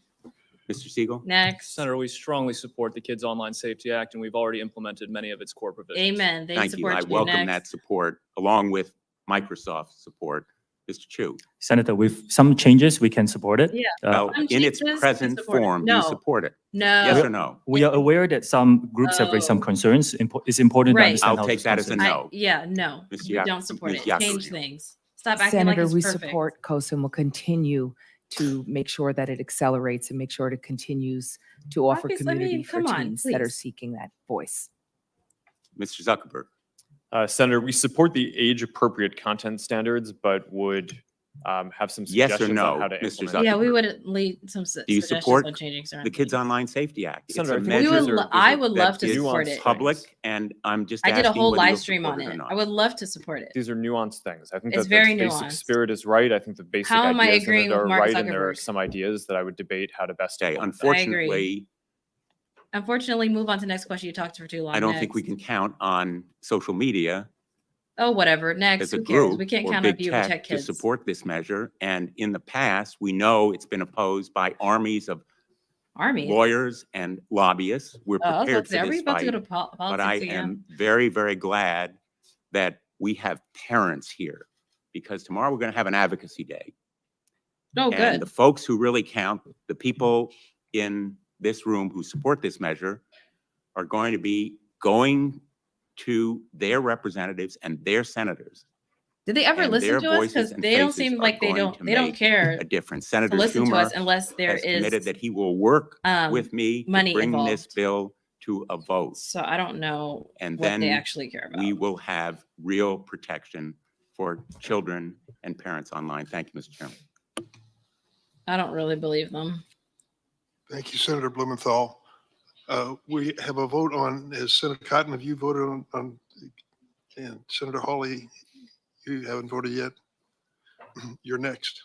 Mr. Siegel? Next. Senator, we strongly support the Kids Online Safety Act, and we've already implemented many of its core provisions. Amen. They Thank you. support I you. welcome Next. that support along with Microsoft support. Mr. Chu? Senator, with some changes, we can support it. Yeah. Well, Some in its changes, we present support it. form, do you No. support it? No. Yes or no? We are aware that some groups have raised some concerns. It's important to Right. understand I'll how take those that as a concerns- no. Yeah, no. Ms. We Yak- don't support Ms. it. Change Yakovleva. things. Stop acting Senator, like it's we perfect. support COSA and will continue to make sure that it accelerates and make sure it continues to offer Obviously, I mean, community for come on, teens that are please. seeking that voice. Mr. Zuckerberg? Senator, we support the age-appropriate content standards, but would have some Yes or suggestions no, on how to Mr. implement. Yeah, we would lead some Do you suggestions support on changing certain the Kids Online Safety Act? It's Senator, a I think We would measure lo- I would that love to is support it. public, and I'm just I asking did a whole whether you'll live stream support on it or it. not. I would love to support it. These are nuanced things. I think It's that very the basic nuanced. spirit is right. I think the basic How am I ideas agreeing in it with are Mark right, and there are Zuckerberg? some ideas that I would debate how to best Okay, implement. unfortunately, Unfortunately, move on to next question. You talked for too long. I don't Next. think we can count on social media Oh, whatever. Next. as a Who cares? group We can't or count on big you to tech protect to kids. support this measure. And in the past, we know it's been opposed by armies of Army. lawyers and lobbyists. We're Oh, I was about prepared to say, for are we this about to go fight, to but politics I again? am very, very glad that we have parents here, because tomorrow we're going to have an advocacy day. Oh, And good. the folks who really count, the people in this room who support this measure, are going to be going to their representatives and their senators. Did they ever and listen their to us? voices Because and they don't faces seem are like they going don't. to They don't make care a difference. to Senator listen to Schumer us unless there has committed is that he will work with me money to bring involved. this bill to a vote. So I don't know And what then they actually care about. we will have real protection for children and parents online. Thank you, Mr. Chairman. I don't really believe them. Thank you, Senator Blumenthal. We have a vote on, has Senator Cotton, have you voted on, and Senator Hawley, you haven't voted yet? You're next.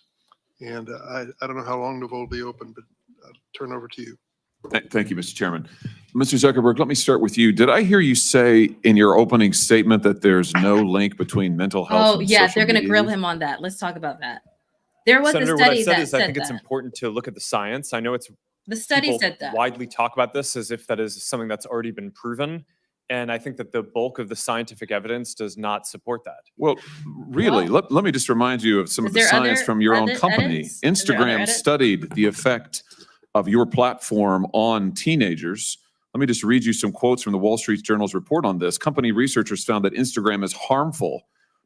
And I don't know how long the vote will be open, but I'll turn over to you. Thank you, Mr. Chairman. Mr. Zuckerberg, let me start with you. Did I hear you say in your opening statement that there's no link between mental health Oh, and yeah, social they're going to media grill use? him on that. Let's talk about that. There was Senator, a what I study said that is I said think it's that. important to look at the science. I know it's The study people said that. widely talk about this as if that is something that's already been proven. And I think that the bulk of the scientific evidence does not support that. Well, really, let me just remind you of some Is of the there science other from your own edits? company. Is there other Instagram edits? studied the effect of your platform on teenagers. Let me just read you some quotes from the Wall Street Journal's report on this. Company researchers found that Instagram is harmful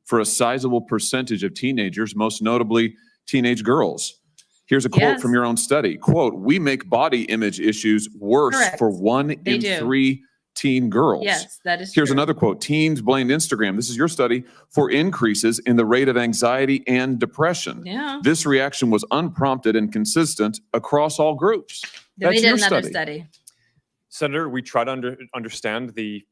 for a sizable percentage of teenagers, most notably teenage girls. Here's a quote from your own study. Quote, "We make body image issues worse Correct. for 1 They in do. 3 teen girls." Yes, that is Here's true. another quote. "Teens blamed Instagram," this is your study, "for increases in the rate of anxiety and depression. Yeah. This reaction was unprompted and consistent across all groups." They That's did your another study. study. Senator, we try to understand the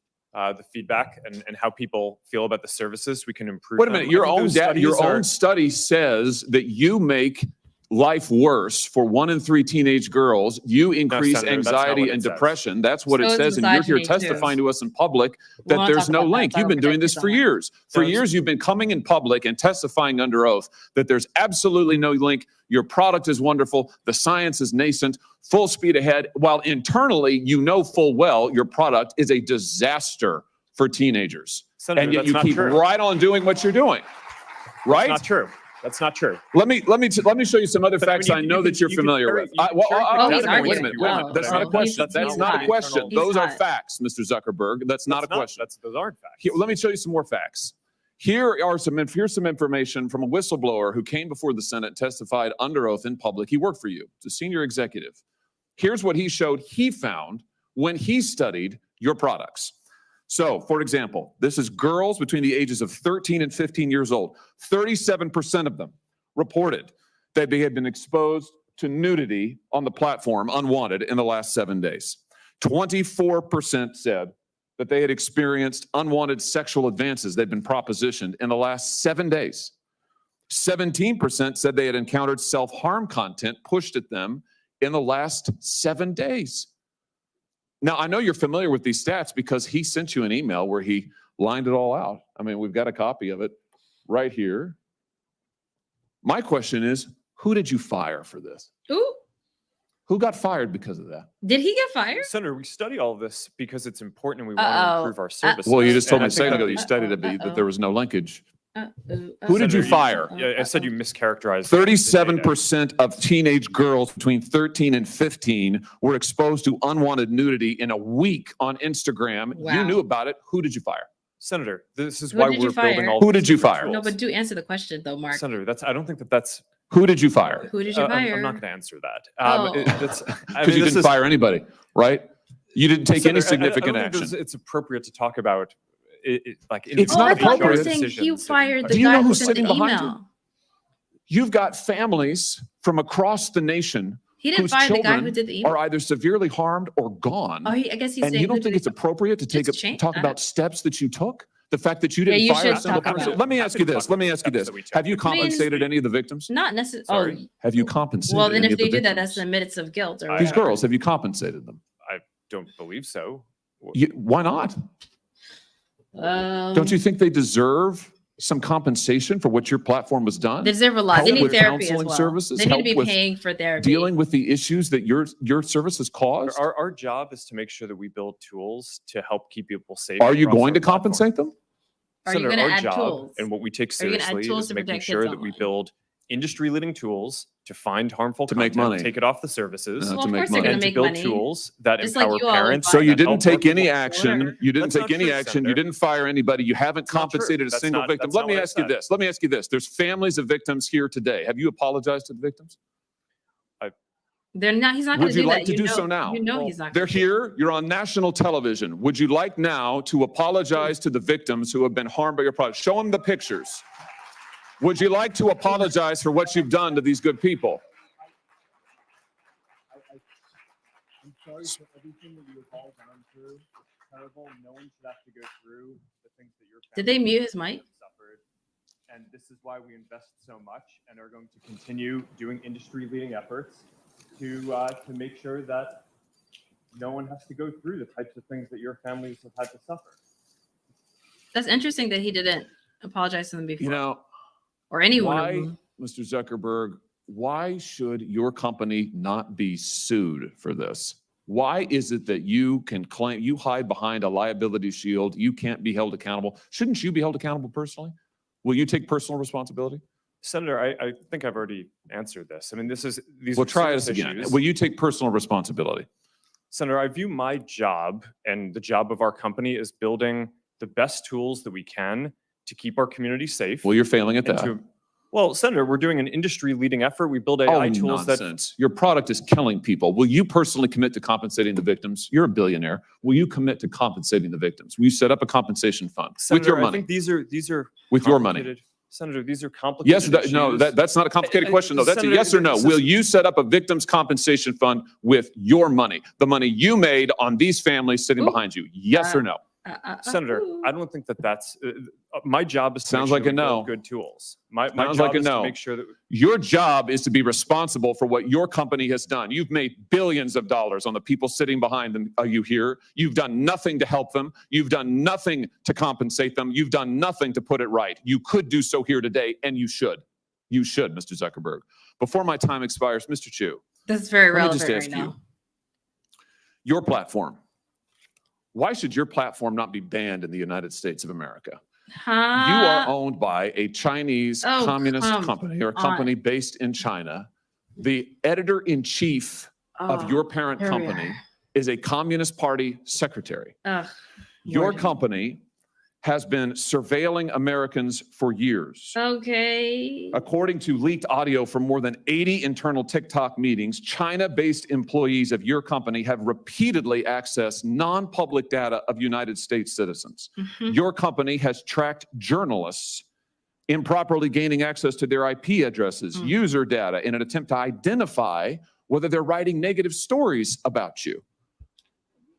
feedback and how people feel about the services. We can improve. Wait a them. minute, I your think own those data, your studies are- own study says that you make life worse for 1 in 3 teenage girls. You increase Senator, that's not anxiety what it and says. depression. That's what it So is says. And you're here misogyny, too. testifying to us in public We that wanna there's talk no about that. link. That'll You've been doing protect this kids for online. years. For Those- years, you've been coming in public and testifying under oath that there's absolutely no link. Your product is wonderful. The science is nascent, full speed ahead, while internally, you know full well your product is a disaster for teenagers. Senator, And yet that's you not keep true. right on doing what you're doing. Right? That's not true. That's not true. Let me show you some other But I facts mean, I you know can- that you're you can familiar cherry- with. you can Well, cherry pick Oh, data he's from arguing. wait a minute. Oh, That's I not a mean, question. that's That's not not a question. He's Those are hot. facts, Mr. Zuckerberg. That's not a question. Those aren't facts. Let me show you some more facts. Here's some information from a whistleblower who came before the Senate and testified under oath in public. He worked for you. It's a senior executive. Here's what he showed he found when he studied your products. So, for example, this is girls between the ages of 13 and 15 years old. 37% of them reported that they had been exposed to nudity on the platform unwanted in the last 7 days. 24% said that they had experienced unwanted sexual advances they'd been propositioned in the last 7 days. 17% said they had encountered self-harm content pushed at them in the last 7 days. Now, I know you're familiar with these stats because he sent you an email where he lined it all out. I mean, we've got a copy of it right here. My question is, who did you fire for this? Ooh, Who got fired because of that? did he get fired? Senator, we study all of this because it's important and we want to Uh-oh. improve our services. Well, you just told And me I a think second that ago you studied it, but that there was no linkage. Who did you Senator, fire? Yeah, I said you mischaracterized. 37% of teenage girls between 13 and 15 were exposed to unwanted nudity in a week on Instagram. You Wow. knew about it. Who did you fire? Senator, this is Who why did you we're building fire? all. Who these did you different fire? tools. No, but do answer the question though, Mark. Senator, I don't think that's. Who did you fire? Who did you fire? I'm not going to answer that. Oh. Because Because you didn't fire anybody, right? You didn't take any significant I don't think action. It's appropriate to talk about like. It's Oh, not I thought you were appropriate. saying you decisions. fired the Do you guy know who who's sent sitting the behind email. You've got families from across the nation He didn't whose fire the guy who children did the email. are either severely harmed or gone. Oh, I guess he's And saying you don't who think did it's appropriate to talk about steps that you took? The fact that you Yeah, didn't you fire should a single talk about person? it. Let me ask you this. Let me ask you this. Have you compensated any of the victims? Not necessarily. Sorry. Have you compensated Well, then any if of the they do that, victims? that's admittance of guilt. Or These whatever. girls, have you compensated them? I don't believe so. Why not? Don't you think they deserve some compensation for what your platform has done? They deserve a lot. They Help need with therapy as counseling well. services, They need to help be with paying for therapy. dealing with the issues that your services caused? Our job is to make sure that we build tools to help keep people safe. Are you across going our to platform. compensate them? Are you Senator, gonna our add job tools? and what we take Are you gonna add seriously tools is to making protect sure kids that we online? build industry-leading tools to find harmful To make content, money. take it off the services, Well, of course they're gonna and to make build money. tools that Just like empower you all parents. So you and didn't help take any working action. Whatever. You didn't That's take not any true, action. Senator. You didn't fire anybody. You haven't That's not true. compensated a That's single not- victim. that's Let not me what I ask you said. this. Let me ask you this. There's families of victims here today. Have you apologized to the victims? They're not. He's not going Would to you do like that. to do so now? You know he's not. They're here. You're on national television. Would you like now to apologize to the victims who have been harmed by your product? Show them the pictures. Would you like to apologize for what you've done to these good people? I'm sorry for everything that you have all gone through. It's terrible. No one should have to go through the things that your Did they family mute his mic? suffered. And this is why we invest so much and are going to continue doing industry-leading efforts to make sure that no one has to go through the types of things that your families have had to suffer. That's interesting that he didn't apologize to them before. You know, or anyone. why, Mr. Zuckerberg, why should your company not be sued for this? Why is it that you can claim, you hide behind a liability shield, you can't be held accountable? Shouldn't you be held accountable personally? Will you take personal responsibility? Senator, I think I've already answered this. I mean, these Well, are try serious this again. issues. Will you take personal responsibility? Senator, I view my job and the job of our company as building the best tools that we can to keep our community safe. Well, you're failing at and that. Well, Senator, we're doing an industry-leading effort. We build AI Oh, tools nonsense. Your product is killing people. Will you personally commit to compensating the victims? You're a billionaire. Will you commit to compensating the victims? Will you set up a compensation fund with your Senator, I money? think these are With your money. complicated- Senator, these are complicated Yes, no, issues. that's not a complicated question, though. That's a Senator, yes or no. this is- Will you set up a victims compensation fund with your money? The money you made on these families sitting behind you? Yes or no? Senator, I don't think that's my job is to Sounds make sure like a we build no. good tools. My Sounds job like a is no. to make sure that Your job is to be responsible for what your company has done. You've made billions of dollars on the people sitting behind them. Are you here? You've done nothing to help them. You've done nothing to compensate them. You've done nothing to put it right. You could do so here today, and you should. You should, Mr. Zuckerberg. Before my time expires, Mr. Chu. That's very let me relevant just ask right you, now. your platform. Why should your platform not be banned in the United States of America? You are owned by a Chinese Oh, communist come company or a on. company based in China. The editor-in-chief of your parent here we company is a Communist Party secretary. Ugh, Your Lord. company has been surveilling Americans for years. Okay. According to leaked audio from more than 80 internal TikTok meetings, China-based employees of your company have repeatedly accessed non-public data of United States citizens. Mhm. Your company has tracked journalists improperly gaining access to their IP addresses, user data, in an attempt to identify whether they're writing negative stories about you.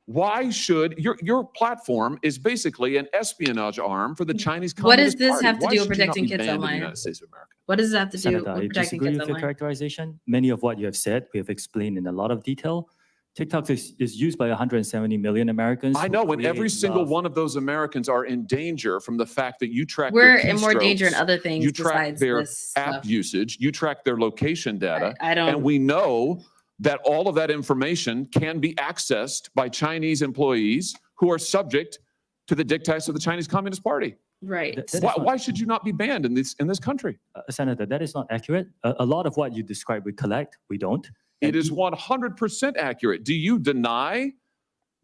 Why should your platform is basically an espionage arm for the Chinese What does Communist this Party. have to Why do with should you not protecting be kids banned in the online? United States of America? What does that have to do Senator, with I protecting disagree kids with your online? characterization. Many of what you have said, we have explained in a lot of detail. TikTok is used by 170 million Americans. I who know, and every create single love. one of those Americans are in danger from the fact that you track We're their in more danger in keystrokes, other things you track besides their this app stuff. usage, you track their location data, I don't- and we know that all of that information can be accessed by Chinese employees who are subject to the dictates of the Chinese Communist Party. Right. That is Why, not- why should you not be banned in this country? Senator, that is not accurate. A lot of what you describe we collect, we don't. It is 100% accurate. Do you deny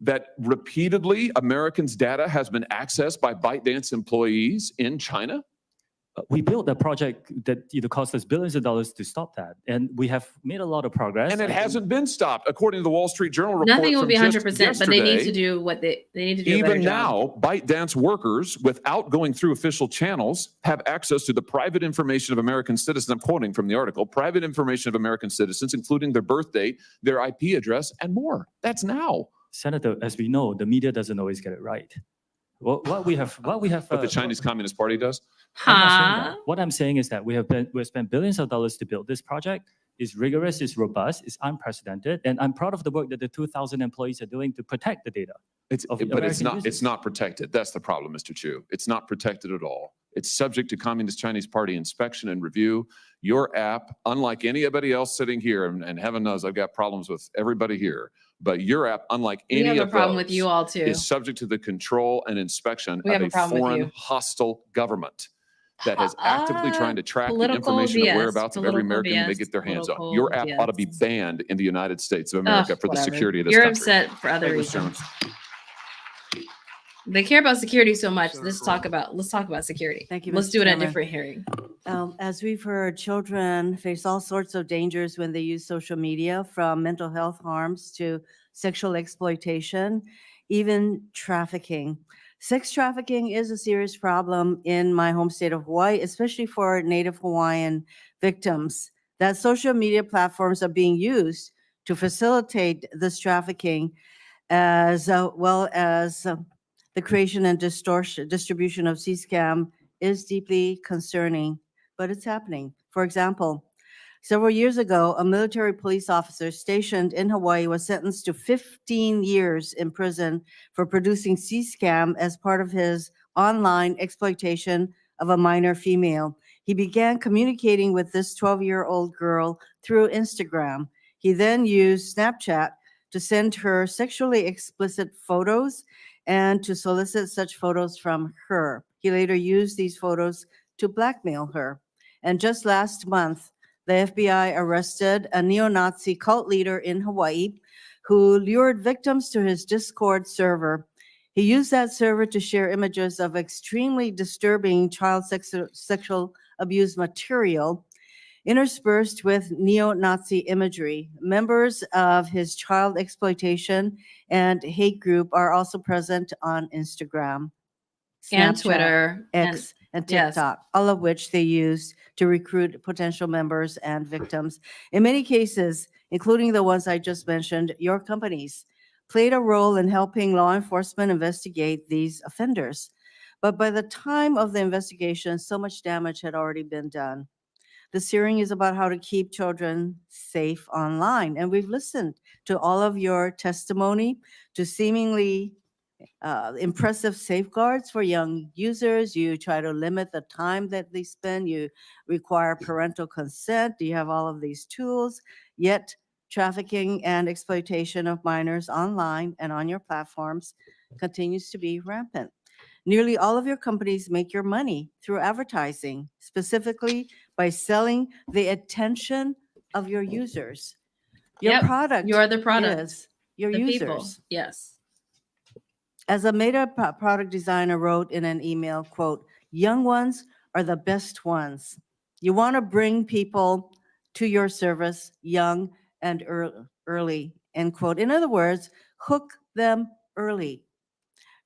that repeatedly Americans' data has been accessed by ByteDance employees in China? We built a project that cost us billions of dollars to stop that, and we have made a lot of progress. And it I think- hasn't been stopped, according to the Wall Street Journal report. Nothing will from be just 100%, but they need to yesterday. do what they need to do a better Even job. now, ByteDance workers, without going through official channels, have access to the private information of American citizens. I'm quoting from the article, private information of American citizens, including their birth date, their IP address, and more. That's now. Senator, as we know, the media doesn't always get it right. What we have. But the Chinese Communist Party does. I'm not saying that. What I'm saying is that we've spent billions of dollars to build this project. It's rigorous, it's robust, it's unprecedented, and I'm proud of the work that the 2,000 employees are doing to protect the data. But American it's not protected. That's the problem, Mr. Chu. It's not protected at all. It's subject to Communist Chinese Party inspection and review. Your app, unlike anybody else sitting here, and heaven knows I've got problems with everybody here, but your app, unlike We any have a of problem those, with you all too. is subject to the control and inspection We of have a a problem with foreign you. hostile government that is actively trying to track the political information BS, of whereabouts of every political American they BS, get their hands on. political Your app ought to be BS. banned in the United States of America Ugh, for the whatever. security of this You're country. upset for other Thank you, Mr. reasons. They care about security so much. Let's talk about security. Thank you, Let's Mr. do it at a Chairman. different hearing. As we've heard, children face all sorts of dangers when they use social media, from mental health harms to sexual exploitation, even trafficking. Sex trafficking is a serious problem in my home state of Hawaii, especially for Native Hawaiian victims. That social media platforms are being used to facilitate this trafficking, as well as the creation and distribution of C-scam is deeply concerning, but it's happening. For example, several years ago, a military police officer stationed in Hawaii was sentenced to 15 years in prison for producing C-scam as part of his online exploitation of a minor female. He began communicating with this 12-year-old girl through Instagram. He then used Snapchat to send her sexually explicit photos and to solicit such photos from her. He later used these photos to blackmail her. And just last month, the FBI arrested a neo-Nazi cult leader in Hawaii who lured victims to his Discord server. He used that server to share images of extremely disturbing child sexual abuse material interspersed with neo-Nazi imagery. Members of his child exploitation and hate group are also present on Instagram, And Snapchat, Twitter, X, and yes. TikTok, all of which they use to recruit potential members and victims. In many cases, including the ones I just mentioned, your companies played a role in helping law enforcement investigate these offenders. But by the time of the investigation, so much damage had already been done. This hearing is about how to keep children safe online. And we've listened to all of your testimony to seemingly impressive safeguards for young users. You try to limit the time that they spend. You require parental consent. You have all of these tools. Yet trafficking and exploitation of minors online and on your platforms continues to be rampant. Nearly all of your companies make your money through advertising, specifically by selling the attention of your users. Your Yep, product you're the product. is your The users. people, yes. As a Meta product designer wrote in an email, quote, "Young ones are the best ones. You want to bring people to your service young and early," end quote. In other words, hook them early.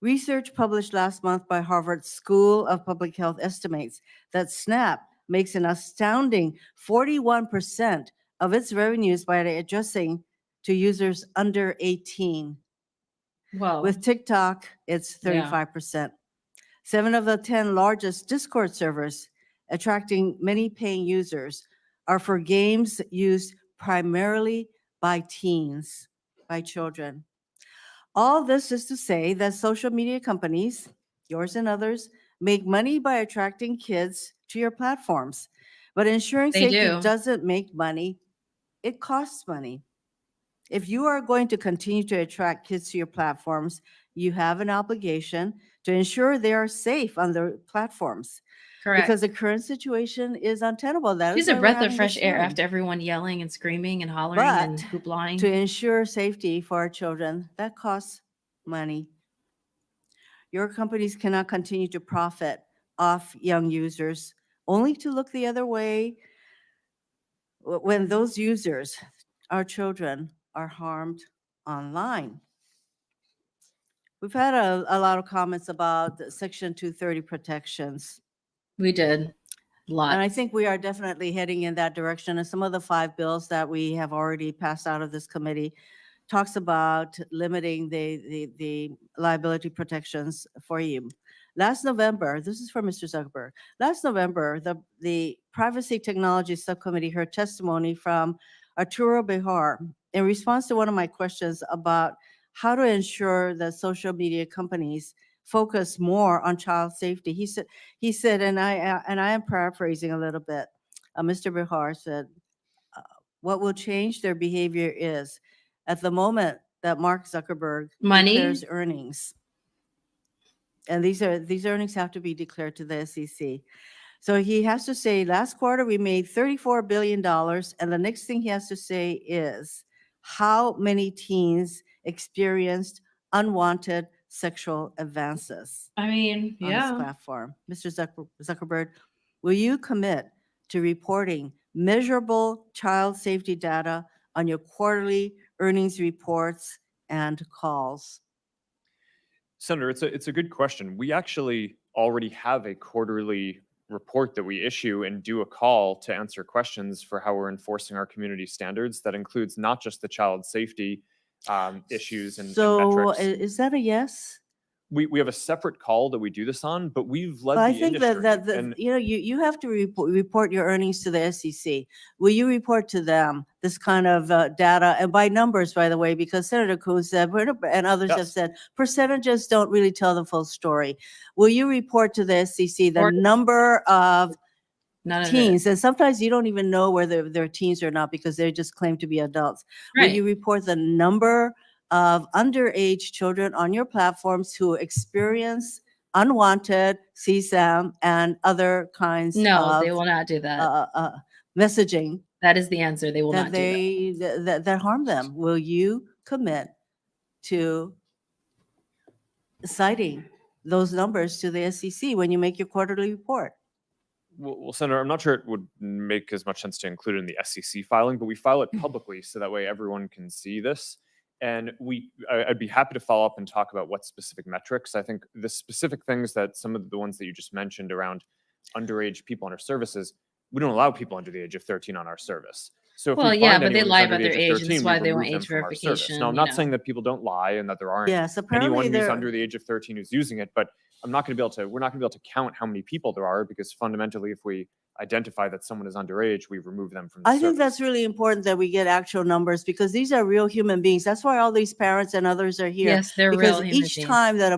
Research published last month by Harvard School of Public Health estimates that Snap makes an astounding 41% of its revenues by addressing to users under 18. Well, With TikTok, it's Yeah. 35%. 7 of the 10 largest Discord servers, attracting many paying users, are for games used primarily by teens, by children. All this is to say that social media companies, yours and others, make money by attracting kids to your platforms. But ensuring They safety do. doesn't make money, it costs money. If you are going to continue to attract kids to your platforms, you have an obligation to ensure they are safe on the platforms. Correct. Because the current situation is untenable. That is She's a why we're breath of having fresh this air hearing. after everyone yelling and screaming and hollering and But hooplying. to ensure safety for our children, that costs money. Your companies cannot continue to profit off young users, only to look the other way when those users, our children, are harmed online. We've had a lot of comments about the Section 230 protections. We did. Lots. And I think we are definitely heading in that direction. And some of the 5 bills that we have already passed out of this committee talks about limiting the liability protections for you. Last November, this is for Mr. Zuckerberg. Last November, the Privacy Technology Subcommittee heard testimony from Arturo Bejar in response to one of my questions about how to ensure that social media companies focus more on child safety. He said, and I am paraphrasing a little bit. Mr. Bejar said, what will change their behavior is at the moment that Mark Zuckerberg Money? declares earnings. And these earnings have to be declared to the SEC. So he has to say, last quarter we made $34 billion. And the next thing he has to say is how many teens experienced unwanted sexual advances I mean, on this yeah. platform. Mr. Zuckerberg, will you commit to reporting measurable child safety data on your quarterly earnings reports and calls? Senator, it's a good question. We actually already have a quarterly report that we issue and do a call to answer questions for how we're enforcing our community standards. That includes not just the child safety issues and So metrics. is that a yes? We have a separate call that we do this on, but we've led Well, I the think industry. that and you have to report your earnings to the SEC. Will you report to them this kind of data, and by numbers, by the way, because Senator Coons said, and others have Yes. said, percentages don't really tell the full story. Will you report to the SEC the number of None of it. teens, and sometimes you don't even know whether they're teens or not because they just claim to be adults. Will Right. you report the number of underage children on your platforms who experience unwanted CSAM and other kinds No, they of will not do that. messaging That is the answer. They will that not do that. that harm them? Will you commit to citing those numbers to the SEC when you make your quarterly report? Well, Senator, I'm not sure it would make as much sense to include it in the SEC filing, but we file it publicly so that way everyone can see this. And I'd be happy to follow up and talk about what specific metrics. I think the specific things that some of the ones that you just mentioned around underage people on our services, we don't allow people under the age of 13 on our service. So if Well, we yeah, find but they anyone who's lie under about the their age of age, and 13, that's we why they remove want them age from our service. verification. Now, I'm not saying that people don't lie and that there aren't Yes, apparently anyone who's there- under the age of 13 who's using it, but we're not going to be able to count how many people there are, because fundamentally, if we identify that someone is underage, we remove them from the I think service. that's really important that we get actual numbers because these are real human beings. That's why all these parents and others are here. Yes, they're because real human each beings. time that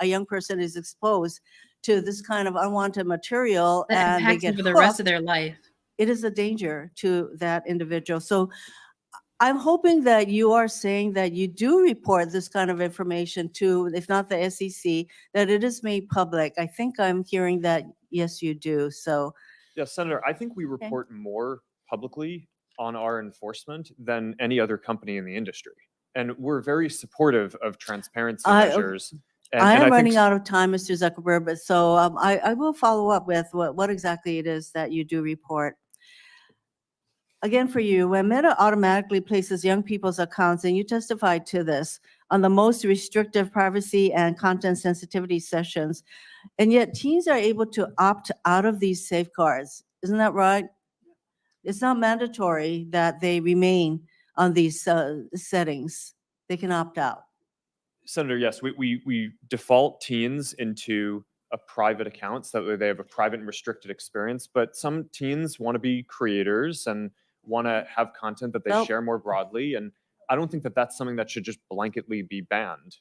a young person is exposed to this kind of unwanted material That and they impacts get them for the rest of hooked, their life. it is a danger to that individual. So I'm hoping that you are saying that you do report this kind of information to, if not the SEC, that it is made public. I think I'm hearing that, yes, you do. So Yeah, Senator, I think we report more publicly on our enforcement than any other company in the industry. And we're very supportive of transparency measures. I am think running out of time, Mr. Zuckerberg, but so I will follow up with what exactly it is that you do report. Again, for you, when Meta automatically places young people's accounts, and you testified to this, on the most restrictive privacy and content sensitivity sessions, and yet teens are able to opt out of these safeguards. Isn't that right? It's not mandatory that they remain on these settings. They can opt out. Senator, yes, we default teens into a private account so that way they have a private and restricted experience. But some teens want to be creators and want to have content that they Nope. share more broadly. And I don't think that that's something that should just blanketly be banned.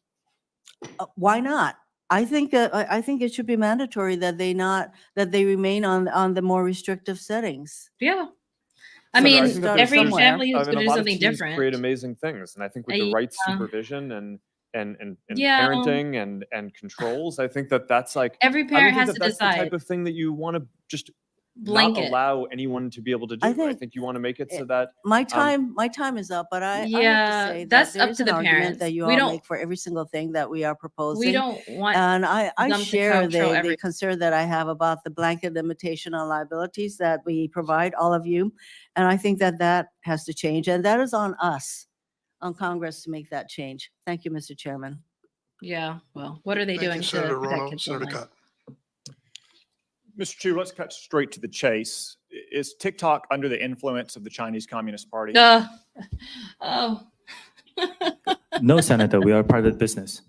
Why not? I think it should be mandatory that they remain on the more restrictive settings. Yeah. I Senator, mean, think that every there's- family I who's mean, going a to do lot of something teens different. create amazing things. And I think with the right supervision and Yeah. parenting and controls, I think that that's like, Every I don't parent think has that to that's the decide. type of thing that you want to just Blanket. not allow anyone to be able to do. I think you want to make it so that My time is up, but I have Yeah, to say that that's there up is to an the argument parents. that you We all don't- make for every single thing that we are proposing. We don't want And I them to share control the every- concern that I have about the blanket limitation on liabilities that we provide all of you. And I think that that has to change. And that is on us, on Congress, to make that change. Thank you, Mr. Chairman. Yeah, well, what are they Thank you, doing to Senator protect Rono. kids Senator online? Cott. Mr. Chu, let's cut straight to the chase. Is TikTok under the influence of the Chinese Communist Party? Oh. No, Senator, we are a private business.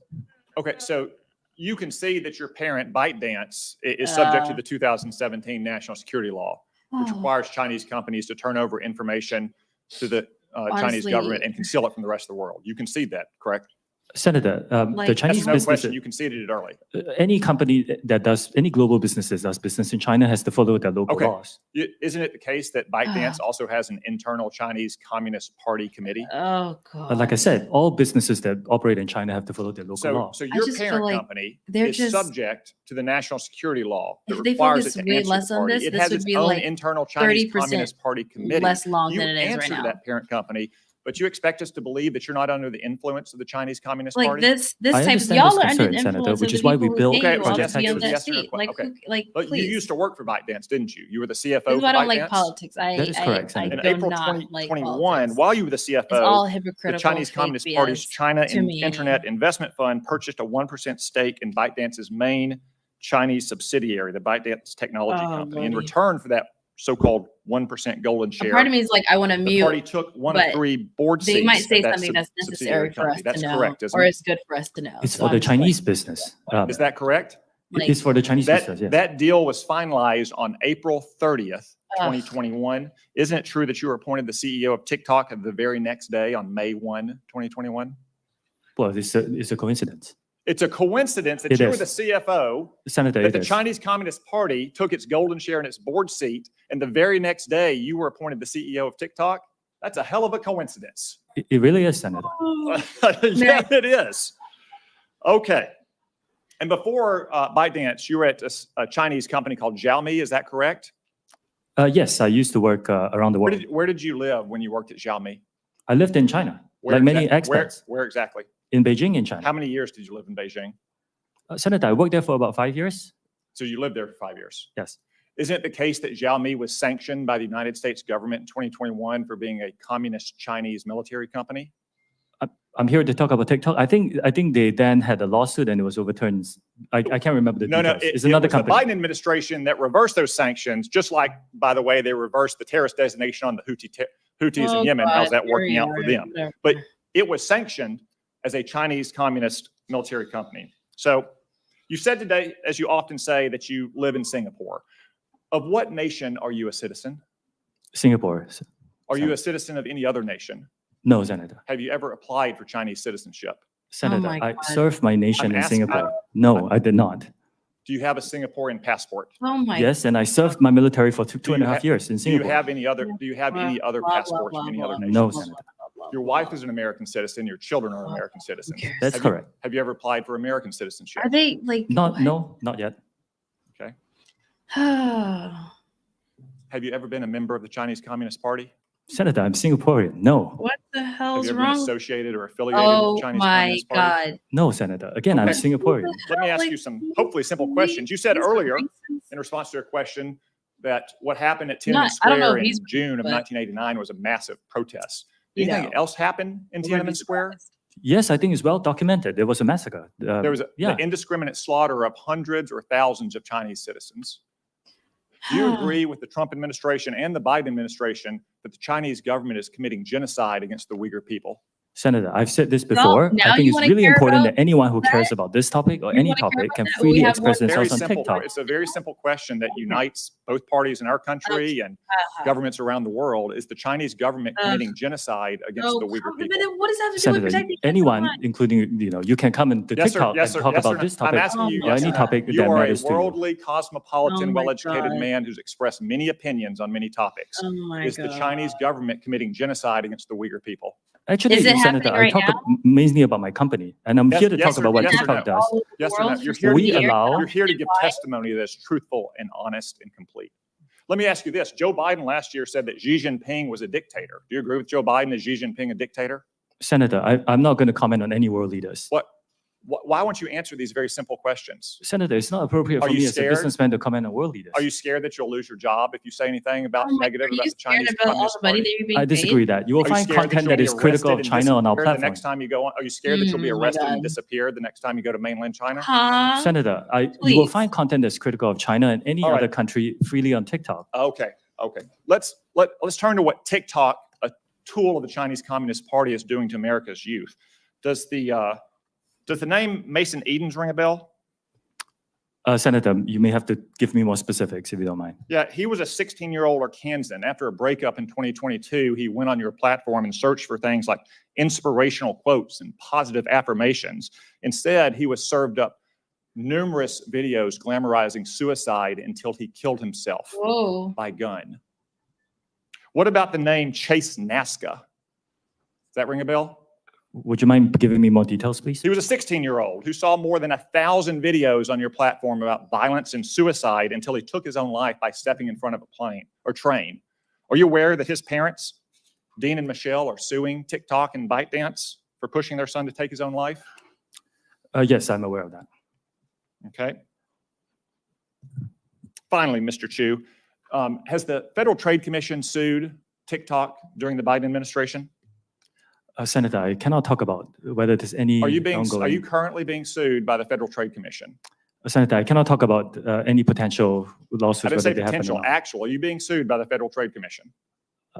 Okay, so you can see that your parent, ByteDance, is subject to the 2017 national security law, which requires Chinese companies to turn over information to the Chinese Honestly- government and conceal it from the rest of the world. You concede that, correct? Senator, the Chinese That's no business, question. You conceded it early. any company that does, any global business that does business in China has to follow the local Okay. laws. Isn't it the case that ByteDance also has an internal Chinese Communist Party committee? Oh, God. But like I said, all businesses that operate in China have to follow their local law. So your just feel parent like company they're is just- subject to the national security law that If they requires it focus to way answer less the on party. this, It this has would its be own like internal Chinese 30% Communist Party committee. less long You than it is right answer to now. that parent company, but you expect us to believe that you're not under the influence of the Chinese Communist Like Party? this I type of understand y'all this are under concern, the Senator, influence which of is the why we people who built pay you all to Project be on Texas. that seat. Like, Okay. like, But you please. used to work for ByteDance, didn't you? You were the CFO This is for why I don't like ByteDance? politics. That is correct, I Senator. do In April not like 2021, politics. while you were the It's CFO, all the hypocritical, Chinese fake Communist BS Party's China to me, Internet Investment Fund purchased a 1% stake in ByteDance's main Chinese subsidiary, the ByteDance Technology Oh, Company. In Lordy. return for that so-called 1% golden A share, part of me is like, I want to the mute. party took one of but 3 board seats. They might say at that something that's subsidiary necessary for us company. That's to know, correct, isn't or it? it's good for us to know. It's So for I'm the just like- Chinese business. Is that correct? It's for the Chinese business, yes. That deal was finalized on April 30th, Ugh. 2021. Isn't it true that you were appointed the CEO of TikTok the very next day on May 1, 2021? Well, it's a coincidence. It's a coincidence that It you were is. the CFO, Senator, that it the is. Chinese Communist Party took its golden share in its board seat, and the very next day you were appointed the CEO of TikTok. That's a hell of a coincidence. It really is, Senator. Yeah, it is. Okay. And before ByteDance, you were at a Chinese company called Xiaomi. Is that correct? Yes, I used to work around the world. Where did you live when you worked at Xiaomi? I lived in China, Where like many exact- expats. Where exactly? In Beijing, in China. How many years did you live in Beijing? Senator, I worked there for about 5 years. So you lived there for 5 years. Yes. Isn't it the case that Xiaomi was sanctioned by the United States government in 2021 for being a communist Chinese military company? I'm here to talk about TikTok. I think they then had a lawsuit and it was overturned. I can't remember the No, details. it It's another was the company. Biden administration that reversed those sanctions, just like, by the way, they reversed the terrorist designation on the Houthis in Yemen. How's that working out for them? But it was sanctioned as a Chinese communist military company. So you said today, as you often say, that you live in Singapore. Of what nation are you a citizen? Singapore. Are you a citizen of any other nation? No, Senator. Have you ever applied for Chinese citizenship? Senator, I served my nation I'm in asking- Singapore. No, I did not. Do you have a Singaporean passport? Oh my. Yes, and I served my military for two Do and a you half ha- years in Do you Singapore. have any other passports from any other nation? No, Senator. Your wife is an American citizen. Your children are American citizens. That's Have you- correct. Have you ever applied for American citizenship? Are they like? No, not yet. Okay. what Have you ever been a member of the Chinese Communist Party? Senator, I'm Singaporean. No. the Have hell's you ever been wrong? associated or affiliated with Oh the Chinese my Communist Party? God. No, Senator. Again, I'm Okay. Singaporean. Let me ask you some hopefully simple questions. You said earlier in response to a question that what happened at Tiananmen I don't know Square if in he's- June of but- 1989 was a massive protest. Do you You think know. else happened in I wouldn't be Tiananmen Square? Yes, I think it's well documented. There was a massacre. There was yeah. the indiscriminate slaughter of hundreds or thousands of Chinese citizens. Do you agree with the Trump administration and the Biden administration that the Chinese government is committing genocide against the Uyghur people? Senator, I've said this before. now I think you it's wanna really care important about that anyone who that? cares about this topic or You any wanna care topic about can that? freely We have express more- Very themselves on simple. TikTok. It's a very simple question that unites both parties in our country and governments around the world. Is the Chinese government committing genocide against the Uyghur But people? then what does that have to do with Senator, protecting kids anyone, online? including, you can come into Yes, sir. TikTok Yes, and sir. talk Yes, sir. about this I'm topic asking you, or yes, any sir. topic You that are a matters to you. worldly, cosmopolitan, Oh my well-educated God. man who's expressed many opinions on many topics. Oh my Is the God. Chinese government committing genocide against the Uyghur people? Actually, Is it Senator, happening I right talk now? mainly about my company, and I'm Yes- here to yes, talk sir. about what Yes or TikTok no? does. All over the Yes or no? world You're for here, to We give, allow- you're here to give Why? testimony that's truthful and honest and complete. Let me ask you this. Joe Biden last year said that Xi Jinping was a dictator. Do you agree with Joe Biden? Is Xi Jinping a dictator? Senator, I'm not going to comment on any world leaders. Why won't you answer these very simple questions? Senator, it's not appropriate Are for you me as a scared? businessman to comment on world leaders. Are you scared that you'll lose your job if you say anything about Oh my- negative are you about the scared Chinese about all Communist the money Party? that you're being I disagree paid? that. You will Are you find scared content you'll that be is critical of arrested and China on our disappeared the platform. next time you go on? Are you scared that you'll be Oh my arrested and God. disappeared the next time you go to mainland China? Huh? Senator, you will Please. find content that's critical of China and any All right. other country freely on TikTok. Okay. Let's turn to what TikTok, a tool of the Chinese Communist Party, is doing to America's youth. Does the name Mason Edens ring a bell? Senator, you may have to give me more specifics if you don't mind. Yeah, he was a 16-year-old Arkansan. After a breakup in 2022, he went on your platform and searched for things like inspirational quotes and positive affirmations. Instead, he was served up numerous videos glamorizing suicide until he killed himself Whoa. by gun. What about the name Chase Nazca? Does that ring a bell? Would you mind giving me more details, please? He was a 16-year-old who saw more than 1,000 videos on your platform about violence and suicide until he took his own life by stepping in front of a plane or train. Are you aware that his parents, Dean and Michelle, are suing TikTok and ByteDance for pushing their son to take his own life? Yes, I'm aware of that. Okay. Finally, Mr. Chu, has the Federal Trade Commission sued TikTok during the Biden administration? Senator, I cannot talk about whether there's any Are you ongoing. currently being sued by the Federal Trade Commission? Senator, I cannot talk about any potential I lawsuits, didn't whether say they happen or potential, not. actual. Are you being sued by the Federal Trade Commission?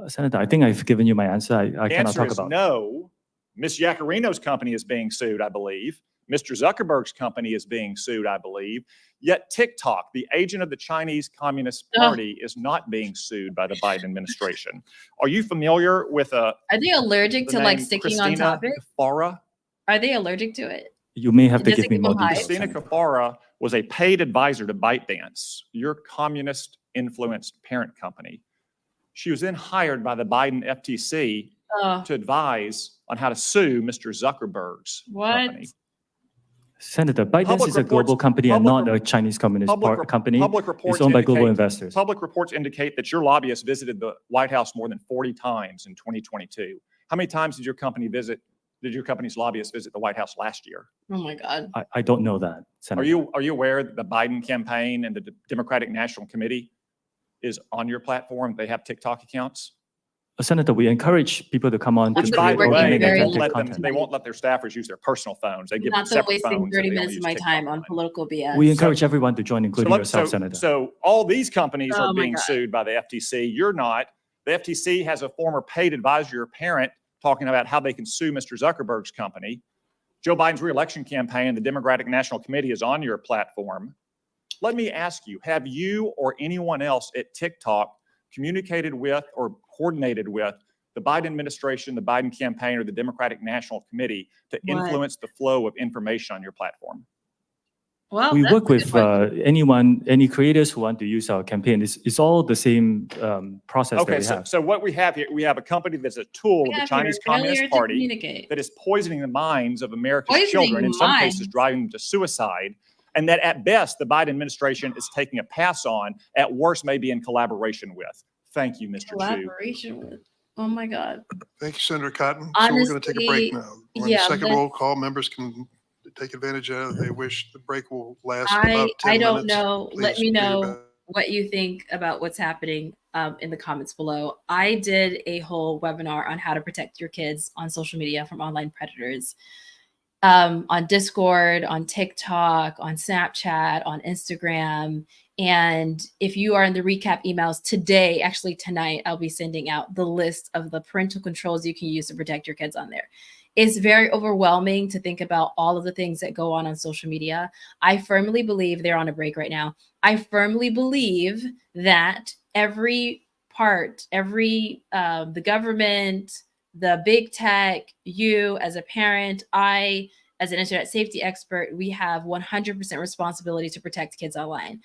Senator, I think I've given you my answer. I The cannot answer talk is about. no. Ms. Yacarino's company is being sued, I believe. Mr. Zuckerberg's company is being sued, I believe. Yet TikTok, the agent of the Chinese Communist Party, is not being sued by the Biden administration. Are you familiar with Are they allergic the to like name sticking on Christina topic? Farah? Are they allergic to it? You may have to Does give it me give more them hype? details. Christina Senator. Kafara was a paid advisor to ByteDance, your communist influenced parent company. She was then hired by the Biden FTC Oh, to advise on how to sue Mr. Zuckerberg's what? company. Senator, ByteDance Public is a global reports- company and public not rep- a Chinese Communist company. Public reports It's owned by global indicate- investors. Public reports indicate that your lobbyist visited the White House more than 40 times in 2022. How many times did your company's lobbyist visit the White House last year? Oh my God. I don't know that, Senator. Are you aware that the Biden campaign and the Democratic National Committee is on your platform? They have TikTok accounts? Senator, we encourage people to come on to Which, create by the way, organic they and won't authentic let them, content. they won't let their staffers use their personal phones. They give them Not the separate wasting phones. 30 and they only minutes of use my TikTok time on political BS. We encourage everyone to join, including let- yourself, Senator. So all these companies Oh are my being God. sued by the FTC. You're not. The FTC has a former paid advisor, your parent, talking about how they can sue Mr. Zuckerberg's company. Joe Biden's reelection campaign, the Democratic National Committee is on your platform. Let me ask you, have you or anyone else at TikTok communicated with or coordinated with the Biden administration, the Biden campaign, or the Democratic National Committee to What? influence the flow of information on your platform? Well, We that's work a good with question. any creators who want to use our campaign. It's all the same process that Okay, we have. so what we have here, we have a company that's a tool of the have Chinese here failure Communist to Party communicate. that is poisoning the minds of America's Poisoning children, in some cases minds. driving them to suicide, and that at best, the Biden administration is taking a pass on, at worst, maybe in collaboration with. Thank you, Mr. Chu. Collaboration with. Oh my God. Thank you, Senator Cotton. So we're going to take a break Honestly, now. We're on the yeah, second let's- roll call. Members can take advantage of it if they wish. The break will last I about 10 I don't minutes. know. Let Please me do your know best. what you think about what's happening in the comments below. I did a whole webinar on how to protect your kids on social media from online predators. On Discord, on TikTok, on Snapchat, on Instagram. And if you are in the recap emails today, actually tonight, I'll be sending out the list of the parental controls you can use to protect your kids on there. It's very overwhelming to think about all of the things that go on social media. I firmly believe they're on a break right now. I firmly believe that every part, the government, the big tech, you as a parent, I as an internet safety expert, we have 100% responsibility to protect kids online.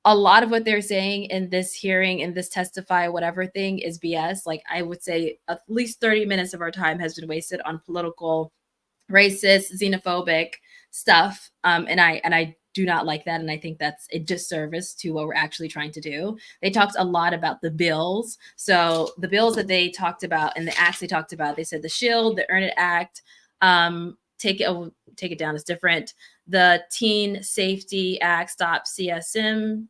A lot of what they're saying in this hearing, in this testify, whatever thing is BS. Like I would say at least 30 minutes of our time has been wasted on political, racist, xenophobic stuff. And I do not like that. And I think that's a disservice to what we're actually trying to do. They talked a lot about the bills. So the bills that they talked about and the acts they talked about, they said the SHIELD, the Earn It Act, take it down is different. The Teen Safety Act, Stop CSAM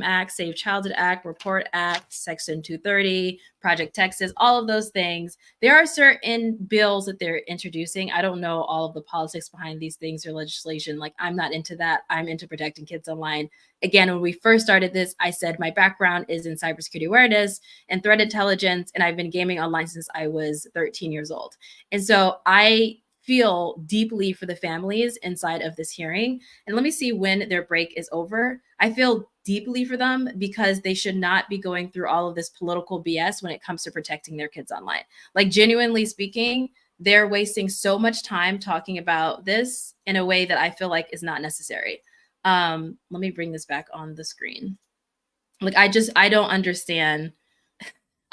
Act, Save Childhood Act, Report Act, Section 230, Project Texas, all of those things. There are certain bills that they're introducing. I don't know all of the politics behind these things or legislation. Like I'm not into that. I'm into protecting kids online. Again, when we first started this, I said my background is in cybersecurity awareness and threat intelligence, and I've been gaming online since I was 13 years old. And so I feel deeply for the families inside of this hearing. And let me see when their break is over. I feel deeply for them because they should not be going through all of this political BS when it comes to protecting their kids online. Like genuinely speaking, they're wasting so much time talking about this in a way that I feel like is not necessary. Let me bring this back on the screen. Like I don't understand.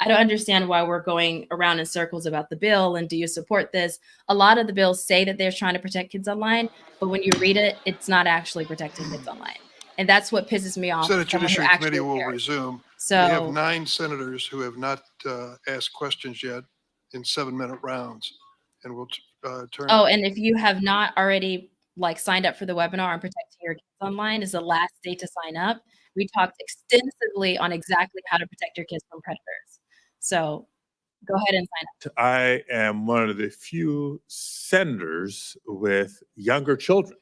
I don't understand why we're going around in circles about the bill and do you support this? A lot of the bills say that they're trying to protect kids online, but when you read it, it's not actually protecting kids online. And that's what pisses me off. Senate someone who Judiciary actually Committee will cares. resume. So We have 9 senators who have not asked questions yet in 7-minute rounds. And we'll turn. Oh, and if you have not already like signed up for the webinar on protecting your kids online, is the last day to sign up. We talked extensively on exactly how to protect your kids from predators. So go ahead and sign up. I am one of the few senators with younger children.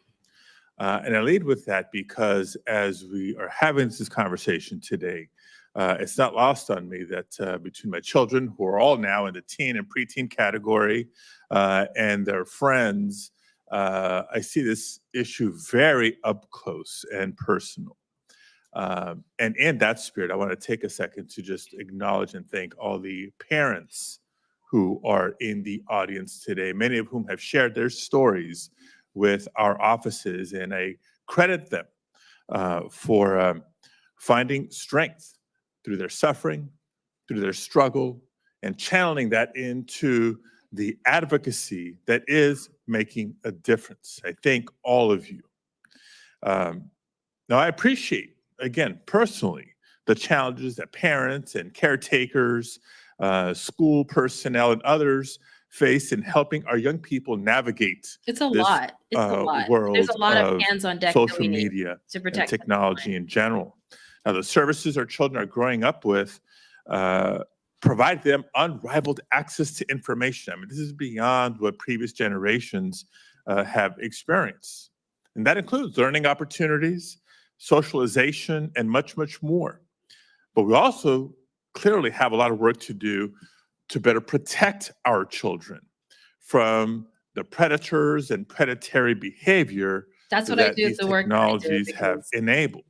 And I lead with that because as we are having this conversation today, it's not lost on me that between my children, who are all now in the teen and preteen category, and their friends, I see this issue very up close and personal. And in that spirit, I want to take a second to just acknowledge and thank all the parents who are in the audience today, many of whom have shared their stories with our offices, and I credit them for finding strength through their suffering, through their struggle, and channeling that into the advocacy that is making a difference. I thank all of you. Now, I appreciate, again, personally, the challenges that parents and caretakers, school personnel, and others face in helping our young people navigate It's a this lot. It's a lot. world There's a lot of of hands on deck that social we need media to and protect them technology in general. Now, the services our children are growing up with provide them unrivaled access to information. I mean, this is beyond what previous generations have experienced. And that includes learning opportunities, socialization, and much, much more. But we also clearly have a lot of work to do to better protect our children from the predators and predatory behavior That's what I that do, these the work that I do, technologies have because- enabled.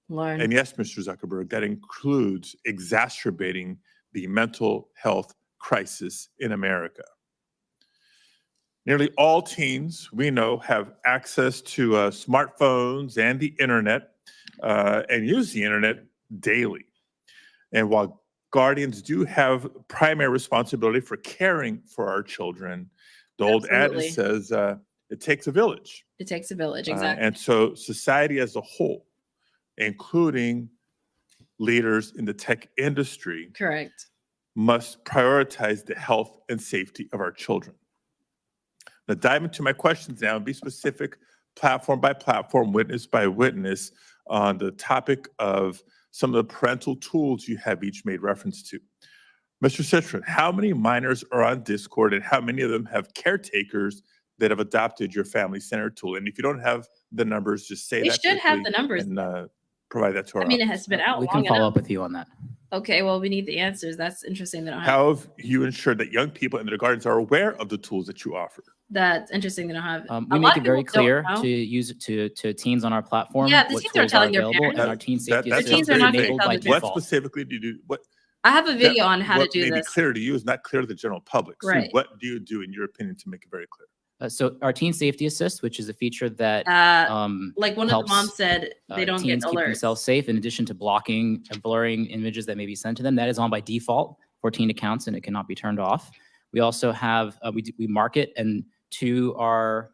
Learn. And yes, Mr. Zuckerberg, that includes exacerbating the mental health crisis in America. Nearly all teens we know have access to smartphones and the internet and use the internet daily. And while guardians do have primary responsibility for caring for our children, the old Absolutely. adage says it takes a village. It takes a village, exactly. And so society as a whole, including leaders in the tech industry, Correct. must prioritize the health and safety of our children. Now, dive into my questions now and be specific, platform by platform, witness by witness, on the topic of some of the parental tools you have each made reference to. Mr. Citron, how many minors are on Discord, and how many of them have caretakers that have adopted your family center tool? And if you don't have the numbers, just say They that should have quickly the numbers. and provide that to our I mean, it office. has been out We long can follow enough. up with you on that. Okay, well, we need the answers. That's interesting. They don't have. How have you ensured that young people in their gardens are aware of the tools that you offer? That's interesting. They don't have. a We lot make of it very people don't clear know. to use it to teens on our platform. Yeah, the what teens are tools telling their available, parents. and our teen safety That The teens assist are is not gonna enabled tell by the What default. specifically do you do? What I have a video on how to what do may be this. clear to you is not clear to the general public. So Right. what do you do, in your opinion, to make it very clear? So our teen safety assist, which is a feature that Like one of the helps, moms said, they don't get teens keep alerts. themselves safe, in addition to blocking and blurring images that may be sent to them. That is on by default for teen accounts, and it cannot be turned off. We also have we market and to our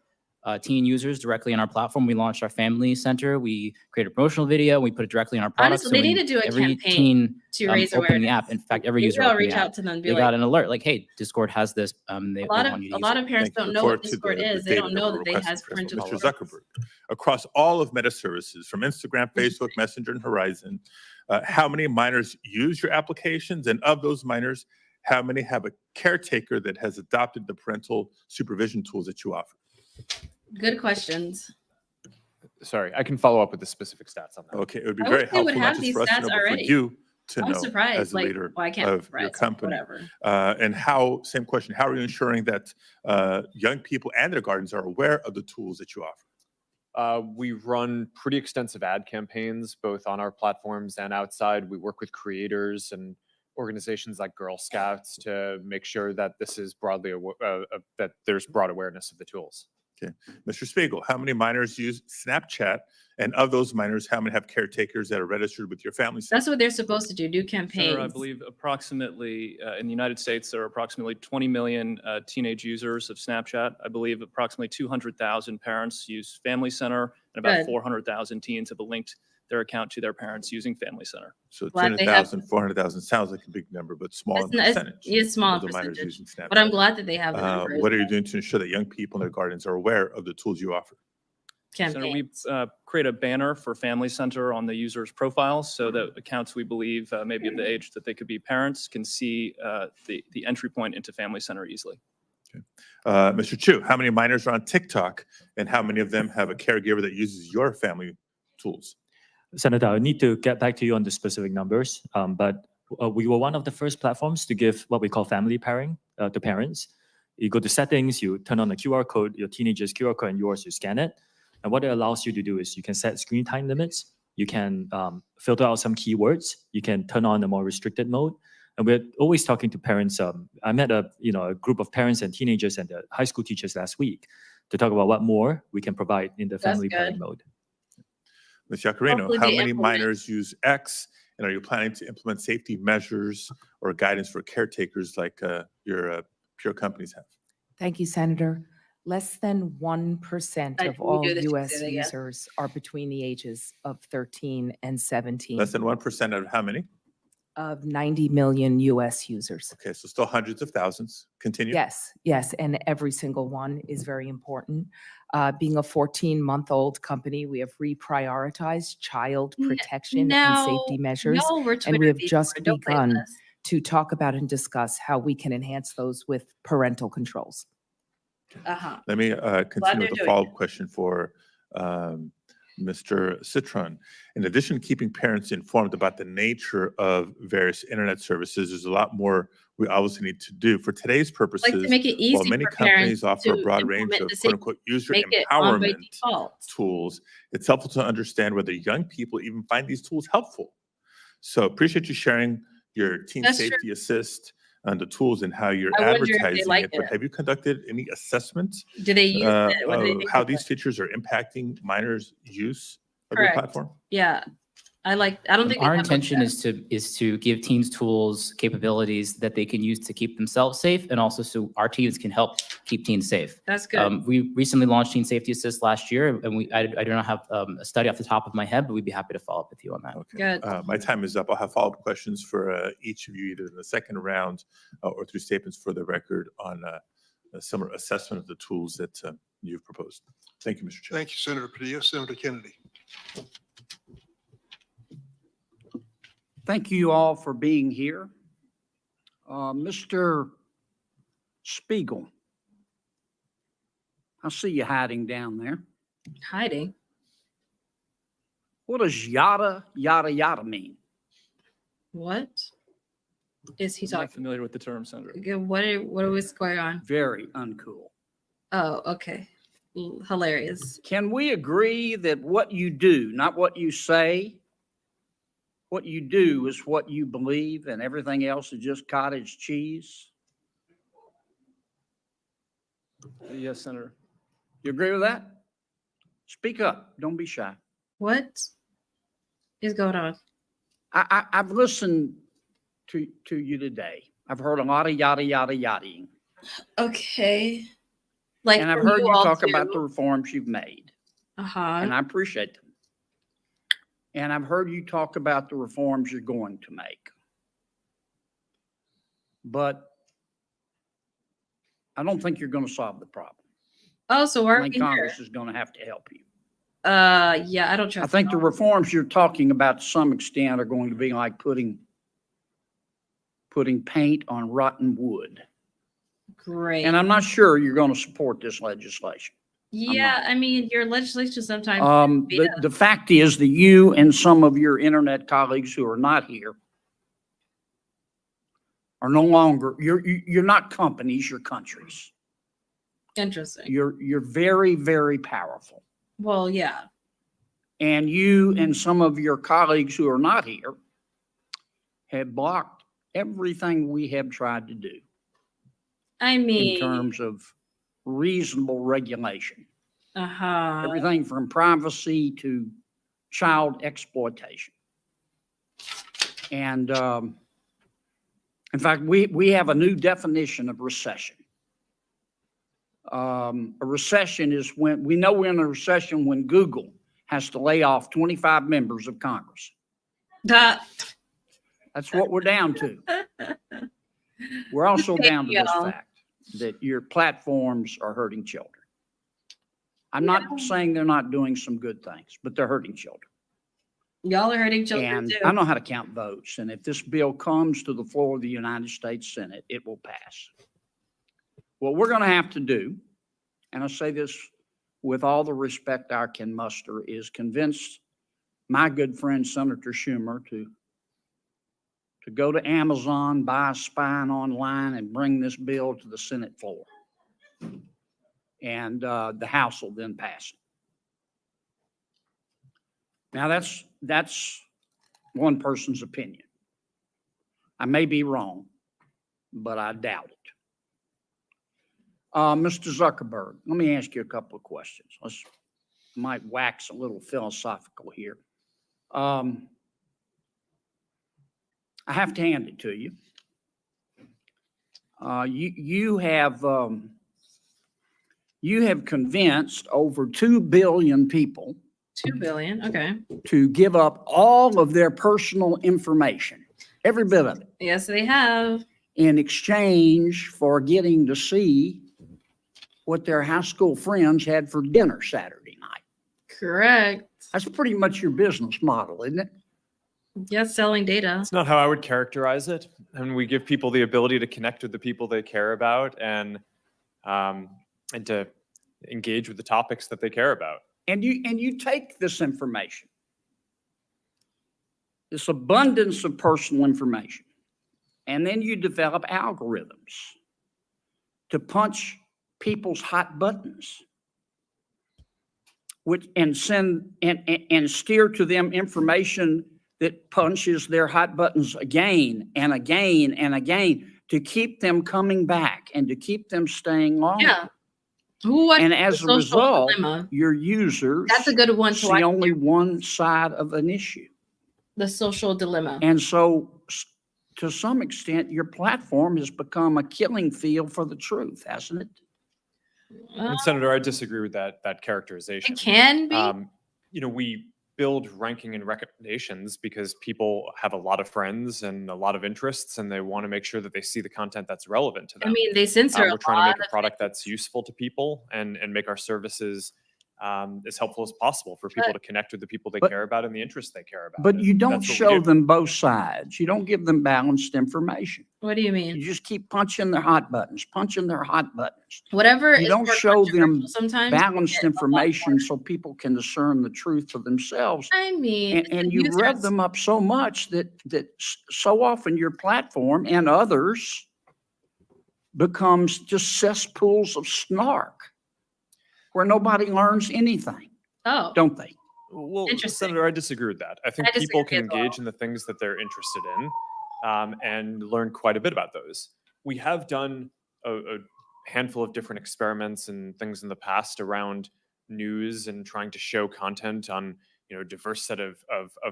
teen users directly on our platform. We launched our family center. We created a promotional video. We put it directly on our product. Honestly, they when need to do a every campaign teen to raise open the awareness. app, in fact, every Maybe user I'll open reach the app, out to them and be they got like, an alert like, hey, Discord has this. They a want lot you to of use it. parents don't Look know forward what to Discord the is. They data don't that know we're that they requesting has from parental Mr. alerts. Zuckerberg. Across all of Meta services, from Instagram, Facebook, Messenger, and Horizon, how many minors use your applications? And of those minors, how many have a caretaker that has adopted the parental supervision tools that you offer? Good questions. Sorry, I can follow up with the specific stats on that. Okay, it would be I very wish they would helpful, not have just these for us to stats know, but for already. you to I'm know surprised, as the like, leader well, I can't be of your surprised, but company. whatever. And same question, how are you ensuring that young people and their gardens are aware of the tools that you offer? We run pretty extensive ad campaigns, both on our platforms and outside. We work with creators and organizations like Girl Scouts to make sure that this is broadly that there's broad awareness of the tools. Okay, Mr. Spiegel, how many minors use Snapchat? And of those minors, how many have caretakers that are registered with your family center? That's what they're supposed to do campaigns. Senator, I believe approximately in the United States, there are approximately 20 million teenage users of Snapchat. I believe approximately 200,000 parents use Family Center, and about Good. 400,000 teens have linked their account to their parents using Family Center. So Glad they have- 200,000, 400,000 sounds like a big number, but small in percentage. It's small of in the minors percentage. using Snapchat. But I'm glad that they have the numbers. What are you doing to ensure that young people in their gardens are aware of the tools you offer? Senator, we create a banner for Family Center on the user's profiles so that accounts we believe may be of the age that they could be parents can see the entry point into Family Center easily. Mr. Chu, how many minors are on TikTok, and how many of them have a caregiver that uses your family tools? Senator, I need to get back to you on the specific numbers, but we were one of the first platforms to give what we call family pairing to parents. You go to settings, you turn on the QR code, your teenager's QR code and yours, you scan it. And what it allows you to do is you can set screen time limits. You can filter out some keywords. You can turn on a more restricted mode. And we're always talking to parents. I met a group of parents and teenagers and high school teachers last week. to talk about what more we can provide in the That's family planning good. mode. Ms. Yacarino, Hopefully how they many implement. minors use X? And are you planning to implement safety measures or guidance for caretakers like your peer companies have? Thank you, Senator. Less than 1% I of knew all that you'd say US that again. users are between the ages of 13 and 17. Less than 1% of how many? Of 90 million US users. Okay, so still hundreds of thousands. Continue. Yes, yes, and every single one is very important. Being a 14-month-old company, we have reprioritized child protection and Now, safety measures, y'all were and Twitter we have before, just don't blame begun us. to talk about and discuss how we can enhance those with parental controls. Uh-huh. Let me continue they're with a doing follow-up question for Mr. Citron. In addition to keeping parents informed about the nature of various internet services, there's a lot more we obviously need to do. For today's purposes, Like to make it while easy many for parents companies offer a to broad range implement of the safety, quote-unquote user make it on by empowerment default. tools, it's helpful to understand whether young people even find these tools helpful. So appreciate you sharing your Teen That's true. Safety Assist and the tools and how you're I wonder if they advertising like it, but it. have you conducted any assessment Do they use it? What do they of think how of these it? features are impacting minors' use of your Correct. platform? Yeah. I don't think they Our have looked intention at is to give teens tools, capabilities that they can use to keep themselves safe, and also so our teams can help keep teens safe. That's good. We recently launched Teen Safety Assist last year, and I do not have a study off the top of my head, but we'd be happy to follow up with you on that. Okay. Good. My time is up. I'll have follow-up questions for each of you, either in the second round or through statements for the record on a similar assessment of the tools that you've proposed. Thank you, Mr. Chair. Thank you, Senator Padilla. Senator Kennedy. Thank you all for being here. Mr. Spiegel, I see you hiding down there. Hiding. What does yada, yada, yada mean? What is he I'm not talking? familiar with the term, Senator. Okay, what was going on? Very uncool. Oh, okay. Hilarious. Can we agree that what you do, not what you say, what you do is what you believe and everything else is just cottage cheese? Yes, Senator. You agree with that? Speak up. Don't be shy. What is going on? I've listened to you today. I've heard a lot of yada, yada, yadaing. Okay. Like, And I've from heard you all talk too? about the reforms you've made, Uh-huh. and I appreciate them. And I've heard you talk about the reforms you're going to make. But I don't think you're going to solve the problem. Oh, so why I are we think here? Congress is going to have to help you. Yeah, I don't I trust think the reforms you're talking about to some extent are going to be like putting paint on rotten wood. Great. And I'm not sure you're going to support this legislation. Yeah, I mean, your legislation sometimes beat us. The fact is that you and some of your internet colleagues who are not here are no longer, you're not companies, you're countries. Interesting. You're very, very powerful. Well, yeah. And you and some of your colleagues who are not here have blocked everything we have tried to do I mean, in terms of reasonable regulation. uh-huh. Everything from privacy to child exploitation. And in fact, we have a new definition of recession. A recession is when, we know we're in a recession when Google has to lay off 25 members of Congress. That's what we're down to. We're also down to this y'all. fact that your platforms are hurting children. I'm not saying they're not doing some good things, but they're hurting children. Y'all are hurting children And too. I know how to count votes. And if this bill comes to the floor of the United States Senate, it will pass. What we're going to have to do, and I say this with all the respect I can muster, is convince my good friend Senator Schumer to go to Amazon, buy a spine online, and bring this bill to the Senate floor. And the House will then pass it. Now, that's one person's opinion. I may be wrong, but I doubt it. Mr. Zuckerberg, let me ask you a couple of questions. Might wax a little philosophical here. I have to hand it to you. You have convinced over 2 billion people 2 billion, okay. to give up all of their personal information, every bit of it, Yes, they have. in exchange for getting to see what their high school friends had for dinner Saturday night. Correct. That's pretty much your business model, isn't it? Yes, selling data. It's not how I would characterize it. And we give people the ability to connect with the people they care about and to engage with the topics that they care about. And you take this information, this abundance of personal information, and then you develop algorithms to punch people's hot buttons, and send and steer to them information that punches their hot buttons again and again and again to keep them coming back and to keep them staying longer. Yeah. Who watches And the as a Social result, Dilemma? your users That's a good one to see watch. only one side of an issue. The Social Dilemma. And so to some extent, your platform has become a killing field for the truth, hasn't it? And Senator, I disagree with that characterization. It can be. You know, we build ranking and recommendations because people have a lot of friends and a lot of interests, and they want to make sure that they see the content that's relevant to them. I mean, they censor We're a trying to lot make a product that's useful to people and make our services as helpful as possible for people to connect with the people they care about and the interests they care about. But you And don't that's what we show do. them both sides. You don't give them balanced information. What do you mean? You just keep punching their hot buttons, punching their hot buttons. Whatever You is don't more show them controversial sometimes, you balanced get a lot information so people can discern the truth for themselves. I mean, And you rev them up so much that so often your platform and others becomes just cesspools of snark where nobody learns anything, Oh, don't they? Well, Interesting. Senator, I disagree with that. I think I people disagree can as well. engage in the things that they're interested in and learn quite a bit about those. We have done a handful of different experiments and things in the past around news and trying to show content on, you know, a diverse set of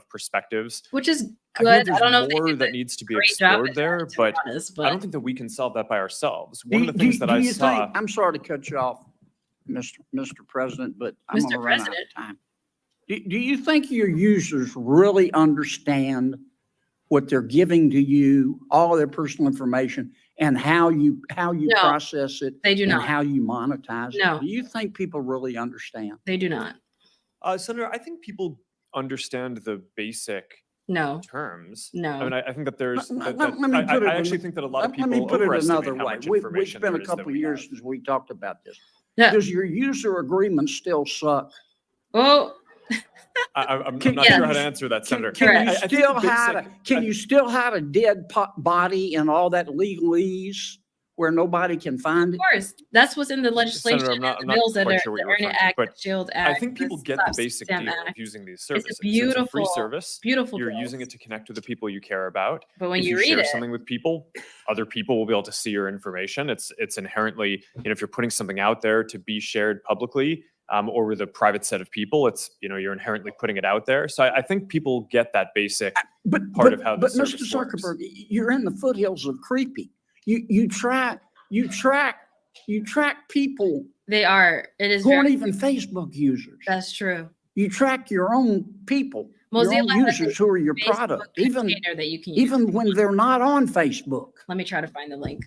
perspectives. which is I good. think I there's don't know if they more did that a needs to be great job explored at there, that, to be but honest, I don't think that we can solve that by ourselves. One of the Do things that I you saw. think, I'm sorry to cut you off, Mr. President, but I'm Mr. gonna run out President. of time. Do you think your users really understand what they're giving to you, all of their personal information, and how you No, process it? they do and not. how you monetize it? No. Do you think people really understand? They do not. Senator, I think people understand the basic No. terms. No. I mean, I think that there's. Let that- me put it I actually in- think that a lot of let people me put it overestimate another how way. much We've information been there a is that couple of we years have. since we talked about this. Yeah. Does your user agreement still suck? Oh, I'm Can- not yeah. sure how to answer that, Senator. Can you I think still the basic- can you still hide a dead body and all that legalese where nobody can find of it? course. That's what's in the legislation Senator, and I'm the not bills that quite are sure what the you're Earn It referring to, Act, but the Shield I Act. think people the get the Stop basic Scam deal Act. of using these It's services. a beautiful, free service. beautiful You're bills. using it to connect with the people you care about. But when If you you share read it, something with people, other people will be able to see your information. It's inherently, you know, if you're putting something out there to be shared publicly, or with a private set of people, it's, you know, you're inherently putting it out there. So I think people get that basic part of how the But Mr. service works. Zuckerberg, you're in the foothills of creepy. You track people they are. It is who aren't very. even Facebook users. That's true. You track your own people, your Mozilla own has a users who are your Facebook product, even container that you can use. even when they're not on Facebook. Let me try to find the link.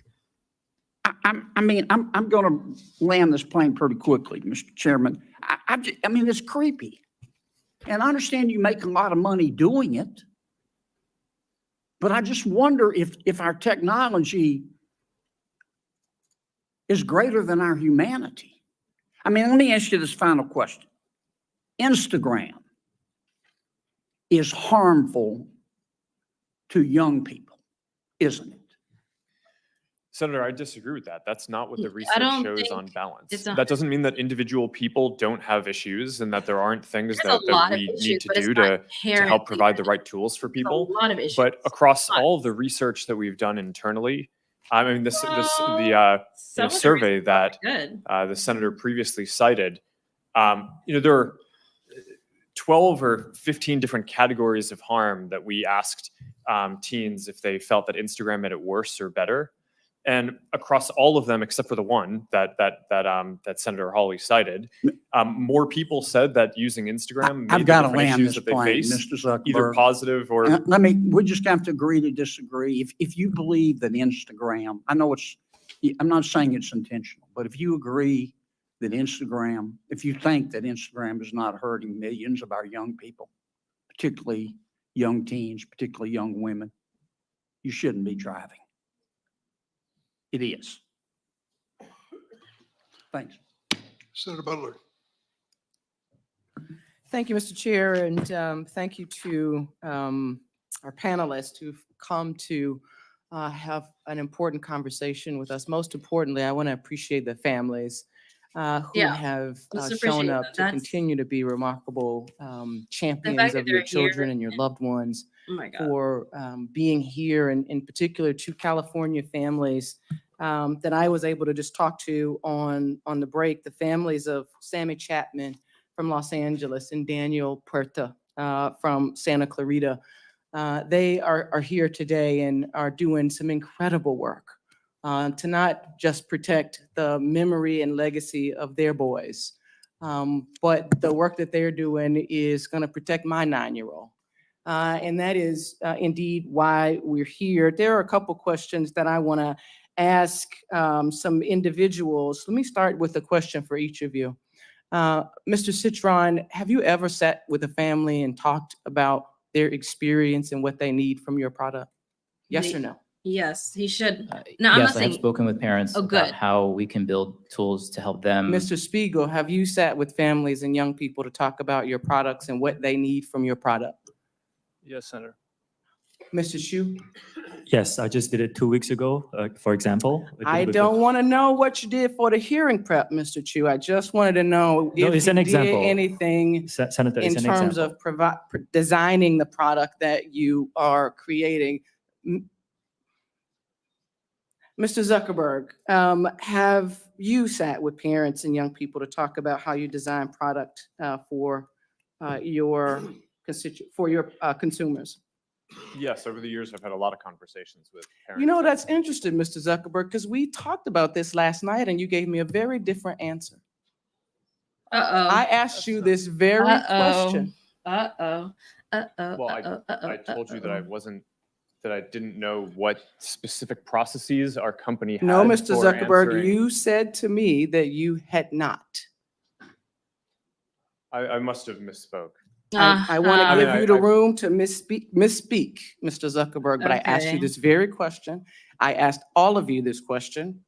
I'm going to land this plane pretty quickly, Mr. Chairman. I mean, it's creepy. And I understand you make a lot of money doing it. But I just wonder if our technology is greater than our humanity. I mean, let me ask you this final question. Instagram is harmful to young people, isn't it? Senator, I disagree with that. That's not what the research don't shows think on balance. it's a- That doesn't mean that individual people don't have issues and that there aren't things There's that a lot of we issues, need to but it's do not to help inherently provide the right tools for There's people. a lot of issues. But across Lots. all of the research that we've done internally, I mean, the Some of the survey reasons are that good. the senator previously cited, there are 12 or 15 different categories of harm that we asked teens if they felt that Instagram made it worse or better. And across all of them, except for the one that Senator Hawley cited, more people said that using Instagram made I've the got to different land issues this that they plane, face Mr. Zuckerberg. either positive or. We just have to agree to disagree. If you believe that Instagram, I'm not saying it's intentional, but if you agree that if you think that Instagram is not hurting millions of our young people, particularly young teens, particularly young women, you shouldn't be driving. It is. Thanks. Senator Butler. Thank you, Mr. Chair, and thank you to our panelists who've come to have an important conversation with us. Most importantly, I want to appreciate the families who Yeah, have let's shown appreciate up that. to That's continue to be remarkable champions that of your they're children here and your loved ones, oh my God. for being here, and in particular, two California families that I was able to just talk to on the break, the families of Sammy Chapman from Los Angeles and Daniel Puerta from Santa Clarita. They are here today and are doing some incredible work to not just protect the memory and legacy of their boys, but the work that they're doing is going to protect my 9-year-old. And that is indeed why we're here. There are a couple questions that I want to ask some individuals. Let me start with a question for each of you. Mr. Citron, have you ever sat with a family and talked about their experience and what they need from your product? Yes or no? Yes, he should. No, I'm Yes, not I have saying. spoken with parents Oh, about good. how we can build tools to help them. Mr. Spiegel, have you sat with families and young people to talk about your products and what they need from your product? Yes, Senator. Mr. Shu? Yes, I just did it 2 weeks ago, for example. I don't want to know what you did for the hearing prep, Mr. Chu. I just wanted to know No, if it's you an did example. anything Senator, in it's an terms example. of designing the product that you are creating. Mr. Zuckerberg, have you sat with parents and young people to talk about how you design product for your consumers? Yes, over the years, I've had a lot of conversations with parents. You know, that's interesting, Mr. Zuckerberg, because we talked about this last night and you gave me a very different answer. Uh-oh. I asked you this very question. Uh-oh. Well, I told you that I didn't know what specific processes our company had. No, Mr. for Zuckerberg, answering. you said to me that you had not. I must have misspoke. I want to I mean, give you the room to misspeak, Mr. Zuckerberg, but I asked you Okay. this very question. I asked all of you this question,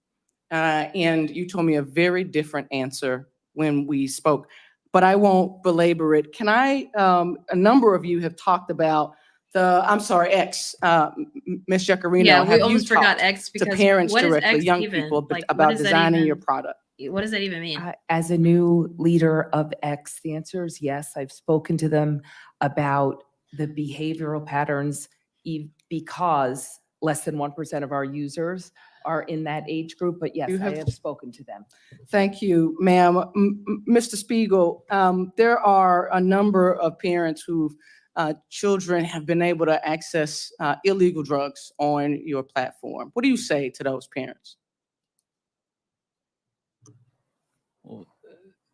and you told me a very different answer when we spoke, but I won't belabor it. Can I, a number of you have talked about I'm sorry, X, Ms. Jacarino. Yeah, we have you almost forgot talked X to because parents what is directly, X young even? people, Like, what about does that designing your even- product? What does that even mean? As a new leader of X, the answer is yes. I've spoken to them about the behavioral patterns because less than 1% of our users are in that age group, but yes, I have spoken to them. Thank you, ma'am. Mr. Spiegel, there are a number of parents whose children have been able to access illegal drugs on your platform. What do you say to those parents?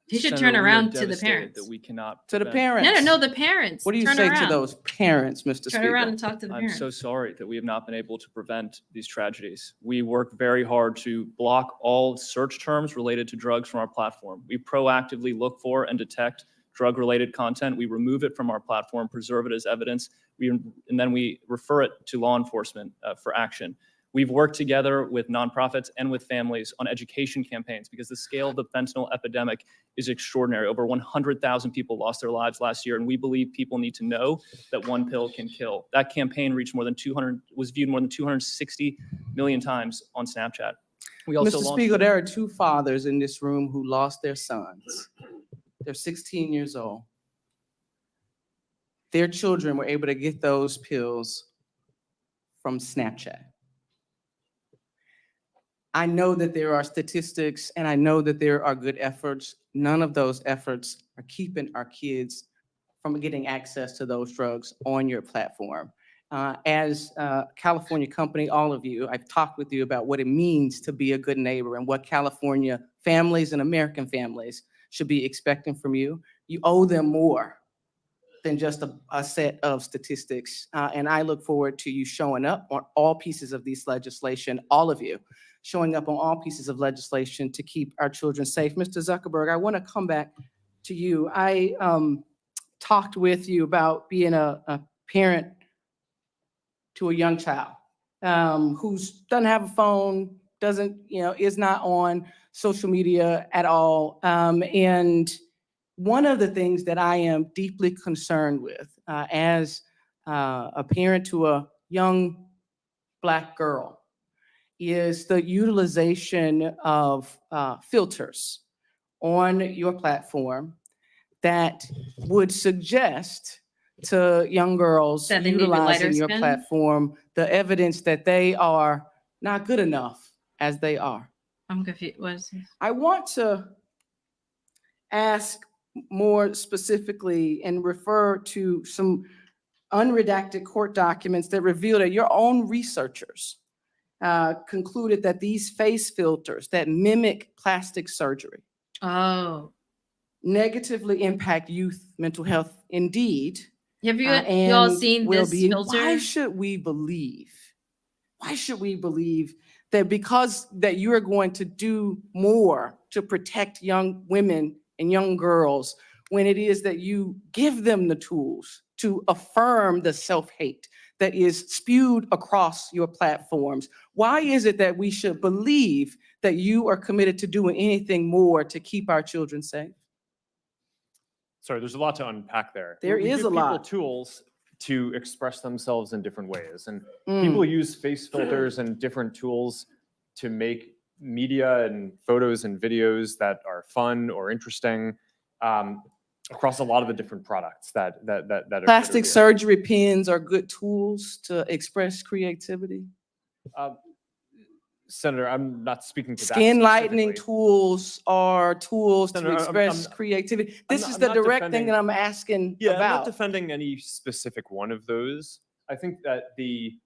He should Senator, turn we are around to the devastated parents. That we cannot To the prevent- parents. No, the parents. What do you Turn say around. to those parents, Mr. Turn Spiegel? around and talk to the I'm parents. so sorry that we have not been able to prevent these tragedies. We work very hard to block all search terms related to drugs from our platform. We proactively look for and detect drug-related content. We remove it from our platform, preserve it as evidence, and then we refer it to law enforcement for action. We've worked together with nonprofits and with families on education campaigns because the scale of the fentanyl epidemic is extraordinary. Over 100,000 people lost their lives last year, and we believe people need to know that one pill can kill. That campaign reached was viewed more than 260 million times on Snapchat. We also Mr. launched- Spiegel, there are two fathers in this room who lost their sons. They're 16 years old. Their children were able to get those pills from Snapchat. I know that there are statistics and I know that there are good efforts. None of those efforts are keeping our kids from getting access to those drugs on your platform. As a California company, all of you, I've talked with you about what it means to be a good neighbor and what California families and American families should be expecting from you. You owe them more than just a set of statistics. And I look forward to you showing up on all pieces of this legislation, all of you, showing up on all pieces of legislation to keep our children safe. Mr. Zuckerberg, I want to come back to you. I talked with you about being a parent to a young child who's doesn't have a phone, doesn't, is not on social media at all. And one of the things that I am deeply concerned with as a parent to a young Black girl is the utilization of filters on your platform that would suggest to young girls That they need to be lighter utilizing your skin? platform the evidence that they are not good enough as they are. I'm confused. What is this? I want to ask more specifically and refer to some unredacted court documents that reveal that your own researchers concluded that these face filters that mimic plastic surgery negatively impact youth mental health. Indeed. Have you all and seen this well-being. filter? Why should we believe that because that you are going to do more to protect young women and young girls when it is that you give them the tools to affirm the self-hate that is spewed across your platforms? Why is it that we should believe that you are committed to doing anything more to keep our children safe? Sorry, there's a lot to unpack there. There We is give a lot. people tools to express themselves in different ways. And Mm. people use face filters and different tools to make media and photos and videos that are fun or interesting across a lot of the different products that are Plastic here. surgery pens are good tools to express creativity. Senator, I'm not speaking to that Skin lightening specifically. tools are tools to Senator, express creativity. This I'm is the not direct thing defending- that I'm asking Yeah, I'm not about. defending any specific one of those. I think that the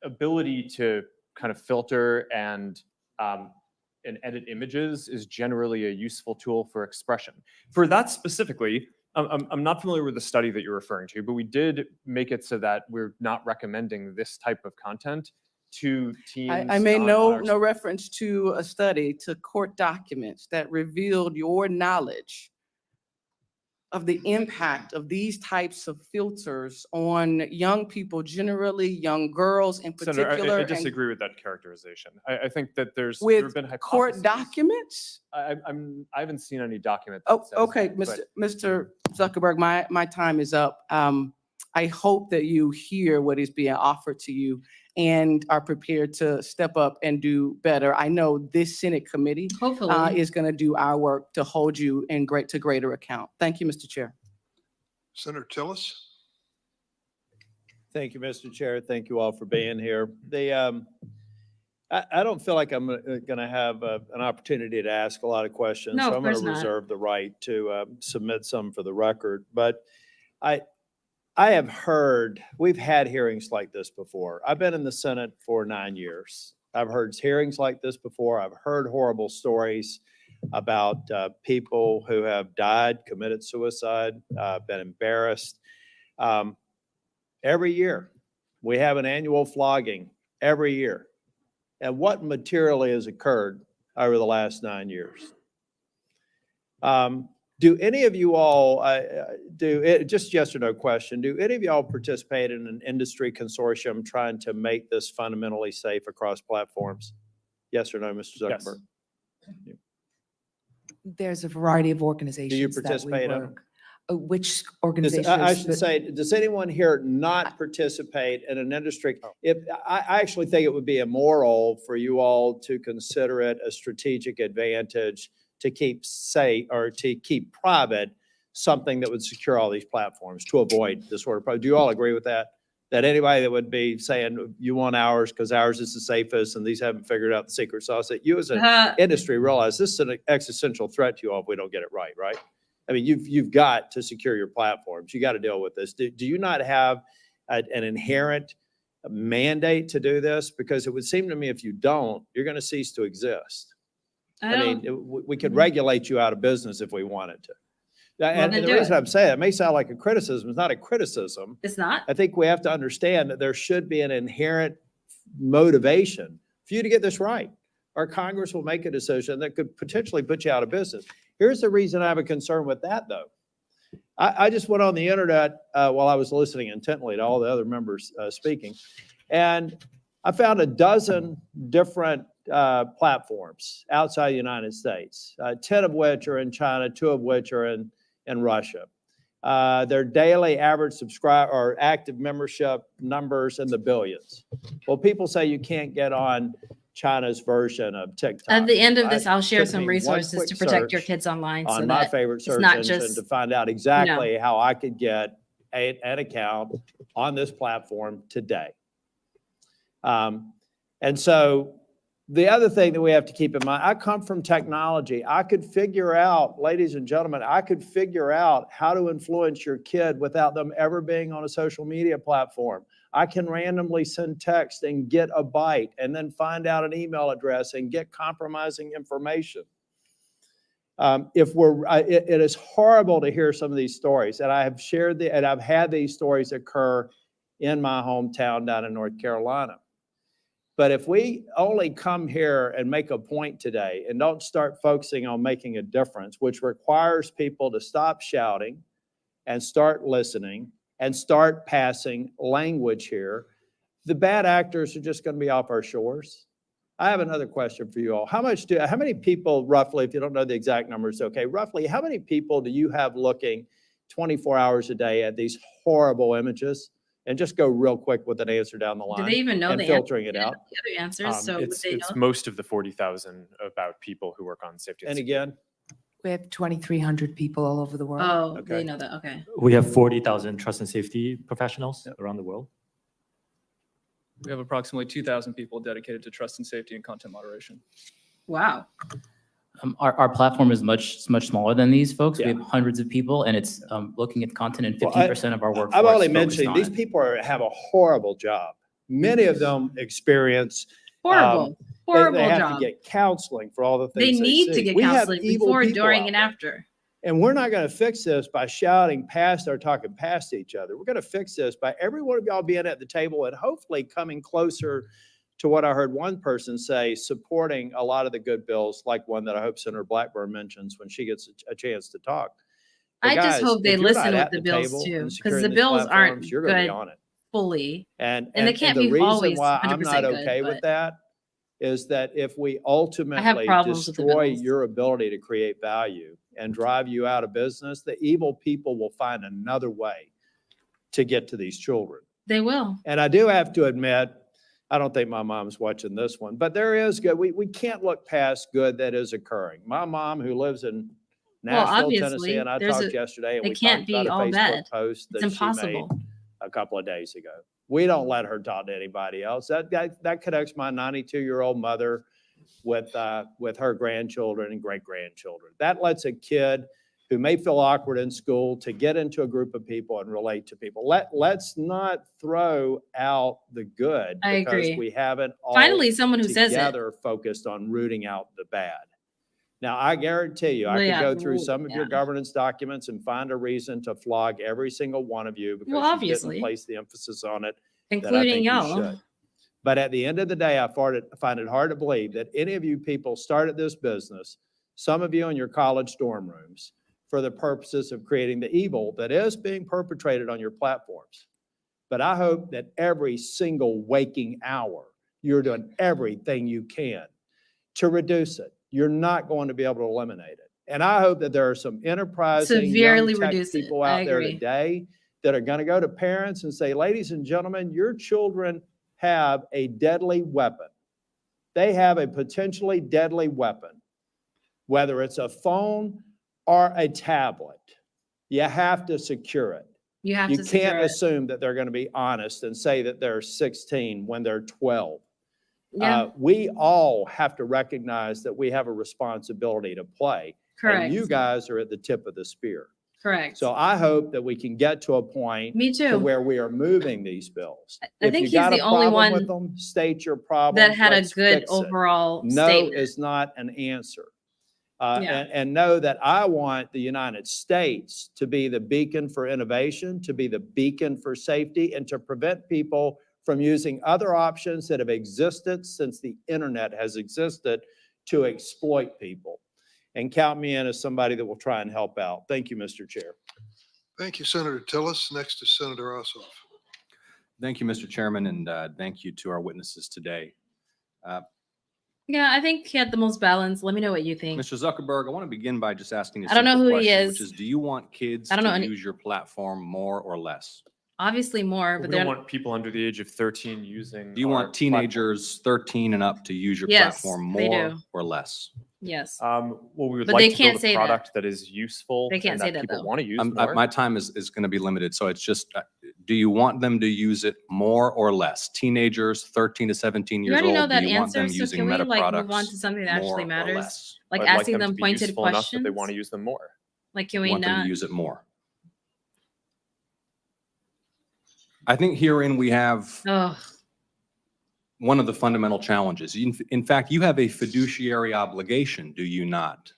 ability to kind of filter and edit images is generally a useful tool for expression. For that specifically, I'm not familiar with the study that you're referring to, but we did make it so that we're not recommending this type of content to teens. I made on no our reference to a study, to court documents that revealed your knowledge of the impact of these types of filters on young people generally, young girls in Senator, particular. I and disagree with that characterization. I think that there with have been court hypotheses. documents? I haven't seen any document. Oh, that says okay, that, but- Mr. Zuckerberg, my time is up. I hope that you hear what is being offered to you and are prepared to step up and do better. I know this Senate committee Hopefully. is going to do our work to hold you in greater account. Thank you, Mr. Chair. Senator Tillis? Thank you, Mr. Chair. Thank you all for being here. I don't feel like I'm going to have an opportunity to ask a lot of questions. No, So of I'm going course to not. reserve the right to submit some for the record. But I have heard, we've had hearings like this before. I've been in the Senate for 9 years. I've heard hearings like this before. I've heard horrible stories about people who have died, committed suicide, been embarrassed. Every year, we have an annual flogging every year. And what materially has occurred over the last 9 years? Do any of you all, just yes or no question, do any of y'all participate in an industry consortium trying to make this fundamentally safe across platforms? Yes or no, Mr. Zuckerberg? There's a variety of organizations that we participate in work. Which organizations? I should say, does anyone here not participate in an industry? If I actually think it would be immoral for you all to consider it a strategic advantage to keep safe or to keep private something that would secure all these platforms to avoid this sort of problem. Do you all agree with that? That anybody that would be saying you want ours because ours is the safest and these haven't figured out the secret sauce, that you as an industry realize this is an existential threat to you all if we don't get it right, right? I mean, you've got to secure your platforms. You got to deal with this. Do you not have an inherent mandate to do this? Because it would seem to me if you don't, you're going to cease to exist. I mean, we could regulate you out of business if we wanted to. And the reason I'm saying it may sound like a criticism, it's not a criticism. It's not. I think we have to understand that there should be an inherent motivation for you to get this right. Our Congress will make a decision that could potentially put you out of business. Here's the reason I have a concern with that, though. I just went on the internet while I was listening intently to all the other members speaking, and I found a dozen different platforms outside the United States, 10 of which are in China, 2 of which are in Russia. Their daily average subscribe or active membership numbers in the billions. Well, people say you can't get on China's version of TikTok. At the end of this, I'll share some resources to protect your kids online. On so my that favorite it's search not engine just, to find out exactly how I could get an account on this platform today. And so the other thing that we have to keep in mind, I come from technology. I could figure out, ladies and gentlemen, I could figure out how to influence your kid without them ever being on a social media platform. I can randomly send text and get a bite and then find out an email address and get compromising information. It is horrible to hear some of these stories, and I have shared and I've had these stories occur in my hometown down in North Carolina. But if we only come here and make a point today and don't start focusing on making a difference, which requires people to stop shouting and start listening and start passing language here, the bad actors are just going to be off our shores. I have another question for you all. How many people roughly, if you don't know the exact numbers, okay, roughly how many people do you have looking 24 hours a day at these horrible images? And just go real quick with an answer down the line. do they even know and the filtering it out? the other answers? So would It's they know? most of the 40,000 about people who work on safety. And again, We have 2,300 people all over the world. Oh, Okay. they know that. Okay. We have 40,000 trust and safety professionals around the world. We have approximately 2,000 people dedicated to trust and safety and content moderation. Wow. Our platform is much smaller than these folks. Yeah. We have hundreds of people, and it's looking at content, and Well, 15% of our workforce. I'm only focused mentioning on these it. people have a horrible job. Many of them experience Horrible. they have job. to get counseling for all the They things need see. to get We have counseling evil before, people during, out and there. after. And we're not going to fix this by shouting past or talking past each other. We're going to fix this by every one of y'all being at the table and hopefully coming closer to what I heard one person say, supporting a lot of the good bills, like one that I hope Senator Blackburn mentions when she gets a chance to talk. But I just guys, hope they if you're listen not with at the bills table too, and because securing the these bills aren't platforms, you're going to be good on it. fully. And they can't the be reason always why I'm 100% not good, okay with but- that is that if we ultimately problems with the destroy bills. your ability to create value and drive you out of business, the evil people will find another way to get to these children. They will. And I do have to admit, I don't think my mom's watching this one, but there is good. We can't look past good that is occurring. My mom, who lives in Well, Nashville, obviously, Tennessee, and I there's talked yesterday, and it we can't talked be about a all Facebook bad. post It's that she made impossible. a couple of days ago. We don't let her talk to anybody else. That connects my 92-year-old mother with her grandchildren and great-grandchildren. That lets a kid who may feel awkward in school to get into a group of people and relate to people. Let's not throw out the good I because agree. we haven't all Finally, someone who says it. together focused on rooting out the bad. Now, I guarantee you, I Well, could yeah, go through well, some of your yeah. governance documents and find a reason to flog every single one of you because Well, you obviously. didn't place the emphasis on it that I Including think you y'all. should. But at the end of the day, I find it hard to believe that any of you people started this business, some of you in your college dorm rooms, for the purposes of creating the evil that is being perpetrated on your platforms. But I hope that every single waking hour, you're doing everything you can to reduce it. You're not going to be able to eliminate it. And I hope that there are some enterprising Severely young tech reduce it. people I out there agree. today that are going to go to parents and say, ladies and gentlemen, your children have a deadly weapon. They have a potentially deadly weapon, whether it's a phone or a tablet. You have to secure it. You have You to secure can't it. assume that they're going to be honest and say that they're 16 when they're 12. Yeah. We all have to recognize that we have a responsibility to play. Correct. And you guys are at the tip of the spear. Correct. So I hope that we can get to a point Me to too. where we are moving these bills. I If think you he's got the a only problem with one them, state your problem. that had a let's good fix it. overall No statement. is not an answer. Yeah. And know that I want the United States to be the beacon for innovation, to be the beacon for safety, and to prevent people from using other options that have existed since the internet has existed to exploit people. And count me in as somebody that will try and help out. Thank you, Mr. Chair. Thank you, Senator Tillis. Next is Senator Ossoff. Thank you, Mr. Chairman, and thank you to our witnesses today. Yeah, I think he had the most balance. Let me know what you think. Mr. Zuckerberg, I want to begin by just asking a I don't know simple who he question, is. which is, do you want kids I don't know to any- use your platform more or less? Obviously more, We but don't they're want people under the age of 13 using. Do you our want teenagers 13 and up to use your Yes, platform they more do. or less? yes. Well, we would But like they to can't build say a that. product that is useful They can't and say that that, people though. want to use more. My time is going to be limited, so it's just, do you want them to use it more or less? Teenagers 13 to 17 You years already know old, do that you want answer, them so using can we Meta like move on products to something that more actually or matters? less? Like I'd like asking them them to be pointed useful enough that they questions? want to use them more. Like, can You we want them not? to use it more? I think herein we have Ugh. one of the fundamental challenges. In fact, you have a fiduciary obligation, do you not,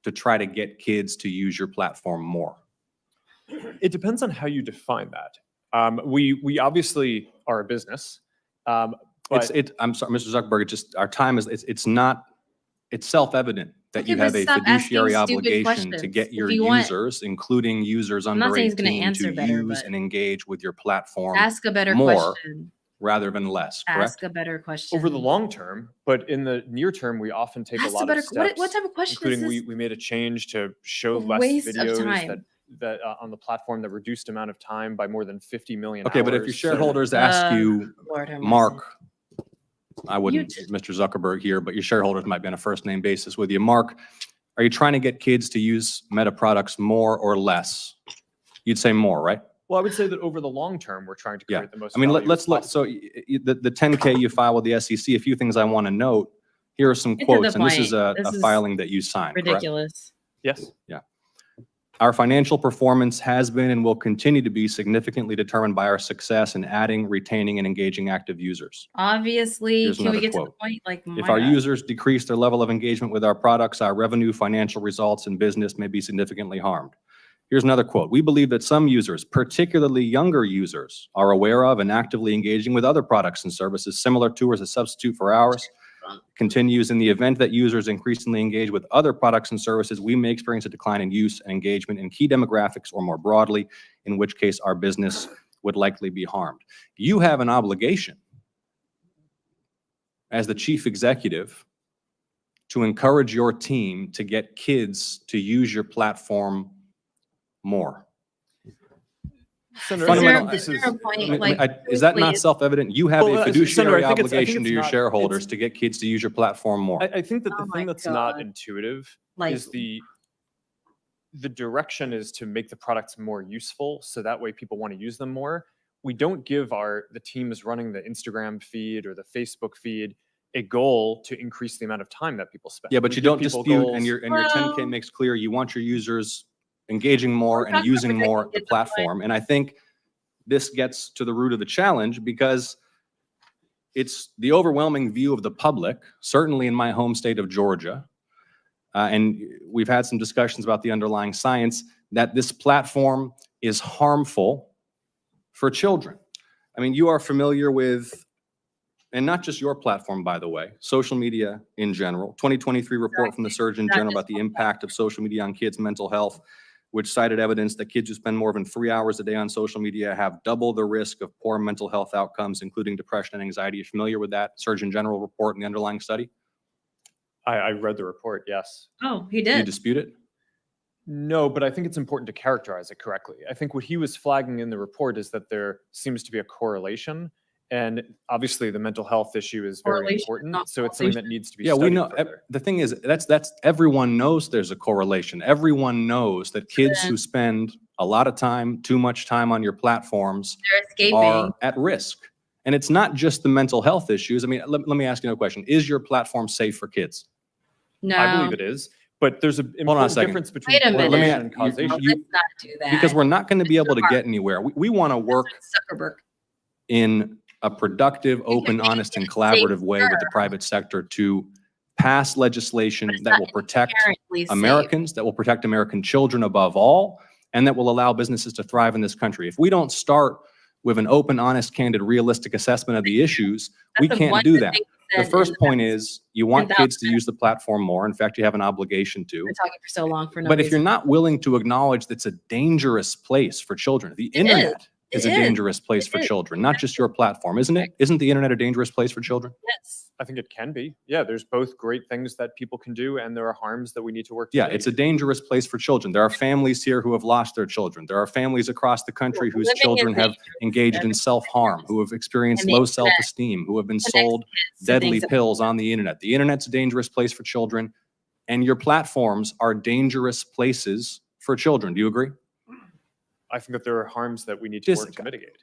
to try to get kids to use your platform more? It depends on how you define that. We obviously are a business. But I'm sorry, Mr. Zuckerberg, our time is, it's self-evident that Okay, you but have a stop asking fiduciary stupid obligation to questions. get If your you want- users, including users I'm not under saying he's gonna 18, answer to better, use but- and engage with your platform Ask a better more question. rather than less, correct? Ask a better question. over the long term, but in the near term, we often take Ask a a lot better- of steps. what type of question is including this? we made a change to show A less waste of videos time. that on the platform that reduced amount of time by more than 50 million Okay, but if your hours. shareholders ask you, Lord have mercy. Mark, I wouldn't, Mr. Zuckerberg here, but your shareholders might be on a first name basis with you. Mark, are you trying to get kids to use Meta products more or less? You'd say more, right? Well, I would say that over the long term, we're trying to Yeah. create the most I mean, value let's as look, possible. so the 10K you file with the SEC, a few things I want to note. Here are some Get to the quotes, and this is point. a This is filing that you signed, correct? Ridiculous. Yes. Yeah. Our financial performance has been and will continue to be significantly determined by our success in adding, retaining, and engaging active users. Obviously, Here's can we another get to quote. the point? Like, If my our God. users decrease their level of engagement with our products, our revenue, financial results, and business may be significantly harmed. Here's another quote. We believe that some users, particularly younger users, are aware of and actively engaging with other products and services similar to or as a substitute for ours. Continues, in the event that users increasingly engage with other products and services, we may experience a decline in use and engagement in key demographics or more broadly, in which case our business would likely be harmed. You have an obligation as the chief executive to encourage your team to get kids to use your platform more. Senator, I think this is- Is that not self-evident? You have Well, a Senator, fiduciary I think it's obligation to your not- shareholders to get kids to use your platform more. I think that the Oh thing my that's not God. intuitive Like- is the direction is to make the products more useful, so that way people want to use them more. We don't give the teams running the Instagram feed or the Facebook feed a goal to increase the amount of time that people spend. Yeah, but We you give don't people dispute, goals- and your 10K makes clear you want your users engaging more and talking using about more protecting the platform. And I think this gets to the root of the challenge, because it's the overwhelming view of the public, certainly in my home state of Georgia, and we've had some discussions about the underlying science, that this platform is harmful for children. I mean, you are familiar with, and not just your platform, by the way, social media in general. 2023 report from the Surgeon General about the impact of social media on kids' mental health, which cited evidence that kids who spend more than 3 hours a day on social media have double the risk of poor mental health outcomes, including depression and anxiety. You familiar with that Surgeon General report and the underlying study? I read the report, yes. Oh, he Do you did. dispute it? No, but I think it's important to characterize it correctly. I think what he was flagging in the report is that there seems to be a correlation, and obviously the mental health issue is very Correlation, important, not so it's something that causation. needs to be Yeah, we studied know. further. The thing is, that's everyone knows there's a correlation. Everyone knows that kids who spend a lot of time, too much time on your platforms They're escaping. are at risk. And it's not just the mental health issues. I mean, let me ask you another question. Is your platform safe for kids? No. I believe it is, but there's an Hold on a important second. difference between Wait a minute. correlation and You- causation. Let's not do that. Because we're not going to be able to get anywhere. We want to work Zuckerberg. in a productive, open, honest, and collaborative way with the private sector to pass legislation that will protect Inherently safe. Americans, that will protect American children above all, and that will allow businesses to thrive in this country. If we don't start with an open, honest, candid, realistic assessment of the issues, we That's a can't do wonderful that. thing you The said first in the point is you want kids to 10,000 use the platform more. In fact, you have an obligation to. We're talking for so long for no But if reason. you're not willing to acknowledge that's a dangerous place for children, the internet is a dangerous place for children, not just your platform, isn't it? Isn't the internet a dangerous place for children? Yes. I think it can be. Yeah, there's both great things that people can do, and there are harms that we need to work. Yeah, it's a dangerous place for children. There are families here who have lost their children. There are families across the country whose living is children have dangerous. engaged in self-harm, who have experienced And the low internet self-esteem, who have been connects sold kids to deadly things that- pills on the internet. The internet's a dangerous place for children, and your platforms are dangerous places for children. Do you agree? I think that there are harms that we need to Just- work to mitigate.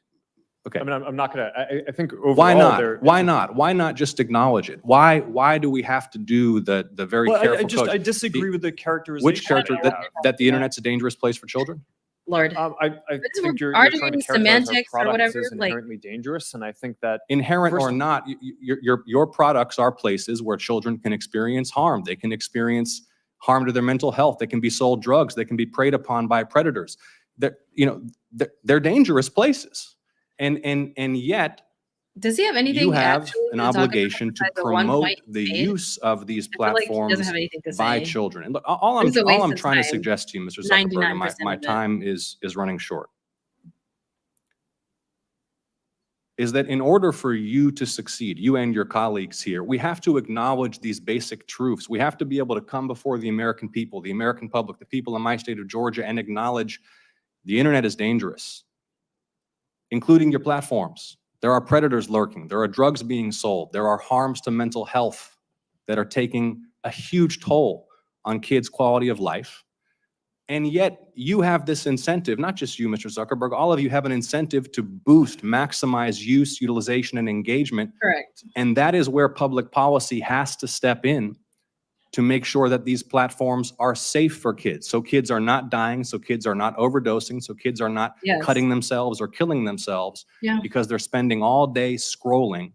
Okay. I mean, I'm not gonna, I think overall. Why not? there Why is- not? Why not just acknowledge it? Why do we have to do the very Well, careful? I disagree with the characterization. Which character you that have. that the internet's a dangerous place for children? Lord. I But think you're arguing trying to characterize our semantics or products whatever, as like- inherently dangerous, and I think that Inherent First or of- not, your products are places where children can experience harm. They can experience harm to their mental health. They can be sold drugs. They can be preyed upon by predators. They're dangerous places. And yet Does he have anything? you have actually an to talk about obligation to besides the one promote point the he made? use of these I feel like he doesn't platforms have anything to by say. children. And look, all It was a waste I'm of trying to time. suggest to you, Mr. Zuckerberg, and 99% my of it. time is running short, is that in order for you to succeed, you and your colleagues here, we have to acknowledge these basic truths. We have to be able to come before the American people, the American public, the people in my state of Georgia, and acknowledge the internet is dangerous, including your platforms. There are predators lurking. There are drugs being sold. There are harms to mental health that are taking a huge toll on kids' quality of life. And yet you have this incentive, not just you, Mr. Zuckerberg, all of you have an incentive to boost, maximize use, utilization, and engagement. Correct. And that is where public policy has to step in to make sure that these platforms are safe for kids. So kids are not dying, so kids are not overdosing, so kids are not Yes. cutting themselves or killing themselves Yeah. because they're spending all day scrolling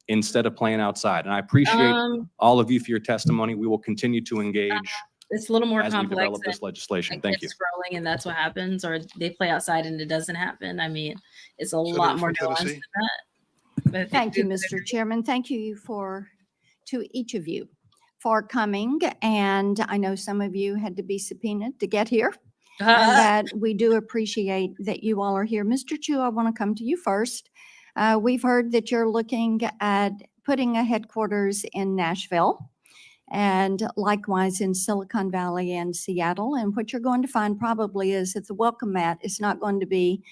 instead of playing outside. And I appreciate all of you for your testimony. We will continue to engage It's a little more as we complex develop this than legislation. like Thank you. kids scrolling and that's what happens, or they play outside and it doesn't happen. I mean, it's a Senator lot more from nuanced than Tennessee. that. But Thank you, Mr. Chairman. Thank you to each of you for coming. And I know some of you had to be subpoenaed to get here. And that we do appreciate that you all are here. Mr. Chu, I want to come to you first. We've heard that you're looking at putting a headquarters in Nashville and likewise in Silicon Valley and Seattle. And what you're going to find probably is that the welcome mat is not going to be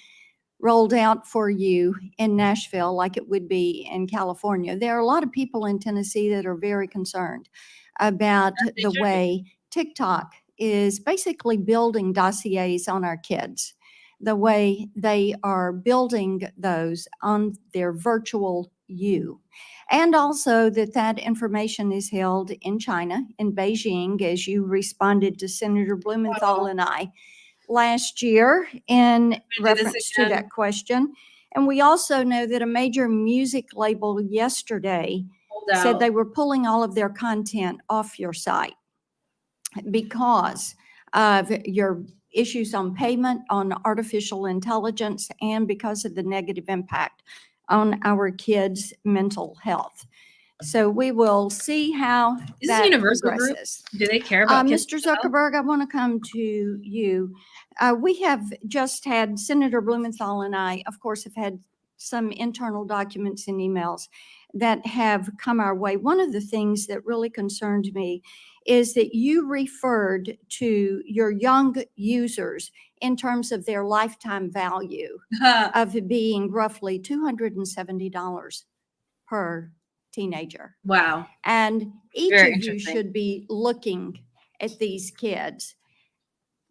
rolled out for you in Nashville like it would be in California. There are a lot of people in Tennessee that are very concerned about the way TikTok is basically building dossiers on our kids, the way they are building those on their virtual you. And also that information is held in China, in Beijing, as you responded to Senator Blumenthal and I last year in reference to that question. And we also know that a major music label yesterday said they were pulling all of their content off your site because of your issues on payment, on artificial intelligence, and because of the negative impact on our kids' mental health. So we will see how Is this that universal group? progresses. Do they care about kids' Mr. mental health? Zuckerberg, I want to come to you. We have just had Senator Blumenthal and I, of course, have had some internal documents and emails that have come our way. One of the things that really concerned me is that you referred to your young users in terms of their lifetime value of it being roughly $270 per teenager. Wow. And each Very of you interesting. should be looking at these kids.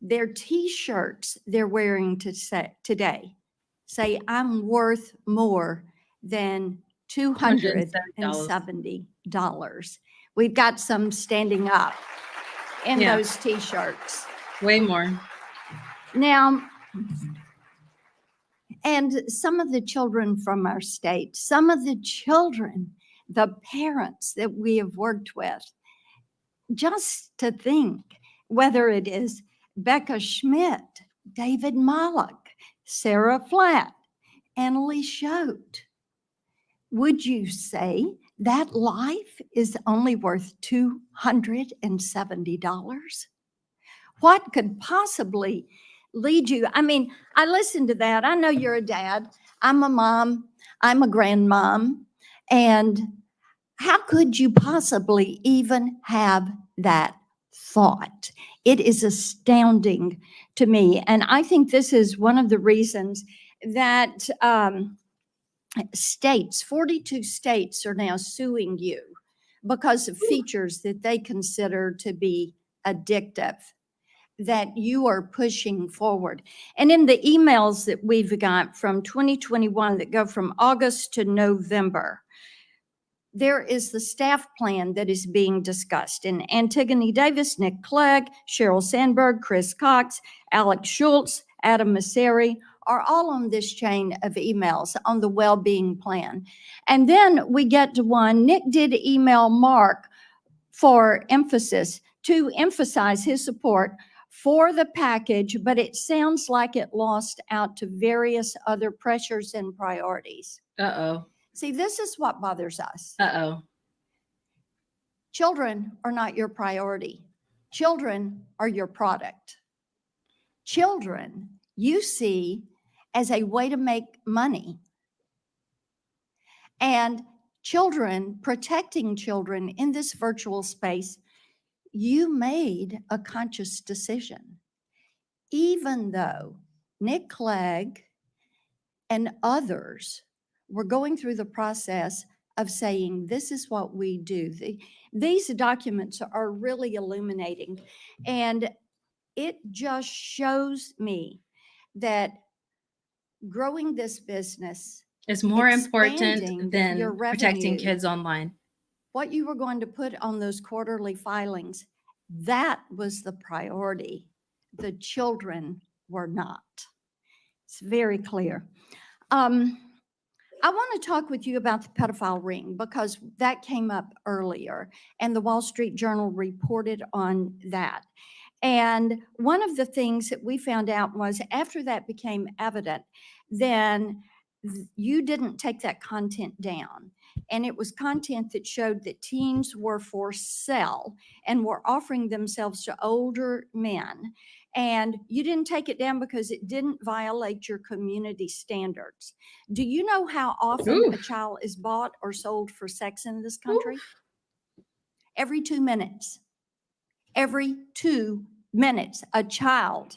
Their T-shirts they're wearing today say, I'm worth more than $270. We've got some standing up in Yeah. those T-shirts. Way more. Now, and some of the children from our state, some of the children, the parents that we have worked with, just to think, whether it is Becca Schmidt, David Mollick, Sarah Flatt, Annalie Schote, would you say that life is only worth $270? What could possibly lead you? I mean, I listened to that. I know you're a dad. I'm a mom. I'm a grandmom. And how could you possibly even have that thought? It is astounding to me. And I think this is one of the reasons that states, 42 states are now suing you because of features that they consider to be addictive, that you are pushing forward. And in the emails that we've got from 2021 that go from August to November, there is the staff plan that is being discussed. And Antigone Davis, Nick Clegg, Sheryl Sandberg, Chris Cox, Alex Schultz, Adam Masseri are all on this chain of emails on the well-being plan. And then we get to one, Nick did email Mark for emphasis to emphasize his support for the package, but it sounds like it lost out to various other pressures and priorities. Uh-oh. See, this is what bothers us. Uh-oh. Children are not your priority. Children are your product. Children you see as a way to make money. And children, protecting children in this virtual space, you made a conscious decision. Even though Nick Clegg and others were going through the process of saying, this is what we do. These documents are really illuminating. And it just shows me that growing this business is more important expanding than your protecting revenue, kids online. what you were going to put on those quarterly filings, that was the priority. The children were not. It's very clear. I want to talk with you about the pedophile ring because that came up earlier and the Wall Street Journal reported on that. And one of the things that we found out was after that became evident, then you didn't take that content down. And it was content that showed that teens were for sale and were offering themselves to older men. And you didn't take it down because it didn't violate your community standards. Do you know how often a child is bought or sold for sex in this country? Every 2 minutes. Every 2 minutes, a child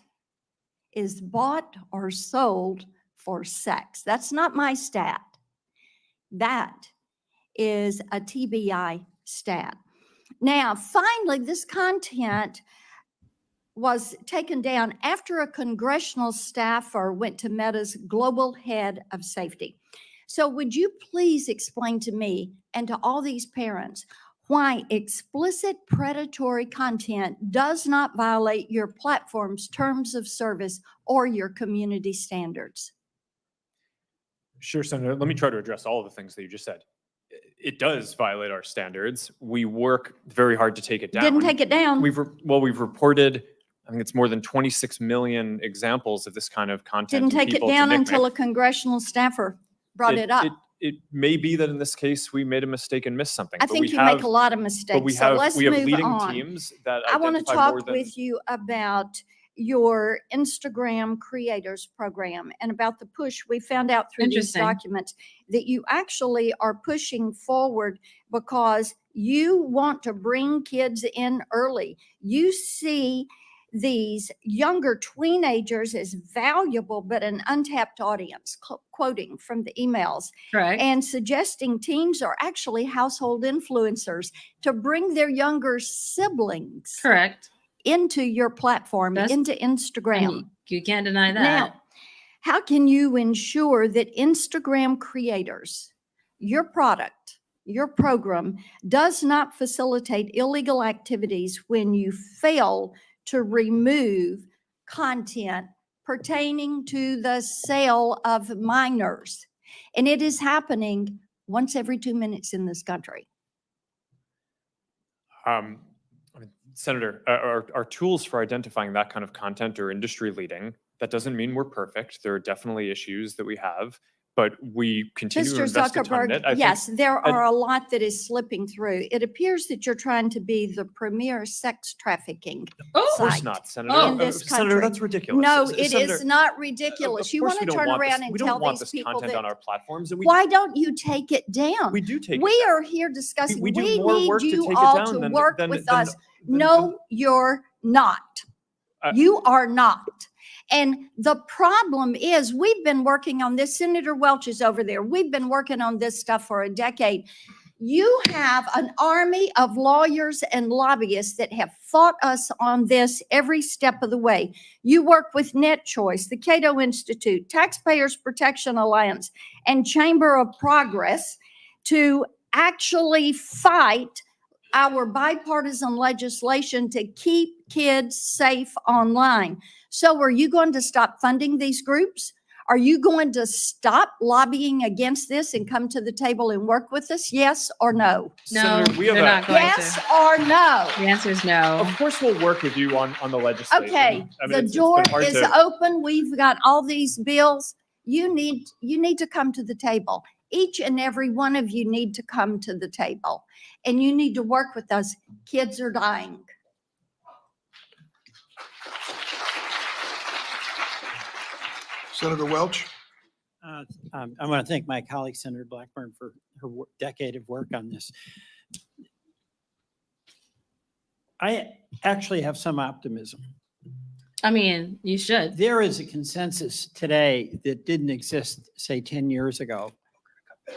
is bought or sold for sex. That's not my stat. That is a TBI stat. Now, finally, this content was taken down after a congressional staffer went to Meta's global head of safety. So would you please explain to me and to all these parents why explicit predatory content does not violate your platform's terms of service or your community standards? Sure, Senator. Let me try to address all of the things that you just said. It does violate our standards. We work very hard to take it down. Didn't take it down. We've reported, I think it's more than 26 million examples of this kind of content. Didn't and take it people to down nickname. until a congressional staffer brought it up. It may be that in this case we made a mistake and missed something. I but think we you have, make a lot of mistakes. But we So have let's we have move leading on. teams that I want to identify more talk than with you about your Instagram creators program and about the push. We found out through these Interesting. documents that you actually are pushing forward because you want to bring kids in early. You see these younger teenagers as valuable, but an untapped audience, quoting from the emails. Correct. And suggesting teens are actually household influencers to bring their younger siblings Correct. into your platform, That's- into Instagram. I mean, you can't deny that. Now, how can you ensure that Instagram creators, your product, your program does not facilitate illegal activities when you fail to remove content pertaining to the sale of minors? And it is happening once every 2 minutes in this country. I mean, Senator, our tools for identifying that kind of content are industry leading. That doesn't mean we're perfect. There are definitely issues that we have, but we continue to Mr. invest a ton in it. Zuckerberg, yes, there are a lot that is slipping through. It appears that you're trying to be the premier sex trafficking Of course site not, Senator. in this Senator, country. that's ridiculous. No, S- it Senator, is not ridiculous. Of You course want we to don't turn want around this, and we tell don't want these this people content on that, our platforms, and why don't you take it down? we do take it We down. are here discussing, We do we more need work to you take it all down to than- work than- with than- us. No, you're not. You are not. And the problem is, we've been working on this. Senator Welch is over there. We've been working on this stuff for a decade. You have an army of lawyers and lobbyists that have fought us on this every step of the way. You work with Net Choice, the Cato Institute, Taxpayers Protection Alliance, and Chamber of Progress to actually fight our bipartisan legislation to keep kids safe online. So are you going to stop funding these groups? Are you going to stop lobbying against this and come to the table and work with us? Yes or no? No, Senator, we have they're not going Yes to. or no? The answer is no. Of course, we'll work with you on the legislation. Okay, I mean, the it's door been hard is to- open. We've got all these bills. You need to come to the table. Each and every one of you need to come to the table, and you need to work with us. Kids are dying. Senator Welch? I want to thank my colleague, Senator Blackburn, for her decade of work on this. I actually have some optimism. I mean, you should. There is a consensus today that didn't exist, say, 10 years ago,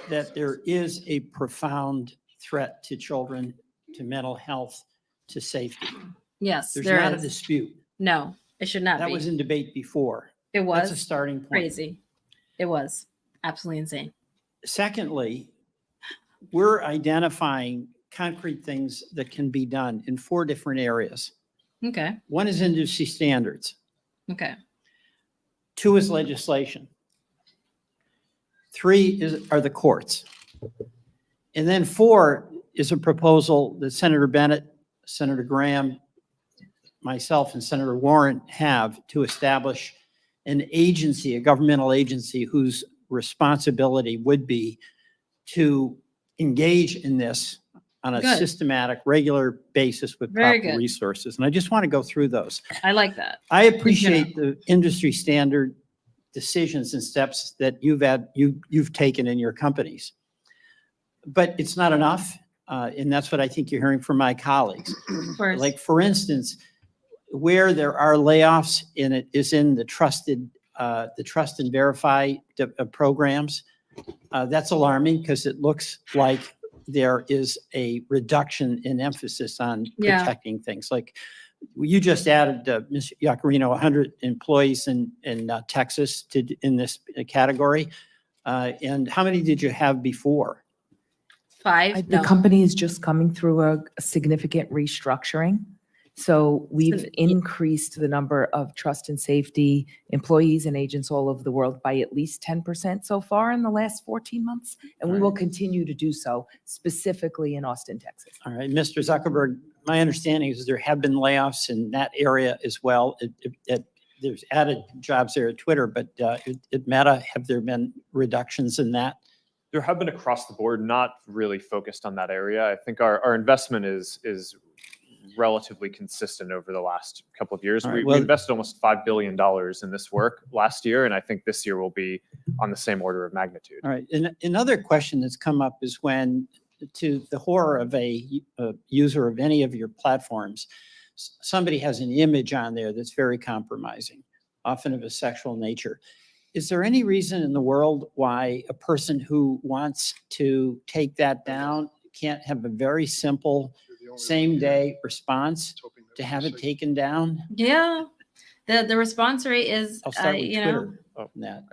that there is a profound threat to children, to mental health, to safety. Yes, There's there not a is. dispute. No, it should not That be. was in debate before. It was. That's a starting point. Crazy. It was absolutely insane. Secondly, we're identifying concrete things that can be done in 4 different areas. Okay. One is industry standards. Okay. 2 is legislation. 3 are the courts. And then 4 is a proposal that Senator Bennett, Senator Graham, myself, and Senator Warren have to establish an agency, a governmental agency whose responsibility would be to engage in this on a Good. systematic, regular basis with Very proper good. resources. And I just want to go through those. I like that. I appreciate the industry standard decisions and steps that you've taken in your companies. But it's not enough, and that's what I think you're hearing from my colleagues. Of course. Like, for instance, where there are layoffs in it is in the trust and verify programs. That's alarming because it looks like there is a reduction in emphasis on Yeah. protecting things. Like, you just added, Ms. Yacarino, 100 employees in Texas in this category. And how many did you have before? 5. The No. company is just coming through a significant restructuring. So we've increased the number of trust and safety employees and agents all over the world by at least 10% so far in the last 14 months. And we will continue to do so, specifically in Austin, Texas. All right, Mr. Zuckerberg, my understanding is there have been layoffs in that area as well. There's added jobs there at Twitter, but at Meta, have there been reductions in that? There have been across the board, not really focused on that area. I think our investment is relatively consistent over the last couple of years. All right, We well- invested almost $5 billion in this work last year, and I think this year will be on the same order of magnitude. All right, and another question that's come up is when, to the horror of a user of any of your platforms, somebody has an image on there that's very compromising, often of a sexual nature. Is there any reason in the world why a person who wants to take that down can't have a very simple same-day response to have it taken down? Yeah. The response rate is, I'll start with you know, Twitter on that.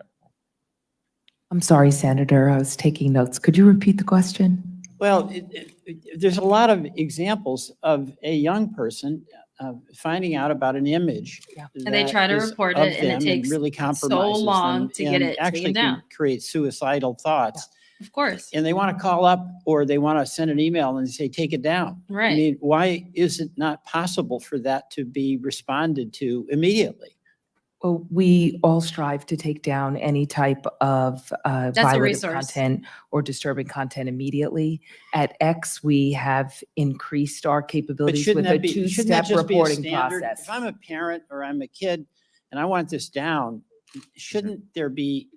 I'm sorry, Senator, I was taking notes. Could you repeat the question? Well, there's a lot of examples of a young person finding out about an image. And they try to that is report of it, and it them takes really so compromises long them to get and it actually taken down. can create suicidal thoughts. Of course. And they want to call up or they want to send an email and say, take it down. I Right. mean, why is it not possible for that to be responded to immediately? Well, we all strive to take down any type of a violative resource. content or disturbing content immediately. At X, we have increased our But capabilities shouldn't with a that be, shouldn't two-step that just be a reporting standard? process. If I'm a parent or I'm a kid and I want this down, shouldn't there be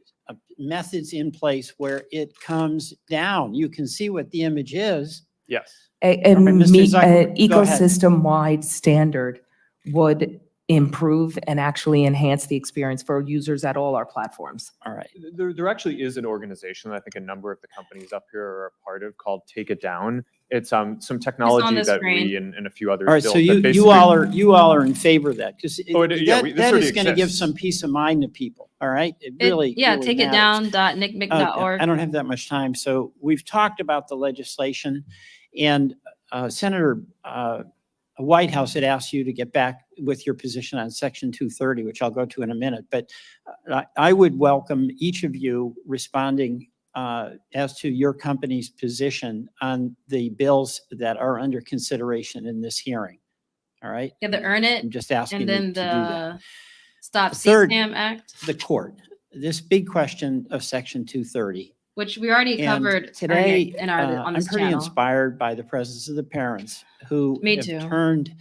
methods in place where it comes down? You can see what the image is. Yes. An Mr. Zuckerberg, go ahead. ecosystem-wide standard would improve and actually enhance the experience for users at all our platforms. All right. There actually is an organization that I think a number of the companies up here are a part of called Take It Down. It's some technology the that screen. we and a few others All right, built so that you basically- all are in favor of that because Oh, yeah, this that already is going to give exists. some peace of mind to people. All right, it It- really yeah, really take it matters. down.nickmick.org. I don't have that much time, so we've talked about the legislation, and Senator White House had asked you to get back with your position on Section 230, which I'll go to in a minute. But I would welcome each of you responding as to your company's position on the bills that are under consideration in this hearing. All right? Yeah, the Earn It. I'm just asking And you then to do that. the Stop Third, CSAM Act, the court. This big question of Section 230. which we already And covered today, in our on I'm this pretty channel. inspired by the presence of the parents who Me have too. turned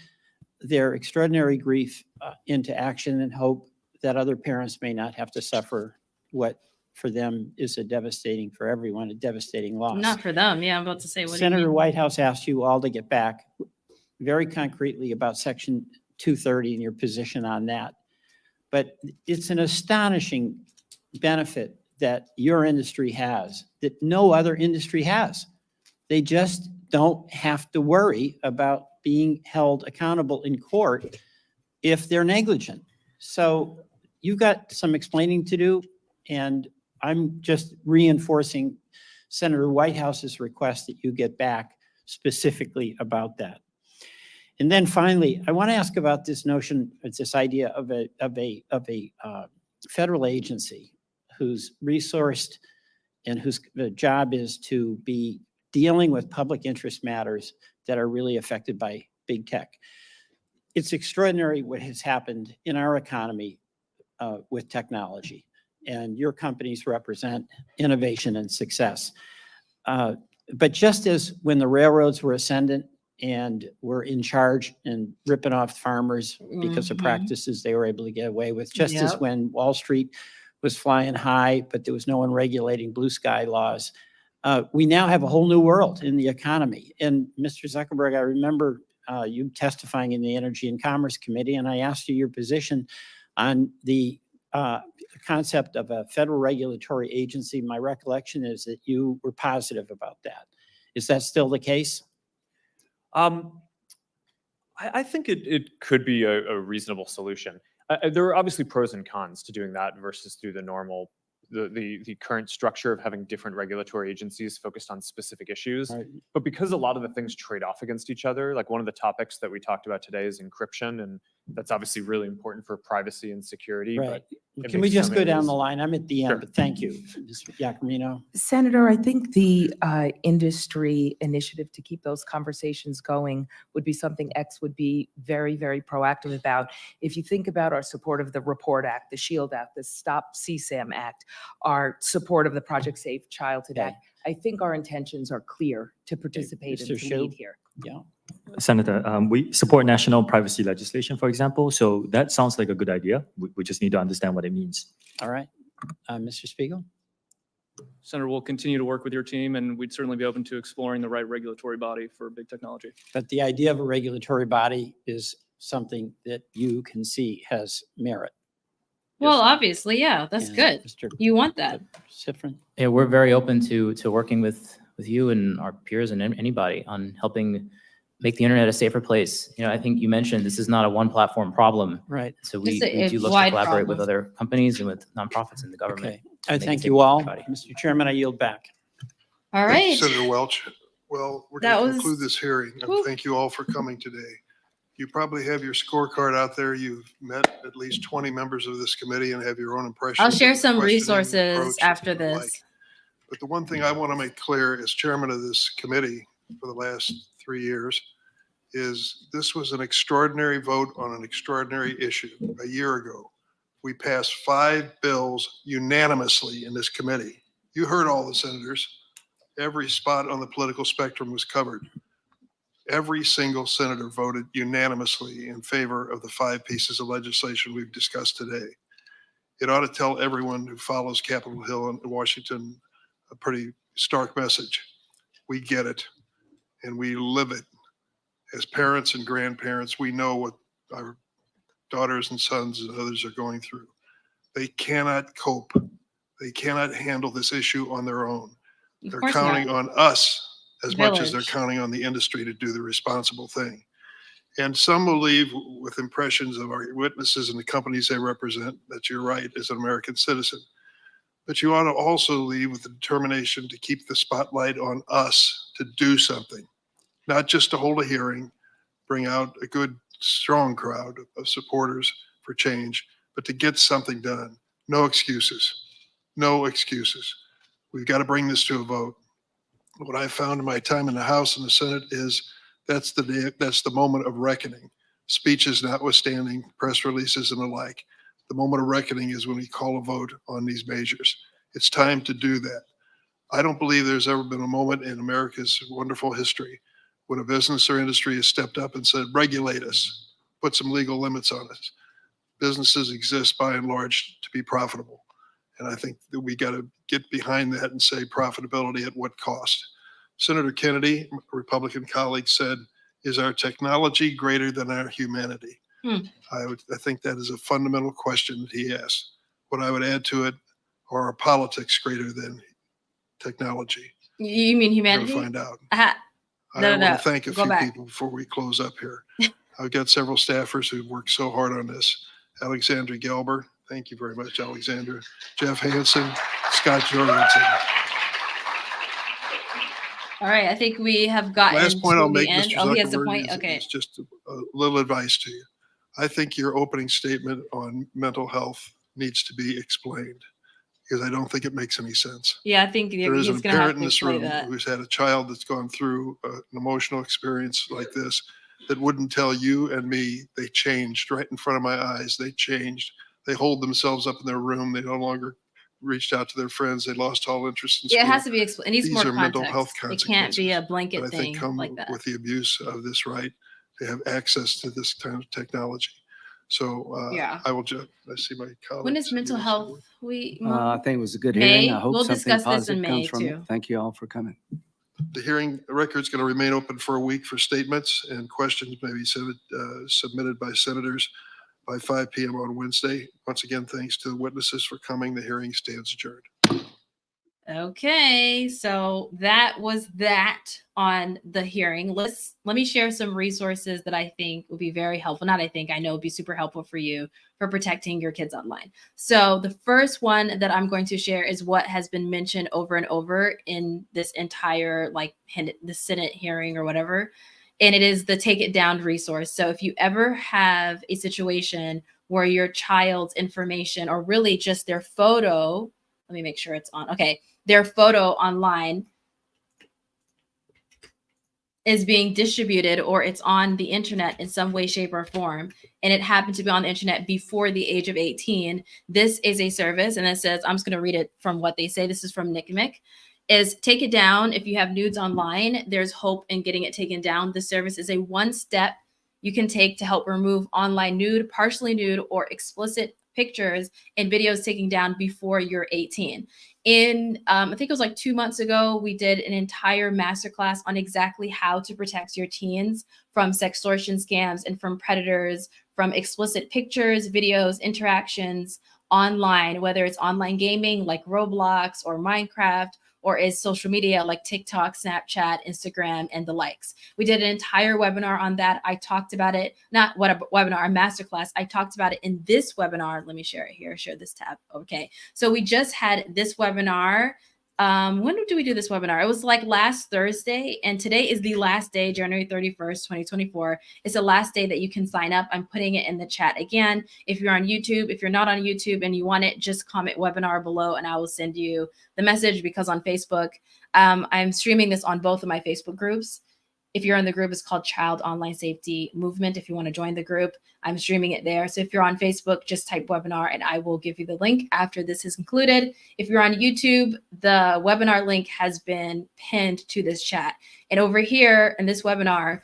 their extraordinary grief into action and hope that other parents may not have to suffer what for them is a devastating, for everyone, a devastating loss. Not for them. Yeah, I'm about to say, what do you Senator mean? Whitehouse asked you all to get back very concretely about Section 230 and your position on that. But it's an astonishing benefit that your industry has that no other industry has. They just don't have to worry about being held accountable in court if they're negligent. So you've got some explaining to do, and I'm just reinforcing Senator Whitehouse's request that you get back specifically about that. And then finally, I want to ask about this notion, it's this idea of a federal agency who's resourced and whose job is to be dealing with public interest matters that are really affected by big tech. It's extraordinary what has happened in our economy with technology, and your companies represent innovation and success. But just as when the railroads were ascendant and were in charge and ripping off farmers because of practices they were able to get away with, just as when Wall Street was flying high, but there was no one regulating blue sky laws. We now have a whole new world in the economy. And Mr. Zuckerberg, I remember you testifying in the Energy and Commerce Committee, and I asked you your position on the concept of a federal regulatory agency. My recollection is that you were positive about that. Is that still the case? I think it could be a reasonable solution. There are obviously pros and cons to doing that versus through the normal, the current structure of having different regulatory agencies focused on specific issues. Right. But because a lot of the things trade off against each other, like one of the topics that we talked about today is encryption, and that's obviously really important for privacy and security. Right. But Can we just go down areas- the line? I'm at the end, Sure. but thank you, Mr. Giacomino. Senator, I think the industry initiative to keep those conversations going would be something X would be very, very proactive about. If you think about our support of the REPORT Act, the SHIELD Act, the Stop CSAM Act, our support of the Project Safe Childhood Okay. Act, I think our intentions are clear to participate and Mr. to Shu? lead here. Yeah. Senator, we support national privacy legislation, for example, so that sounds like a good idea. We just need to understand what it means. All right. Mr. Spiegel? Senator, we'll continue to work with your team, and we'd certainly be open to exploring the right regulatory body for big technology. But the idea of a regulatory body is something that you can see has merit. Well, obviously, yeah, that's And good. Mr. You want that. Sifrin? Yeah, we're very open to working with you and our peers and anybody on helping make the internet a safer place. I think you mentioned this is not a one platform problem. Right. So It's we a do look to wide collaborate with problem. other companies and with nonprofits in the government. Okay. to I make it thank safer you for all. everybody. Mr. Chairman, I yield back. All Thank you, right. Senator Welch. Well, we're going That to was- conclude this hearing. And Whew. thank you all for coming today. You probably have your scorecard out there. You've met at least 20 members of this committee and have your own impressions. I'll share of the some questioning resources approach after and the like. this. But the one thing I want to make clear as chairman of this committee for the last 3 years is this was an extraordinary vote on an extraordinary issue. A year ago, we passed 5 bills unanimously in this committee. You heard all the senators. Every spot on the political spectrum was covered. Every single senator voted unanimously in favor of the 5 pieces of legislation we've discussed today. It ought to tell everyone who follows Capitol Hill and Washington a pretty stark message. We get it and we live it. As parents and grandparents, we know what our daughters and sons and others are going through. They cannot cope. They cannot handle this issue on their own. Of They're course counting not. on us as much as they're Village. counting on the industry to do the responsible thing. And some will leave with impressions of our witnesses and the companies they represent that you're right as an American citizen. But you ought to also leave with the determination to keep the spotlight on us to do something, not just to hold a hearing, bring out a good, strong crowd of supporters for change, but to get something done. No excuses. No excuses. We've got to bring this to a vote. What I found in my time in the House and the Senate is that's the day, that's the moment of reckoning. Speeches notwithstanding, press releases and the like. The moment of reckoning is when we call a vote on these measures. It's time to do that. I don't believe there's ever been a moment in America's wonderful history when a business or industry has stepped up and said, regulate us, put some legal limits on us. Businesses exist by and large to be profitable. And I think that we got to get behind that and say profitability at what cost. Senator Kennedy, a Republican colleague, said, is our technology greater than our humanity? I think that is a fundamental question that he asked. What I would add to it, are our politics greater than technology? You mean We're humanity? going to find out. Uh-huh. I want to thank a Go few back. people before we close up here. I've got several staffers who've worked so hard on this. Alexandra Gelber, thank you very much, Alexandra. Jeff Hansen, Scott Jorgensen. All right. I think we have gotten Last point I'll to the make, end. Mr. Oh, he has a Zuckerberg, point. Okay. is just a little advice to you. I think your opening statement on mental health needs to be explained because I don't think it makes any sense. Yeah, I think There is he's a going to have parent in to this explain room that. who's had a child that's gone through an emotional experience like this that wouldn't tell you and me they changed right in front of my eyes. They changed. They hold themselves up in their room. They no longer reached out to their friends. They lost all interest in Yeah, it school. has to be explained. It needs These more are mental health context. It can't be a consequences blanket that I think thing come like that. with the abuse of this right to have access to this kind of technology. So Yeah. I will just, I see my colleagues. When is mental health week? I think it was a good May? hearing. I hope We'll something discuss this in positive May comes from too. it. Thank you all for coming. The hearing record's going to remain open for a week for statements and questions may be submitted by senators by 5 p.m. on Wednesday. Once again, thanks to the witnesses for coming. The hearing stands adjourned. Okay, so that was that on the hearing. Let me share some resources that I think would be very helpful. Not I think, I know would be super helpful for you for protecting your kids online. So the first one that I'm going to share is what has been mentioned over and over in this entire the Senate hearing or whatever. And it is the Take It Down resource. So if you ever have a situation where your child's information or really just their photo, let me make sure it's on. Okay. Their photo online is being distributed or it's on the internet in some way, shape, or form, and it happened to be on the internet before the age of 18, this is a service, and it says, I'm just going to read it from what they say. This is from NCMEC, is Take It Down. If you have nudes online, there's hope in getting it taken down. The service is a one-step you can take to help remove online nude, partially nude, or explicit pictures and videos taken down before you're 18. I think it was like 2 months ago, we did an entire masterclass on exactly how to protect your teens from sextortion scams and from predators, from explicit pictures, videos, interactions online, whether it's online gaming like Roblox or Minecraft, or is social media like TikTok, Snapchat, Instagram, and the likes. We did an entire webinar on that. I talked about it, not what a webinar, a masterclass. I talked about it in this webinar. Let me share it here, share this tab. Okay. So we just had this webinar. When did we do this webinar? It was like last Thursday, and today is the last day, January 31st, 2024. It's the last day that you can sign up. I'm putting it in the chat again. If you're on YouTube, if you're not on YouTube and you want it, just comment webinar below and I will send you the message, because on Facebook, I'm streaming this on both of my Facebook groups. If you're in the group, it's called Child Online Safety Movement. If you want to join the group, I'm streaming it there. So if you're on Facebook, just type webinar and I will give you the link after this is concluded. If you're on YouTube, the webinar link has been pinned to this chat. And over here in this webinar,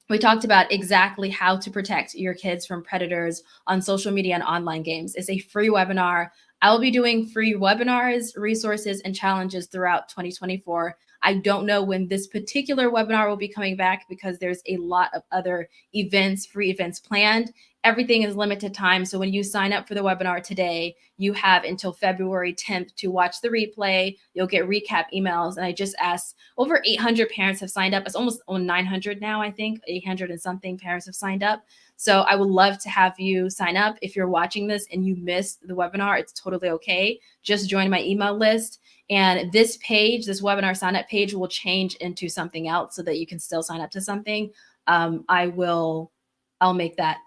we talked about exactly how to protect your kids from predators on social media and online games. It's a free webinar. I will be doing free webinars, resources, and challenges throughout 2024. I don't know when this particular webinar will be coming back because there's a lot of other events, free events planned. Everything is limited time. So when you sign up for the webinar today, you have until February 10th to watch the replay. You'll get recap emails. And I just asked, over 800 parents have signed up. It's almost 900 now, I think. 800 and something parents have signed up. So I would love to have you sign up. If you're watching this and you missed the webinar, it's totally okay. Just join my email list. And this page, this webinar sign up page, will change into something else so that you can still sign up to something. I'll make that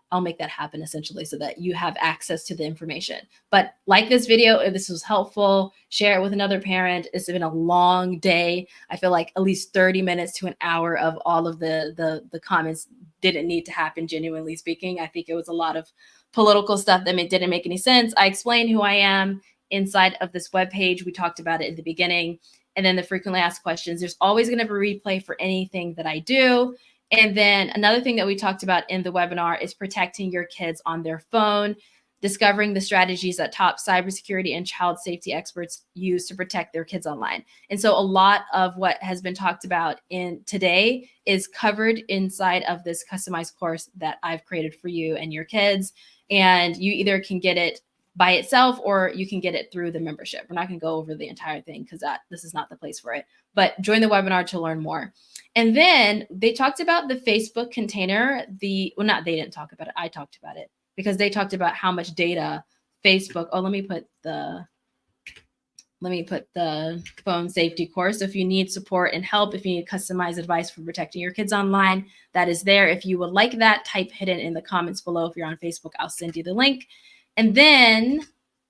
happen essentially so that you have access to the information. But like this video, if this was helpful, share it with another parent. It's been a long day. I feel like at least 30 minutes to an hour of all of the comments didn't need to happen, genuinely speaking. I think it was a lot of political stuff that didn't make any sense. I explained who I am inside of this webpage. We talked about it in the beginning. And then the frequently asked questions. There's always going to be a replay for anything that I do. And then another thing that we talked about in the webinar is protecting your kids on their phone, discovering the strategies that top cybersecurity and child safety experts use to protect their kids online. And so a lot of what has been talked about in today is covered inside of this customized course that I've created for you and your kids. And you either can get it by itself or you can get it through the membership. We're not going to go over the entire thing because this is not the place for it. But join the webinar to learn more. And then they talked about the Facebook container. Well, not they didn't talk about it. I talked about it because they talked about how much data Facebook. Oh, let me put the phone safety course. So if you need support and help, if you need customized advice for protecting your kids online, that is there. If you would like that, type hidden in the comments below. If you're on Facebook, I'll send you the link. And then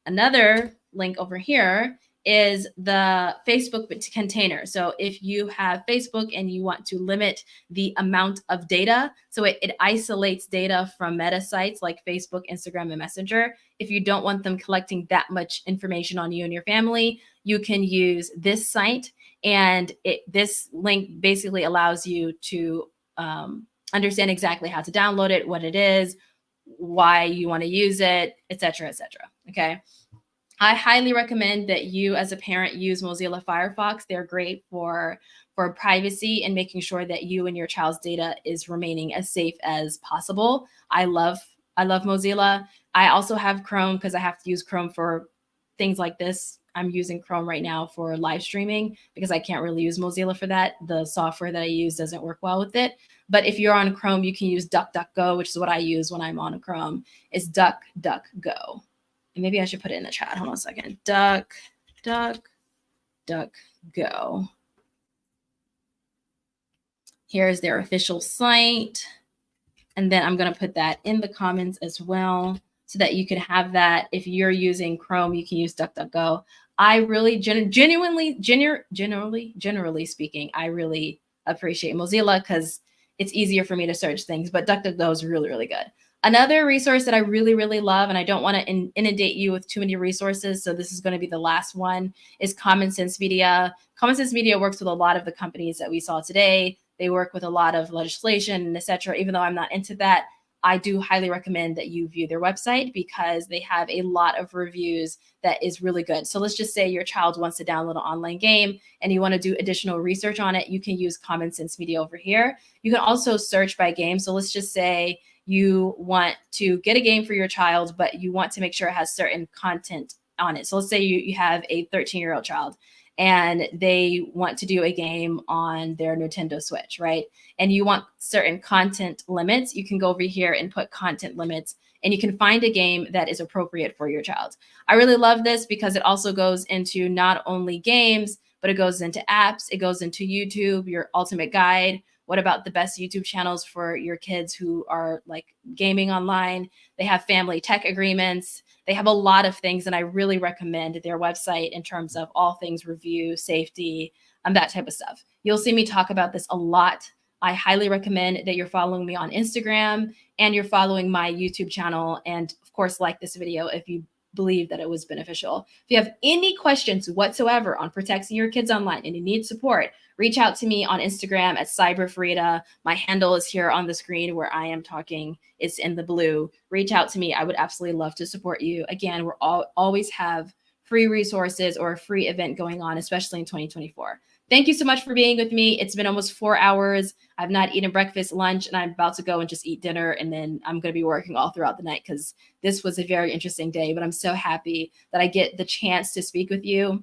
another link over here is the Facebook container. So if you have Facebook and you want to limit the amount of data, so it isolates data from meta sites like Facebook, Instagram, and Messenger. If you don't want them collecting that much information on you and your family, you can use this site. And this link basically allows you to understand exactly how to download it, what it is, why you want to use it, et cetera, et cetera. Okay. I highly recommend that you as a parent use Mozilla Firefox. They're great for privacy and making sure that you and your child's data is remaining as safe as possible. I love Mozilla. I also have Chrome because I have to use Chrome for things like this. I'm using Chrome right now for live streaming because I can't really use Mozilla for that. The software that I use doesn't work well with it. But if you're on Chrome, you can use DuckDuckGo, which is what I use when I'm on Chrome. It's DuckDuckGo. And maybe I should put it in the chat. Hold on a second. DuckDuckGo. Here's their official site. And then I'm going to put that in the comments as well so that you can have that. If you're using Chrome, you can use DuckDuckGo. I really generally speaking, I really appreciate Mozilla because it's easier for me to search things, but DuckDuckGo is really, really good. Another resource that I really, really love, and I don't want to inundate you with too many resources, so this is going to be the last one, is Common Sense Media. Common Sense Media works with a lot of the companies that we saw today. They work with a lot of legislation and et cetera. Even though I'm not into that, I do highly recommend that you view their website because they have a lot of reviews that is really good. So let's just say your child wants to download an online game and you want to do additional research on it. You can use Common Sense Media over here. You can also search by game. So let's just say you want to get a game for your child, but you want to make sure it has certain content on it. So let's say you have a 13-year-old child and they want to do a game on their Nintendo Switch, right? And you want certain content limits, you can go over here and put content limits, and you can find a game that is appropriate for your child. I really love this because it also goes into not only games, but it goes into apps, it goes into YouTube, your ultimate guide. What about the best YouTube channels for your kids who are like gaming online? They have family tech agreements. They have a lot of things, and I really recommend their website in terms of all things review, safety, that type of stuff. You'll see me talk about this a lot. I highly recommend that you're following me on Instagram and you're following my YouTube channel. And of course, like this video if you believe that it was beneficial. If you have any questions whatsoever on protecting your kids online and you need support, reach out to me on Instagram at CyberFareedah. My handle is here on the screen where I am talking. It's in the blue. Reach out to me. I would absolutely love to support you. Again, we're always have free resources or a free event going on, especially in 2024. Thank you so much for being with me. It's been almost 4 hours. I've not eaten breakfast, lunch, and I'm about to go and just eat dinner. And then I'm going to be working all throughout the night because this was a very interesting day. But I'm so happy that I get the chance to speak with you,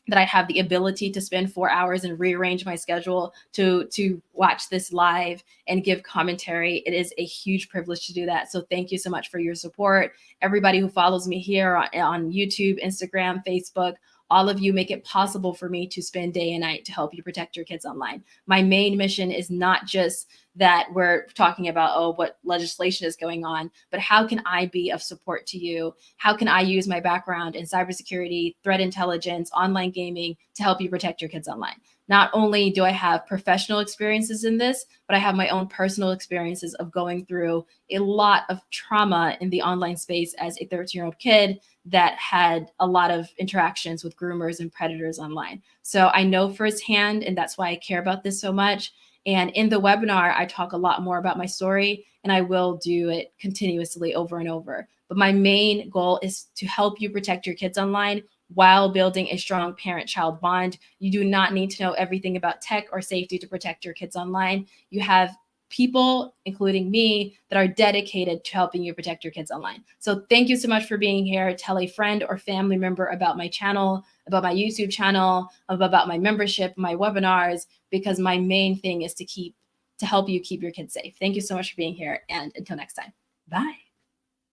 that I have the ability to spend 4 hours and rearrange my schedule to watch this live and give commentary. It is a huge privilege to do that. So thank you so much for your support. Everybody who follows me here on YouTube, Instagram, Facebook, all of you make it possible for me to spend day and night to help you protect your kids online. My main mission is not just that we're talking about, oh, what legislation is going on, but how can I be of support to you? How can I use my background in cybersecurity, threat intelligence, online gaming to help you protect your kids online? Not only do I have professional experiences in this, but I have my own personal experiences of going through a lot of trauma in the online space as a 13-year-old kid that had a lot of interactions with groomers and predators online. So I know firsthand, and that's why I care about this so much. And in the webinar, I talk a lot more about my story, and I will do it continuously over and over. But my main goal is to help you protect your kids online while building a strong parent-child bond. You do not need to know everything about tech or safety to protect your kids online. You have people, including me, that are dedicated to helping you protect your kids online. So thank you so much for being here. Tell a friend or family member about my channel, about my YouTube channel, about my membership, my webinars, because my main thing is to help you keep your kids safe. Thank you so much for being here, and until next time, bye.